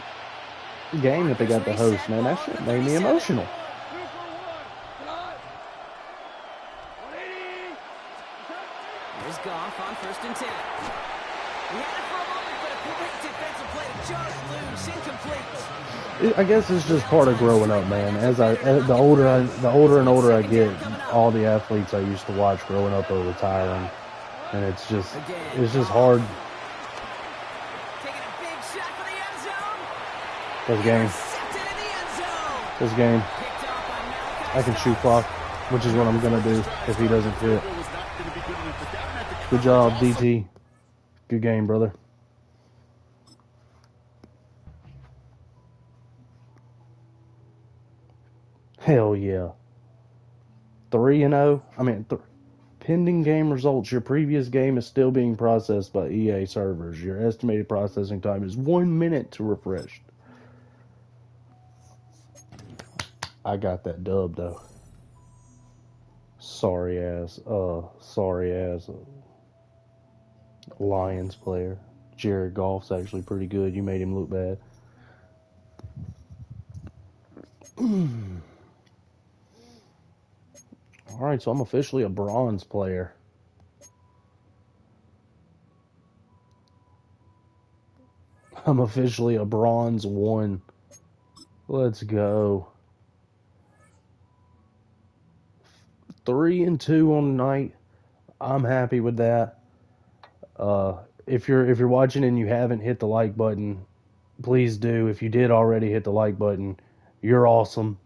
game that they got to host, man, that shit made me emotional. Here's Goff on 1st and 10. He had it for a moment, but a great defensive play to jar it loose, incomplete. I guess it's just part of growing up, man. The older and older I get, all the athletes I used to watch growing up are retiring, and it's just hard. Taking a big shot for the end zone. This game. Intercepted in the end zone. This game. Picked off by Malachi I can shoot clock, which is what I'm gonna do if he doesn't fit. Good job, DT. Good game, brother. Hell yeah. 3-0. I mean, pending game results. Your previous game is still being processed by EA servers. Your estimated processing time is 1 minute to refresh. I got that dub though. Sorry ass Lions player. Jared Goff's actually pretty good. You made him look bad. Alright, so I'm officially a bronze player. I'm officially a bronze 1. Let's go. 3-2 on the night. I'm happy with that. If you're watching and you haven't hit the like button, please do. If you did already hit the like button, you're awesome.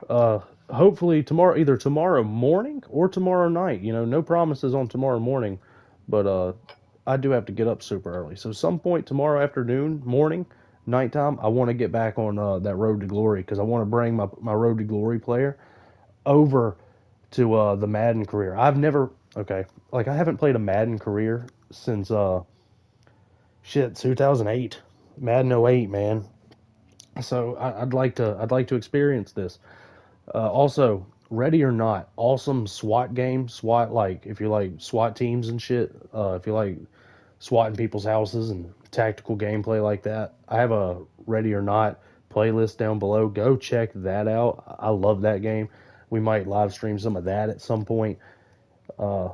Hopefully tomorrow, either tomorrow morning or tomorrow night. You know, no promises on tomorrow morning, but I do have to get up super early. So some point tomorrow afternoon, morning, nighttime, I want to get back on that Road to Glory because I want to bring my Road to Glory player over to the Madden career. I haven't played a Madden career since 2008, Madden 08, man. So I'd like to experience this. Also, Ready or Not, awesome SWAT game. SWAT, like if you like SWAT teams and shit. If you like swatting people's houses and tactical gameplay like that, I have a Ready or Not playlist down below. Go check that out. I love that game. We might live stream some of that at some point. I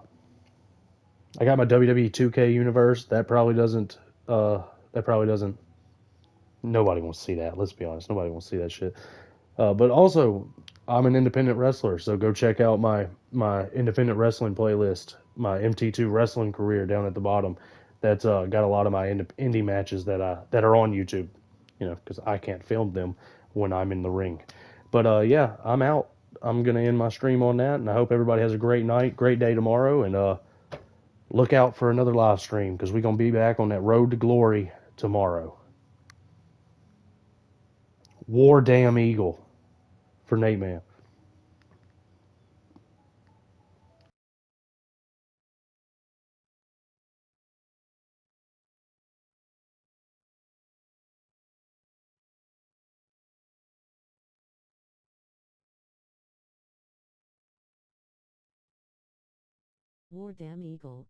got my WWE 2K universe. That probably doesn't. Nobody wants to see that. Let's be honest. Nobody wants to see that shit. But also, I'm an independent wrestler, so go check out my independent wrestling playlist, my MT2 wrestling career down at the bottom. That's got a lot of my indie matches that are on YouTube. You know, because I can't film them when I'm in the ring. But yeah, I'm out. I'm gonna end my stream on that, and I hope everybody has a great night, great day tomorrow, and look out for another live stream because we're gonna be back on that Road to Glory tomorrow. War Damn Eagle for Nate Man. War damn Eagle.